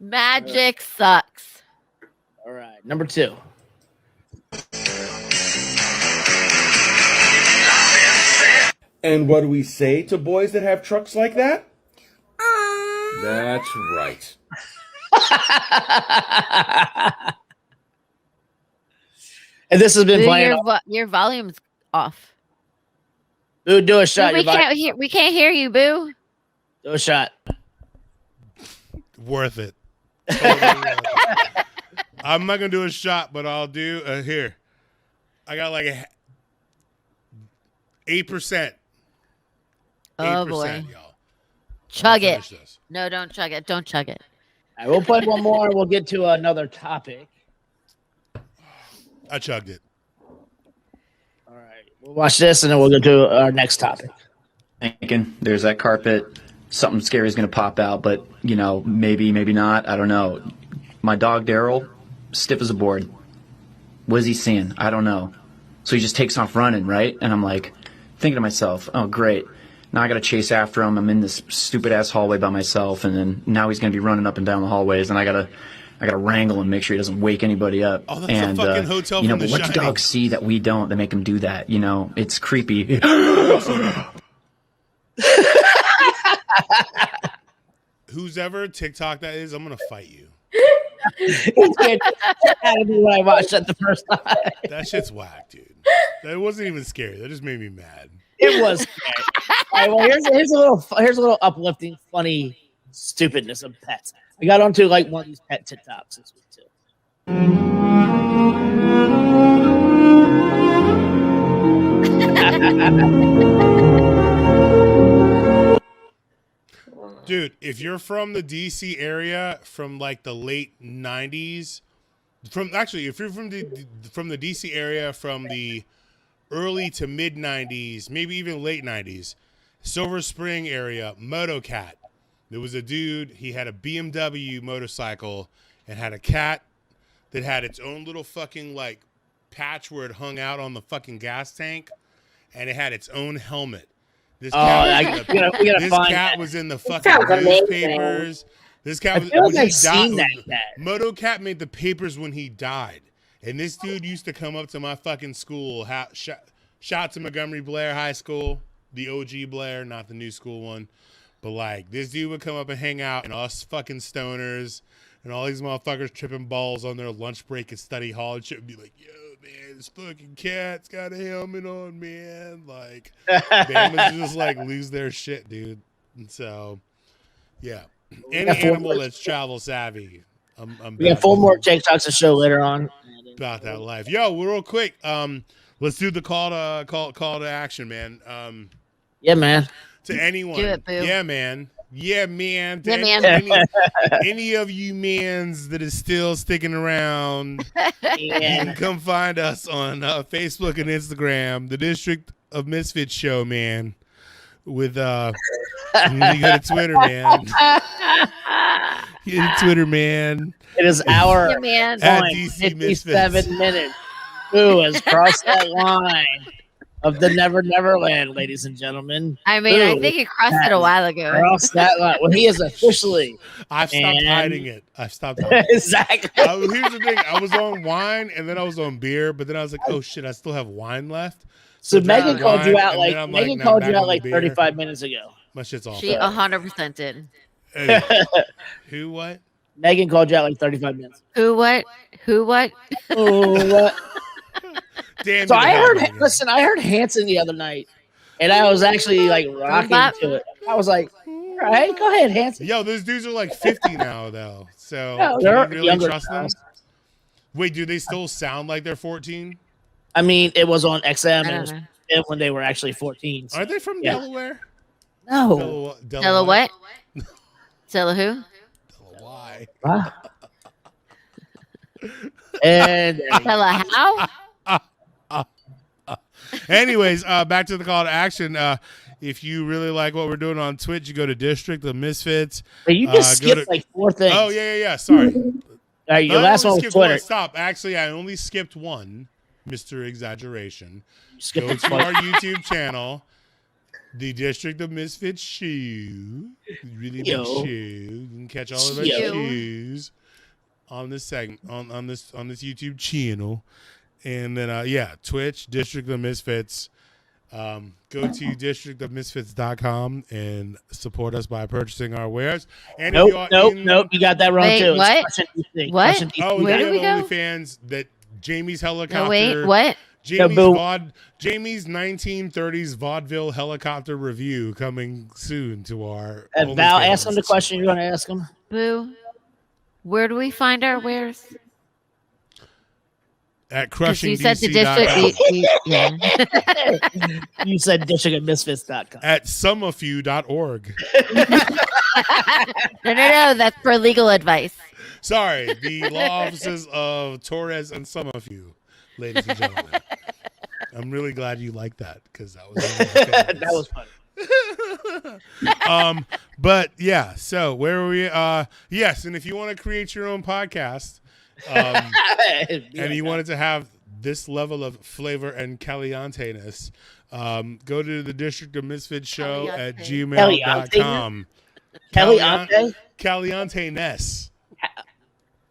Magic sucks. All right, number 2. And what do we say to boys that have trucks like that? That's right. And this has been Boo, playing. your volume's off. Boo, do a shot. Boo, we can't hear you, Boo. Do a shot. worth it. Totally worth it. I'm not gonna do a shot, but I'll do here. I got like 8%. Oh boy, y'all. Chug it. This. No, don't chug it. Don't chug it. All right, we'll play one more and we'll get to another topic. I chugged it. All right, we'll watch this and then we'll go to our next topic. Thinking there's that carpet. Something scary is going to pop out, but, you know, maybe not. I don't know. My dog, Daryl, stiff as a board. What is he seeing? I don't know. So he just takes off running, right? And I'm like, thinking to myself, oh, great. Now I got to chase after him. I'm in this stupid-ass hallway by myself, and then now he's going to be running up and down the hallways, and I got to wrangle and make sure he doesn't wake anybody up. Oh, that's and, the fucking hotel you know, from but The what do Shining. dogs see that we don't that make them do that? You know, it's creepy. Who's ever TikTok that is, I'm gonna fight you. It's good. Get out of me when I watched that the first time. That shit's whack, dude. That wasn't even scary. That just made me mad. It was scary. All right, well, here's a little uplifting, funny stupidness of pets. I got onto like one of these pet TikToks this week too. Dude, if you're from the DC area from like the late 90s, if you're from the DC area from the early to mid 90s, maybe even late 90s, Silver Spring area, Motocat. There was a dude, he had a BMW motorcycle and had a cat that had its own little fucking like patch where it hung out on the fucking gas tank, and it had its own helmet. This cat was in the fucking newspapers. This cat was when he died. MotoCat made the papers when he died. And this dude used to come up to my fucking school. Shout to Montgomery Blair High School, the OG Blair, not the new school one. But like, this dude would come up and hang out, and us fucking stoners and all these motherfuckers tripping balls on their lunch break at study hall and shit would be like, yo, man, this fucking cat's got a helmet on, man. Like, Bama's just like lose their shit, dude. And so, yeah, any animal that's travel savvy. We got 4 more TikToks to show later on about that life. Yo, real quick, let's do the call to action, man. Yeah, man. To anyone, Do it, boo. yeah, man. Yeah, man. To Yeah, man. any of you mans that is still sticking around, you can come find us on Facebook and Instagram, the District of Misfits Show, man. With you go to Twitter, man. You go to Twitter, man. It is our Yeah, man. At point, DC 57 Misfits. minutes. Who has crossed that line of the Never Land, ladies and gentlemen? I mean, I Who think he crossed it a while ago. crossed that line? Well, he is officially. I've stopped And- hiding it. I've stopped hiding it. Exactly. Here's the thing. I was on wine, and then I was on beer, but then I was like, oh, shit, I still have wine left. So drank Megan the called you wine, out and like then I'm Megan now called back you on out the like beer. 35 minutes ago. My shit's off. She 100% did. Hey, who, what? Megan called you out like 35 minutes. Who what? Who what? Oh, what? Damn So you to I hell, heard. Megan. Listen, I heard Hanson the other night, and I was actually like rocking to it. I was like, all right, go ahead, Hanson. Yo, those dudes are like 50 now, though. So No, can they're you really younger trust now. them? Wait, do they still sound like they're 14? I mean, it was on XM I and, it don't was, know. and when they were actually 14. So. Are they from Yeah. Delaware? No. Stella what? Stella who? Why? Wow. And Stella how? Anyways, back to the call to action. If you really like what we're doing on Twitch, you go to District of Misfits. But you just go skipped to- like 4 things. Oh, yeah. Sorry. All right, your No, I last only one was skipped Twitter. Stop. Actually, I only skipped one, Mr. Exaggeration. Skipped Go it to twice. our YouTube channel, the District of Misfits shoe. Really big Yo. shoe. You can catch all of our Yo. shoes on this segment on this YouTube channel. And then Twitch, District of Misfits. Go to districtofmisfits.com and support us by purchasing our wares. And if you are Nope. You got that wrong Wait, too. It's what? Crushing DC. What? Crushing DC. Oh, Where they do we have go? OnlyFans that Jamie's helicopter. No, wait, what? Jamie's 1930s vaudeville helicopter review coming soon to our. Val, OnlyFans. ask him the question you're going to ask him. Boo. Where do we find our wares? At 'Cause you said the crushingdc.com. district. Yeah. You said districtofmisfits.com. At someofyou.org. No. That's for legal advice. Sorry, the law offices of Torres and some of you, ladies and gentlemen. I'm really glad you liked that because that was one of my favorites. That was funny. But yeah, so where were we? Yes, and if you want to create your own podcast, and you wanted to have this level of flavor and caliente-ness, go to the District of Misfits show at gmail.com. Caliente? Caliente-ness.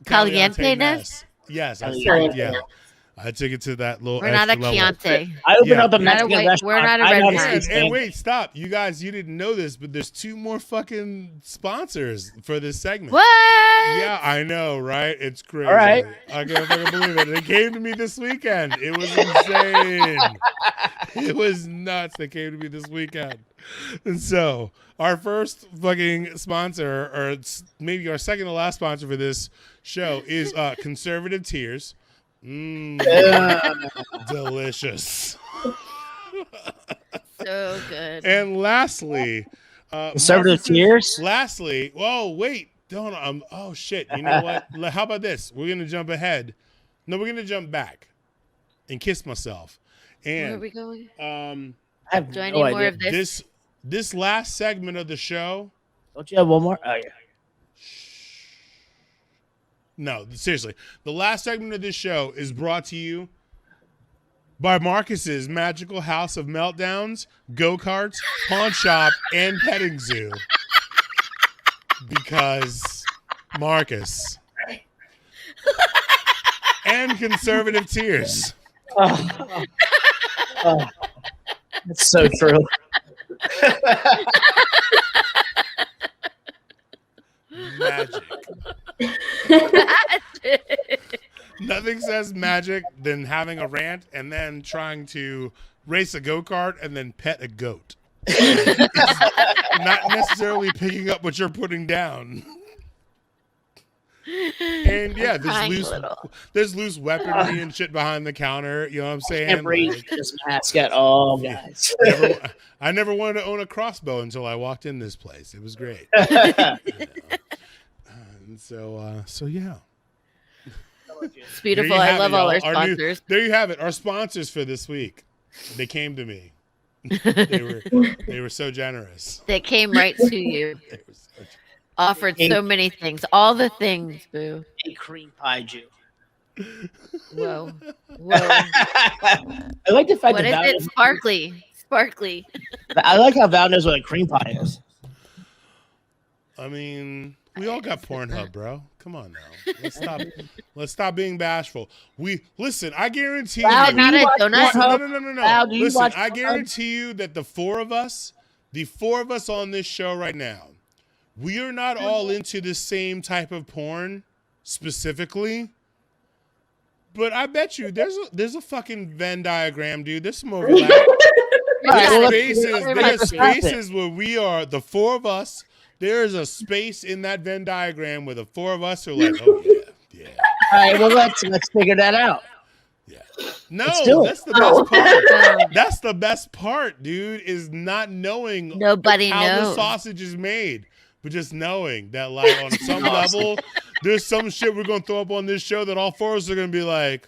Caliente-ness? Yes, Caliente-ness. I took it to that little We're not a extra level. Chianti. I opened Yeah. up a We're not a Mexican white- restaurant. we're not a I red know wine. how to And, speak and Spanish. wait, stop. You guys, you didn't know this, but there's 2 more fucking sponsors for this segment. What? Yeah, I know, right? It's crazy. All right. I can't fucking believe it. They came to me this weekend. It was insane. It was nuts. They came to me this weekend. And so, our first fucking sponsor, or it's maybe our second to last sponsor for this show, is Conservative Tears. Delicious. So good. And lastly, Conservative Tears? Lastly, whoa, wait, don't. Oh shit. You know what? How about this? We're gonna jump ahead. No, we're gonna jump back and kiss myself. Where are And we going? I have Do I no need idea. more of this? this last segment of the show. Don't you have one more? Oh, yeah. No, seriously. The last segment of this show is brought to you by Marcus's Magical House of Meltdowns, Go-Karts, Pawn Shop, and Petting Zoo. Because Marcus. And Conservative Tears. Oh, that's so true. Magic. Nothing says magic than having a rant and then trying to race a go-kart and then pet a goat. Not necessarily picking up what you're putting down. And yeah, there's loose weaponry and shit behind the counter. You know what I'm saying? Can't breathe this mask at all, guys. I never wanted to own a crossbow until I walked in this place. It was great. And so yeah. It's beautiful. I love all our sponsors. There you have it. Our sponsors for this week. They came to me. They were so generous. They came right to you. Offered so many things. All the things, Boo. He cream pied you. Whoa. I like the fact what that is it? Sparkly. I like how Val knows what a cream pie is. I mean, we all got Pornhub, bro. Come on now. Let's stop being bashful. Listen, I guarantee you. No. Listen, I guarantee you that the four of us on this show right now, we are not all into the same type of porn specifically. But I bet you there's a fucking Venn diagram, dude. There's some overlap. There's spaces where we are, the four of us. There is a space in that Venn diagram where the four of us are like, oh yeah. All right, well let's figure that out. Yeah. No, that's the best part. That's the best part, dude, is not knowing how the sausage is made. But just knowing that, like, on some level, there's some shit we're going to throw up on this show that all four of us are going to be like,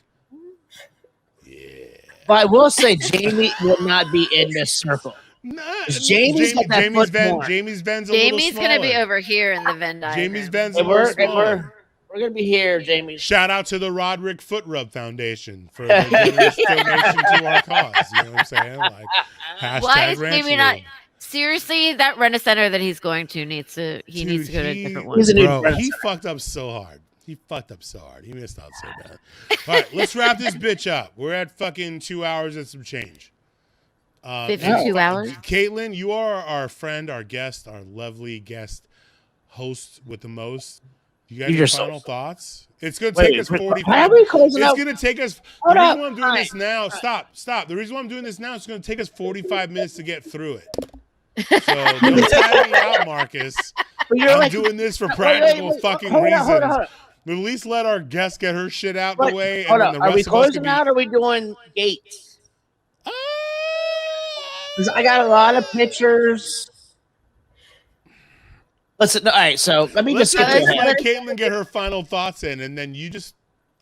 yeah. But I will say Jamie will not be in this circle. Nah, Jamie's Ven's a little smaller. Jamie's going to be over here in the Venn diagram. Jamie's Ven's a little smaller. We're going to be here, Jamie. Shout out to the Roderick Foot Rub Foundation for the generous donation to our cause. You know what I'm saying? Like, why is Jamie not... Seriously, that Rent-A-Center that he's going to needs to go to a different one. He fucked up so hard. He missed out so bad. All right, let's wrap this bitch up. We're at fucking 2 hours and some change. 52 hours? Caitlin, you are our friend, our guest, our lovely guest host with the most. You got any final thoughts? It's going to take us 45 minutes. It's going to take us. The reason why I'm doing this now, stop. The reason why I'm doing this now is going to take us 45 minutes to get through it. So don't tag me out, Marcus. I'm doing this for practical fucking reasons. Hold on. But at least let our guest get her shit out the way. Hold on. Are we closing out or are we doing gates? I got a lot of pictures. Listen, all right, so let just let Caitlin get her final thoughts in, and then you just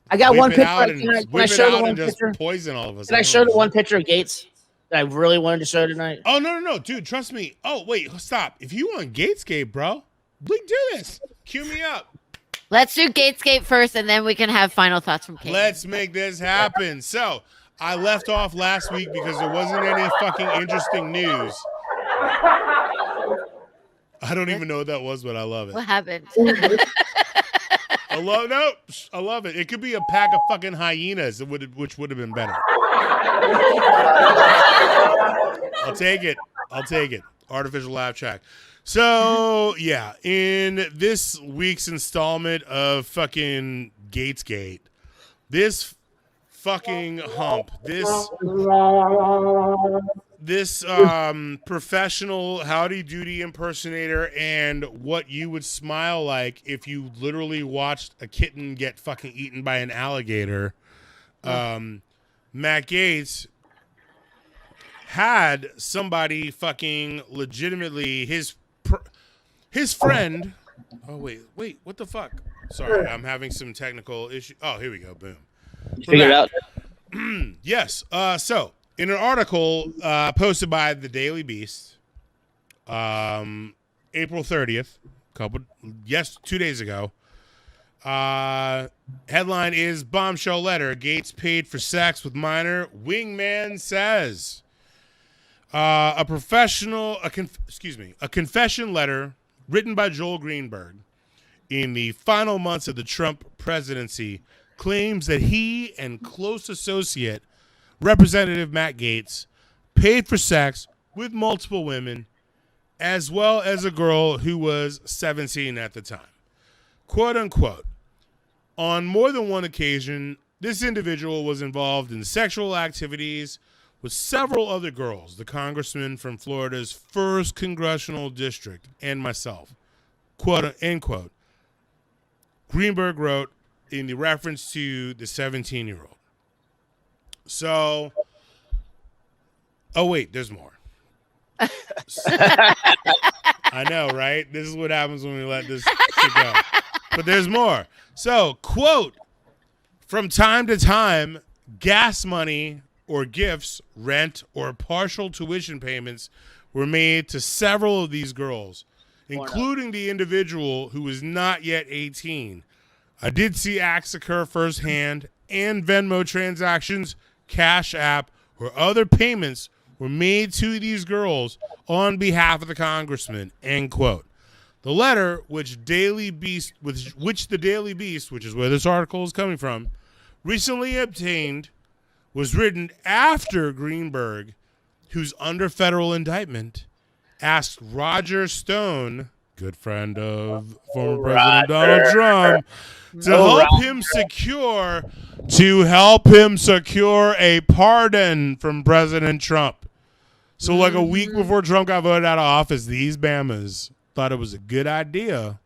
I got one picture. Can I show the one picture? Poison all of us. Can I show the one picture of Gates that I really wanted to show tonight? Oh no, dude, trust me. Oh wait, stop. If you want Gatescape, bro, we do this. Cue me up. Let's do Gatescape first, and then we can have final thoughts from Caitlin. Let's make this happen. So I left off last week because there wasn't any fucking interesting news. I don't even know what that was, but I love it. What happened? I love it. It could be a pack of fucking hyenas, which would have been better. I'll take it. Artificial laugh track. So, yeah, in this week's installment of fucking Gatesgate, this fucking hump, this professional howdy doody impersonator, and what you would smile like if you literally watched a kitten get fucking eaten by an alligator. Matt Gaetz had somebody fucking legitimately his friend. Oh wait, what the fuck? Sorry, I'm having some technical issue. Oh, here we go. Boom. Figure it out. Yes. So, in an article posted by the Daily Beast, April 30th, 2 days ago, headline is bombshell letter. Gaetz paid for sex with minor. Wingman says a confession letter written by Joel Greenberg in the final months of the Trump presidency claims that he and close associate Representative Matt Gaetz paid for sex with multiple women, as well as a girl who was 17 at the time. Quote unquote, on more than one occasion, This individual was involved in sexual activities with several other girls, the congressman from Florida's 1st congressional district, and myself. Quote, end quote. Greenberg wrote in the reference to the 17-year-old. So, oh wait, there's more. I know, right? This is what happens when we let this shit go. But there's more. So, quote, from time to time, gas money or gifts, rent, or partial tuition payments were made to several of these girls, including the individual who was not yet 18. I did see acts occur firsthand, and Venmo transactions, Cash App, or other payments were made to these girls on behalf of the congressman, end quote. The letter, which the Daily Beast, which is where this article is coming from, recently obtained, was written after Greenberg, who's under federal indictment, asked Roger Stone, good friend of former President Donald Trump, to help him secure a pardon from President Trump. So like a week before Trump got voted out of office, these Bamas thought it was a good idea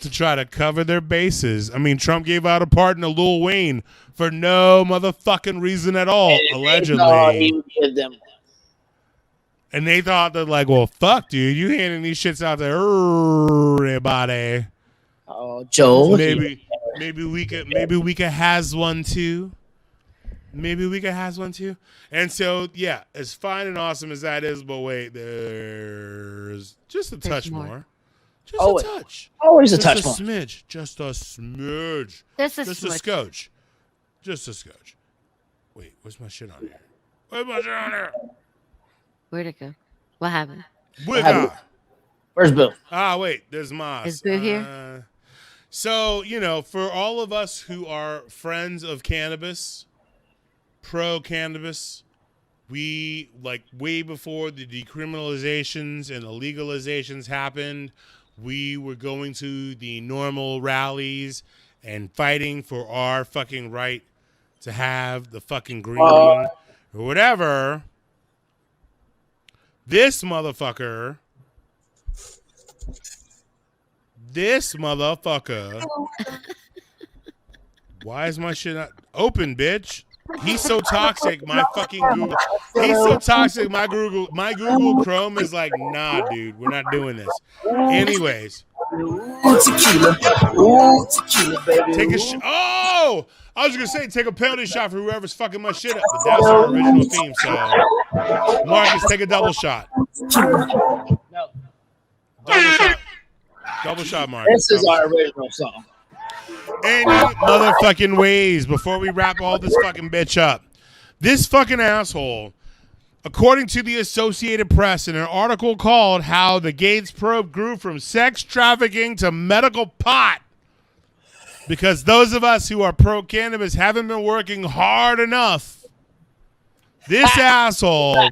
to try to cover their bases. I mean, Trump gave out a pardon to Lil Wayne for no motherfucking reason at all, allegedly. And they thought that, like, well, fuck, dude, you handing these shits out to everybody. Oh, Joe. Maybe we could has one too. Maybe we could has one too. And so, yeah, as fine and awesome as that is, but wait, there's just a touch more. Just a touch. Always a touch more. more. Just a smidge. Just a scotch. Just a scotch. Wait, where's my shit on here? Where's my shit on here? Where'd it go? What happened? Where's Boo? Wait, there's Moss. Is Boo here? So, for all of us who are friends of cannabis, pro-cannabis, we, like, way before the decriminalizations and the legalizations happened, we were going to the normal rallies and fighting for our fucking right to have the fucking green or whatever. This motherfucker. Why is my shit not open, bitch? He's so toxic. My fucking Google. He's so toxic. My Google Chrome is like, nah, dude, we're not doing this. Anyways, tequila, baby. Take a I was gonna say take a penalty shot for whoever's fucking my shit up, but that's our original theme. So, Marcus, take a double shot. Double shot, Marcus. This is our original song. Any motherfucking ways before we wrap all this fucking bitch up. This fucking asshole, according to the Associated Press in an article called How the Gates Probe Grew from Sex Trafficking to Medical Pot, because those of us who are pro-cannabis haven't been working hard enough. This asshole,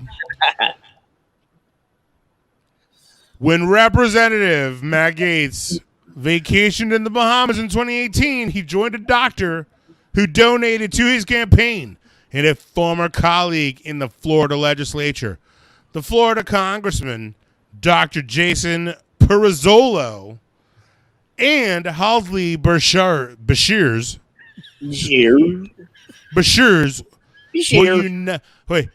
when Representative Matt Gaetz vacationed in the Bahamas in 2018, he joined a doctor who donated to his campaign and a former colleague in the Florida legislature. The Florida congressman, Dr. Jason Perizzolo, and Halsey Bashirs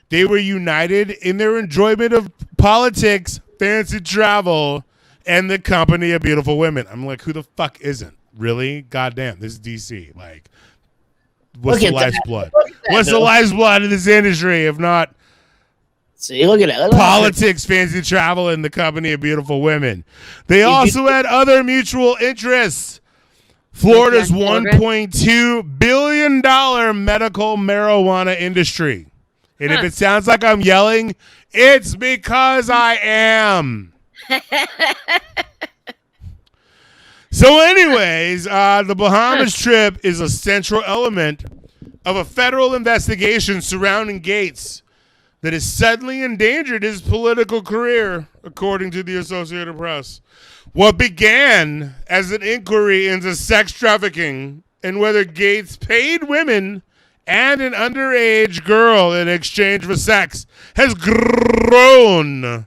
they were united in their enjoyment of politics, fancy travel, and the company of beautiful women. I'm like, who the fuck isn't? Really? Goddamn, this is DC. Like, what's the lifeblood? What's the lifeblood of this industry if not See, look at it. Politics, fancy travel, and the company of beautiful women. They also had other mutual interests. Florida's $1.2 billion medical marijuana industry. And if it sounds like I'm yelling, it's because I am. So anyways, the Bahamas trip is a central element of a federal investigation surrounding Gaetz that has suddenly endangered his political career, according to the Associated Press. What began as an inquiry into sex trafficking and whether Gates paid women and an underage girl in exchange for sex has grown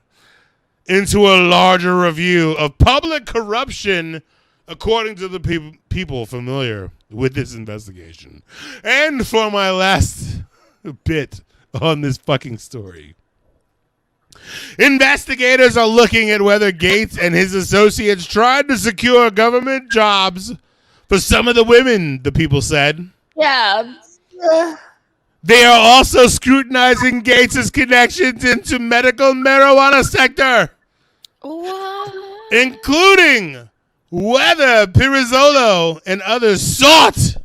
into a larger review of public corruption, according to the people familiar with this investigation. And for my last bit on this fucking story, investigators are looking at whether Gates and his associates tried to secure government jobs for some of the women, the people said. Yeah. They are also scrutinizing Gates' connections into medical marijuana sector, including whether Pizzolo and others sought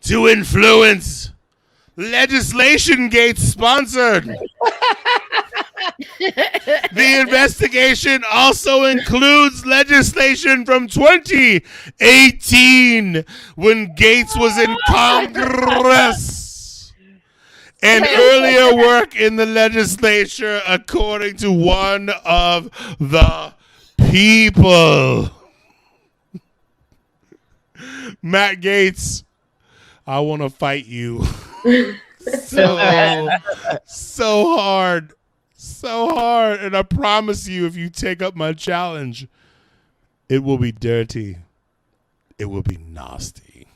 to influence legislation Gates sponsored. The investigation also includes legislation from 2018 when Gates was in Congress and earlier work in the legislature, according to one of the people. Matt Gates, I want to fight you so hard. So hard, and I promise you, if you take up my challenge, it will be dirty. It will be nasty.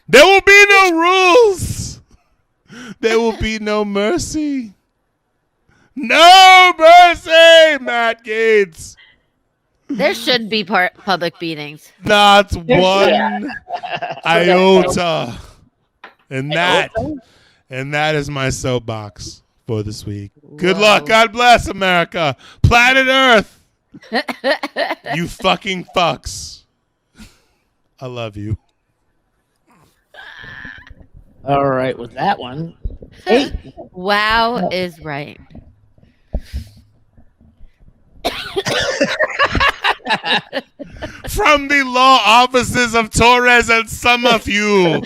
There will be no rules. There will be no mercy. No mercy, Matt Gates. There should be public beatings. Not one iota. And that is my soapbox for this week. Good luck. God bless America. Planet Earth. You fucking fucks. I love you. All right, with that one. Hey. Wow is right. From the law offices of Torres and Summerview.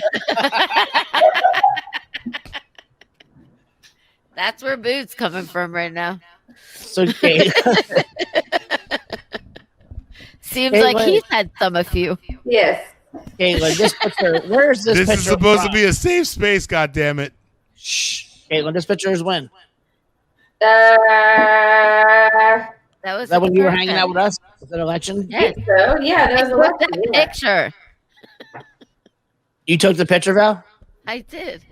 That's where Boo's coming from right now. It's okay. Seems like he's had some a few. Yes. Caitlin, this picture. Where's this picture? This is supposed to be a safe space, goddammit. Shh. Caitlin, this picture is when? That was Is that when you were hanging out with us? Was it election? Yes. So yeah, that was a Look at the picture. You took the picture, Val? I did.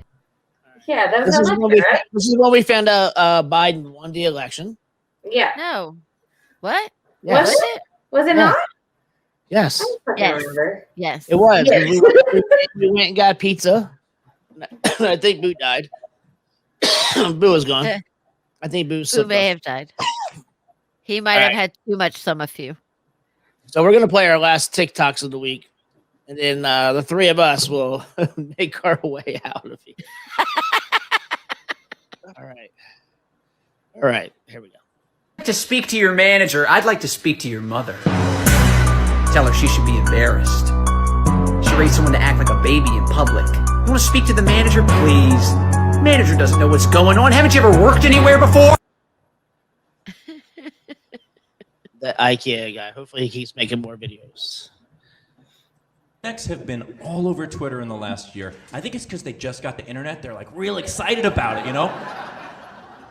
Yeah, that was This is election, when we, right? this is when we found out Biden won the election. Yeah. No. What? Yes. Was it? Was it Yeah. not? Yes. I don't fucking Yes. remember. Yes. It was. Yes. We went and got pizza. I think Boo died. Boo was gone. I think Boo Who may have died. He might have had too much some a few. So we're gonna play our last TikToks of the week, and then the three of us will make our way out of here. All right. Here we go. To speak to your manager, I'd like to speak to your mother. Tell her she should be embarrassed. She raised someone to act like a baby in public. You want to speak to the manager, please? Manager doesn't know what's going on. Haven't you ever worked anywhere before? The IKEA guy. Hopefully he keeps making more videos. Rednecks have been all over Twitter in the last year. I think it's because they just got the internet. They're like real excited about it, you know?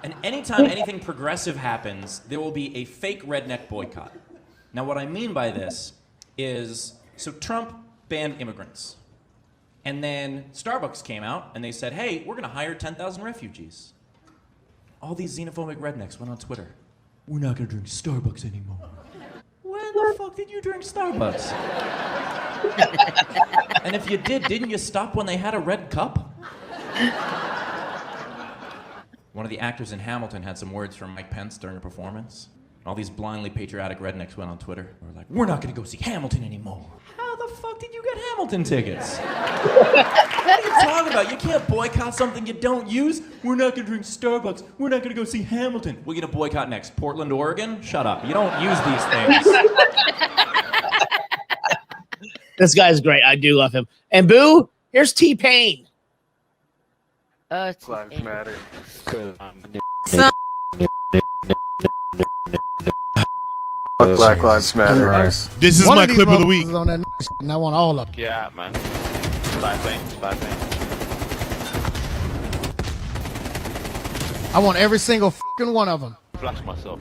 And anytime anything progressive happens, there will be a fake redneck boycott. Now, what I mean by this is, so Trump banned immigrants. And then Starbucks came out and they said, hey, we're going to hire 10,000 refugees. All these xenophobic rednecks went on Twitter. We're not going to drink Starbucks anymore. When the fuck did you drink Starbucks? And if you did, didn't you stop when they had a red cup? One of the actors in Hamilton had some words from Mike Pence during a performance. All these blindly patriotic rednecks went on Twitter. They were like, we're not going to go see Hamilton anymore. How the fuck did you get Hamilton tickets? What are you talking about? You can't boycott something you don't use. We're not going to drink Starbucks. We're not going to go see Hamilton. We're going to boycott next. Portland, Oregon? Shut up. You don't use these things. This guy's great. I do love him. And Boo, here's T-Pain. Lives matter. Black Lives Matter. This is my clip of the week. On that and I want all of them. Yeah, man. I want every single fucking one of them. Flash myself.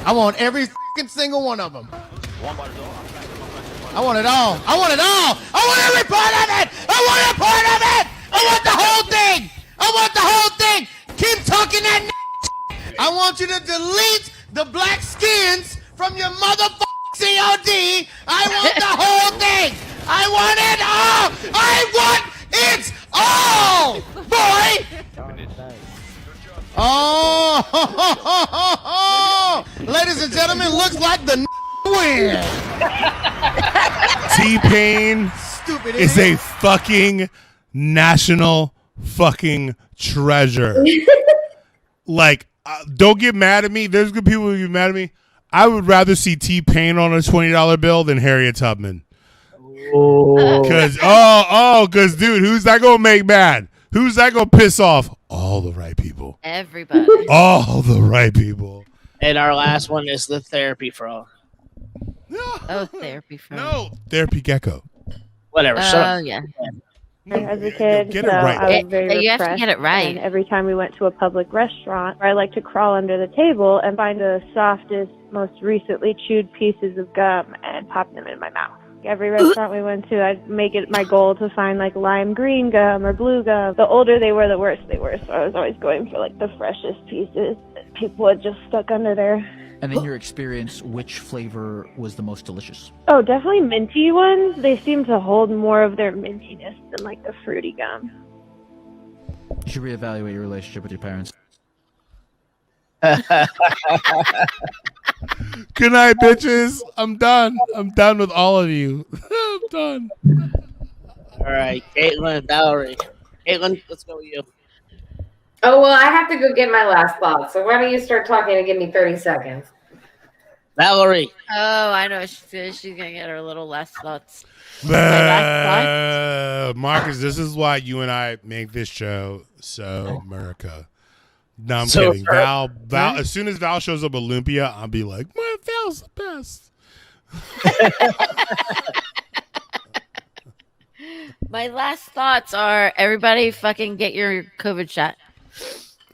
I want every fucking single one of them. I want it all. I want it all. I want every part of it. I want a part of it. I want the whole thing. I want the whole thing. Keep talking that I want you to delete the black skins from your motherfucking COD. I want the whole thing. I want it all. I want it all, boy. Oh, ladies and gentlemen, looks like the win. T-Pain Stupid is idiot. a fucking national fucking treasure. Like, don't get mad at me. There's good people who get mad at me. I would rather see T-Pain on a $20 bill than Harriet Tubman. Because, dude, who's that going to make mad? Who's that going to piss off? All the right people. Everybody. All the right people. And our last one is the therapy frog. Oh, therapy frog. No, therapy gecko. Whatever. Oh, shut up. yeah. As a kid, Get it so right. I was very You have to repressed, get it right. And every time we went to a public restaurant, I like to crawl under the table and find the softest, most recently chewed pieces of gum and pop them in my mouth. Every restaurant we went to, I'd make it my goal to find like lime green gum or blue gum. The older they were, the worse they were. So I was always going for like the freshest pieces that people had just stuck under there. And in your experience, which flavor was the most delicious? Oh, definitely minty ones. They seem to hold more of their mintiness than like the fruity gum. You should reevaluate your relationship with your parents. Good night, bitches. I'm done. I'm done with all of you. I'm done. All right, Caitlin and Valerie. Caitlin, let's go with you. Oh, well, I have to go get my last thought. So why don't you start talking and give me 30 seconds? Valerie. Oh, I know. She's going to get her little last thoughts. My last Marcus, this is why you and I make this show so America. No, I'm So kidding. Val, as soon as Val shows up at Olympia, I'll be like, "My Val's the best." My last thoughts are everybody fucking get your COVID shot.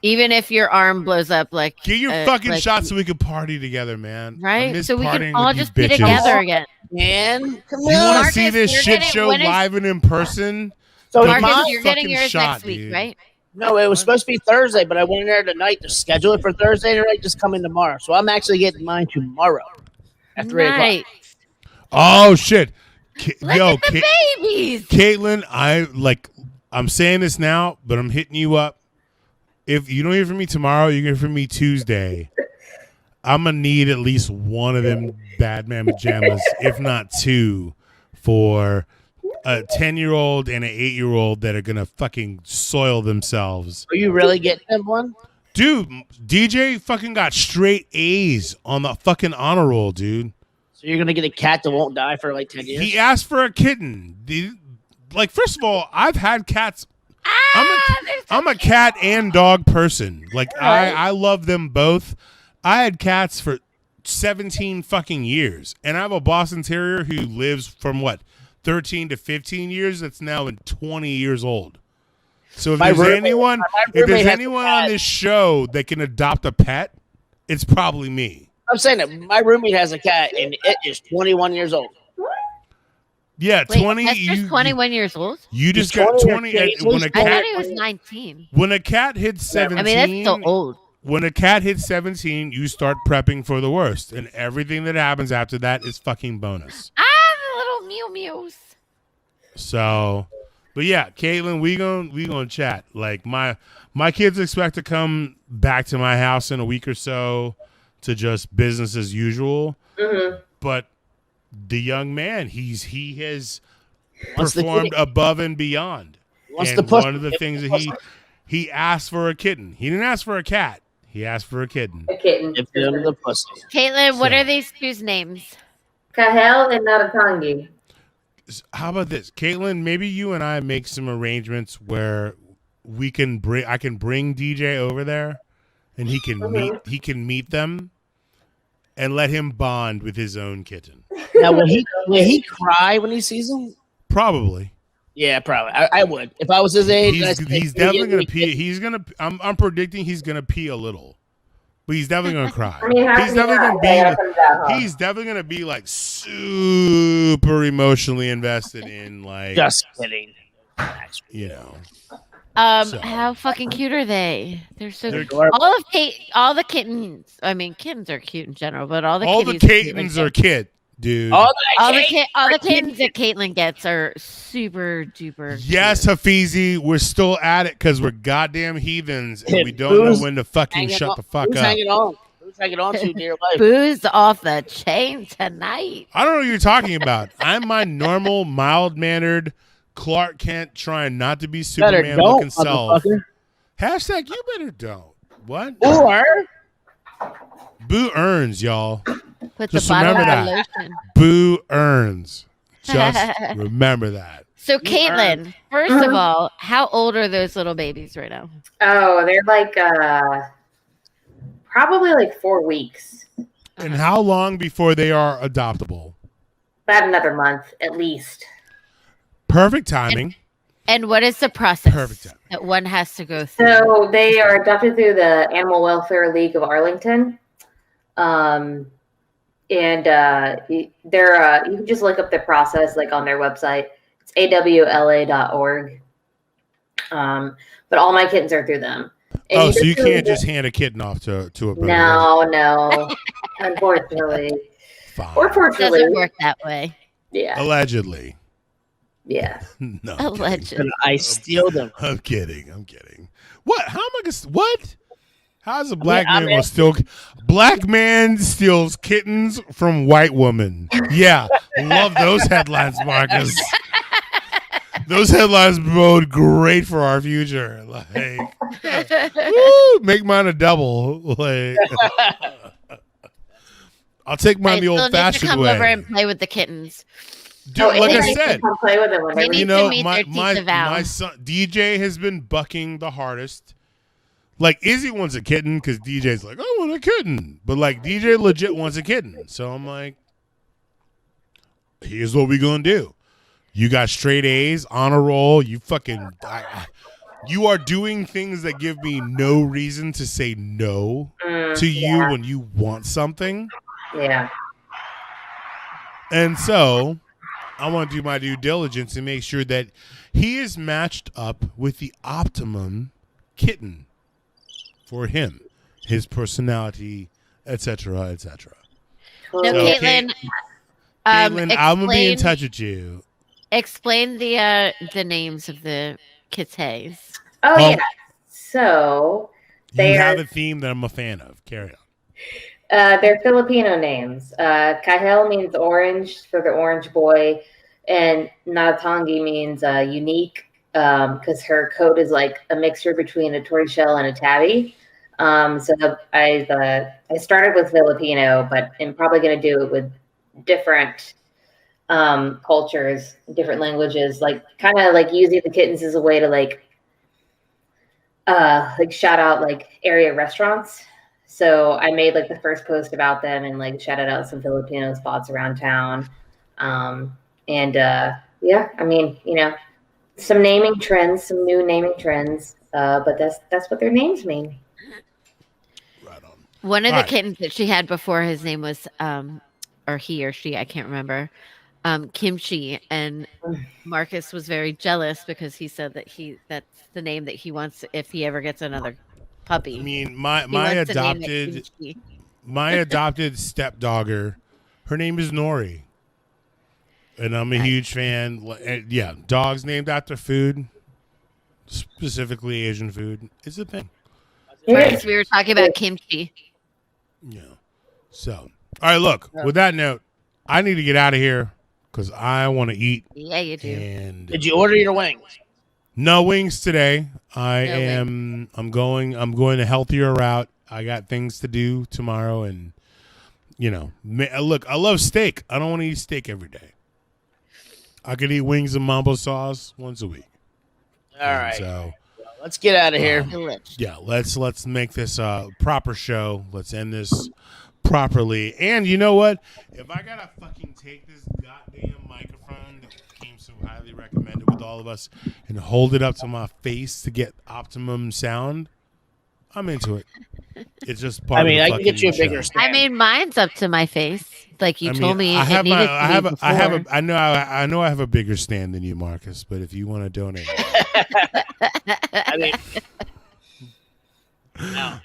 Even if your arm blows up, like Get your fucking shot so we can party together, man. I right? miss So we partying can all with you just be bitches. together again. Man, come You want to Marcus, see this you're shit getting- show when is- live and in person? So Get Marcus, your you're getting fucking yours shot, next week, dude. right? No, it was supposed to be Thursday, but I went in there tonight to schedule it for Thursday, and they're like, just come in tomorrow. So I'm actually getting mine tomorrow at 3 o'clock. Nice. Oh shit! Look at the babies. Caitlin, I'm saying this now, but I'm hitting you up. If you don't hear from me tomorrow, you hear from me Tuesday. I'm gonna need at least one of them bad man pajamas, if not two, for a 10-year-old and an 8-year-old that are gonna fucking soil themselves. Are you really getting them one? Dude, DJ fucking got straight A's on the fucking honor roll, dude. So you're gonna get a cat that won't die for like 10 years? He asked for a kitten. Like, first of all, I've had cats. I'm a cat and dog person. Like, I love them both. I had cats for 17 fucking years, and I have a Boston Terrier who lives from 13 to 15 years. That's now 20 years old. So if there's anyone on this show that can adopt a pet, it's probably me. I'm saying that my roommate has a cat, and it is 21 years old. Yeah, Wait, 20. That's just 21 years old? You just got 20. When a I cat, thought he was 19. when a cat hits 17, I mean, that's still old. When a cat hits 17, you start prepping for the worst, and everything that happens after that is fucking bonus. The little mew mews. So, but yeah, Caitlin, we gonna chat. Like my kids expect to come back to my house in a week or so to just business as usual. Mm-hmm. But the young man, he has Wants the performed kitty. above and beyond. Wants And the pussy. one of the things that he asked for a kitten. He didn't ask for a cat. He asked for a kitten. A kitten. Give them the pussy. Caitlin, what are these two's names? Kahel and Natatangi. How about this, Caitlin? Maybe you and I make some arrangements where I can bring DJ over there, and he can meet them, and let him bond with his own kitten. Now, will he cry when he sees them? Probably. Yeah, probably. I would if I was his age. He's definitely gonna pee. He's gonna. I'm predicting he's gonna pee a little, but he's definitely gonna cry. I mean, He's definitely gonna be. He's definitely gonna be like super emotionally invested in like. Just kidding. You know. How fucking cute are they? They're so They're cute. All the kittens. I mean, kittens are cute in general, but all the kittens are kid, dude. All the kittens that Caitlin gets are super duper. Yes, Hafizi, we're still at it because we're goddamn heathens and we don't know when to fucking shut the fuck up. Who's hanging on to dear life? Booze off the chain tonight. I don't know what you're talking about. I'm my normal, mild-mannered Clark Kent trying not to be Superman-looking self. Hashtag you better don't. What? Or Boo earns, y'all. Put Just the bottle remember of that. lotion. Boo earns. Just remember that. So, Caitlin, first of all, how old are those little babies right now? Oh, they're like probably like 4 weeks. And how long before they are adoptable? About another month at least. Perfect timing. And what is the process that one has to go through? So they are adopted through the Animal Welfare League of Arlington. And they're you can just look up the process like on their website. It's awla.org. But all my kittens are through them. And So you can't just hand a kitten off to a bird. No. Unfortunately. Fine. Or fortunately. It doesn't work that way. Yeah. Allegedly. Yeah. No. Allegedly. I steal them. I'm kidding. What? How am I gonna? What? How's a black man gonna steal? Black man steals kittens from white woman. Yeah, love those headlines, Marcus. Those headlines bode great for our future. Like, woo, make mine a double. Like, I'll take mine the old-fashioned come way. over and play with the kittens. Dude, like I said, come play with them when They need to meet their teeth avow. my son DJ has been bucking the hardest. Like Izzy wants a kitten because DJ's like, I want a kitten, but like DJ legit wants a kitten. So I'm like, here's what we gonna do. You got straight A's on a roll. You fucking, you are doing things that give me no reason to say no to you when you want something. Yeah. And so I want to do my due diligence and make sure that he is matched up with the optimum kitten for him, his personality, etc., etc. No, Caitlin. Caitlin, I'm gonna be in touch with you. Explain the names of the kitties. Oh yeah. So you have a theme that I'm a fan of. Carry on. They're Filipino names. Kahel means orange for the orange boy, and Natatangi means unique because her coat is like a mixture between a tortoiseshell and a tabby. So I started with Filipino, but I'm probably going to do it with different cultures, different languages, like kind of like using the kittens as a way to like shout out like area restaurants. So I made like the first post about them and like shouted out some Filipino spots around town. Yeah, I mean, you know, some naming trends, some new naming trends. But that's what their names mean. One of the kittens that she had before, his name was or he or she, I can't remember, Kimchi, and Marcus was very jealous because he said that that's the name that he wants if he ever gets another puppy. I mean, my adopted stepdogger, her name is Nori, and I'm a huge fan. Yeah, dogs named after food, specifically Asian food, is a thing. Right, we were talking about kimchi. Yeah. So, all right. Look. With that note, I need to get out of here because I want to eat. Yeah, you do. And did you order your wings? No wings today. I'm going a healthier route. I got things to do tomorrow, and you know, look, I love steak. I don't want to eat steak every day. I could eat wings and mambo sauce once a week. All right. So let's get out of here. Yeah, let's make this a proper show. Let's end this properly. And you know what? If I gotta fucking take this goddamn microphone came so highly recommended with all of us and hold it up to my face to get optimum sound, I'm into it. It's just part of the I can get you a fucking bigger show. stand. I made mine's up to my face, like you told me it needed to be before. I know I have a bigger stand than you, Marcus. But if you want to donate, I mean,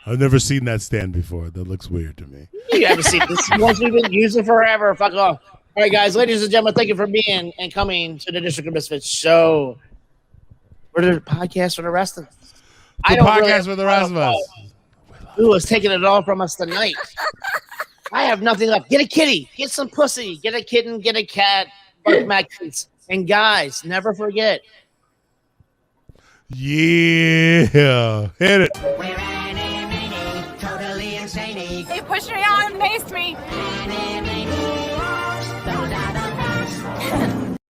I've never seen that stand before. That looks weird to me. you haven't seen this once we've been using forever. Fuck off. All right, guys, ladies and gentlemen, thank you for being and coming to the District of Misfits show. We're the podcast for the rest of us. The podcast for the rest of us. Who is taking it all from us tonight? I have nothing left. Get a kitty. Get some pussy. Get a kitten. Get a cat. Fuck my kids. And guys, never forget. Yeah. Hit it. They pushed me out and paced me.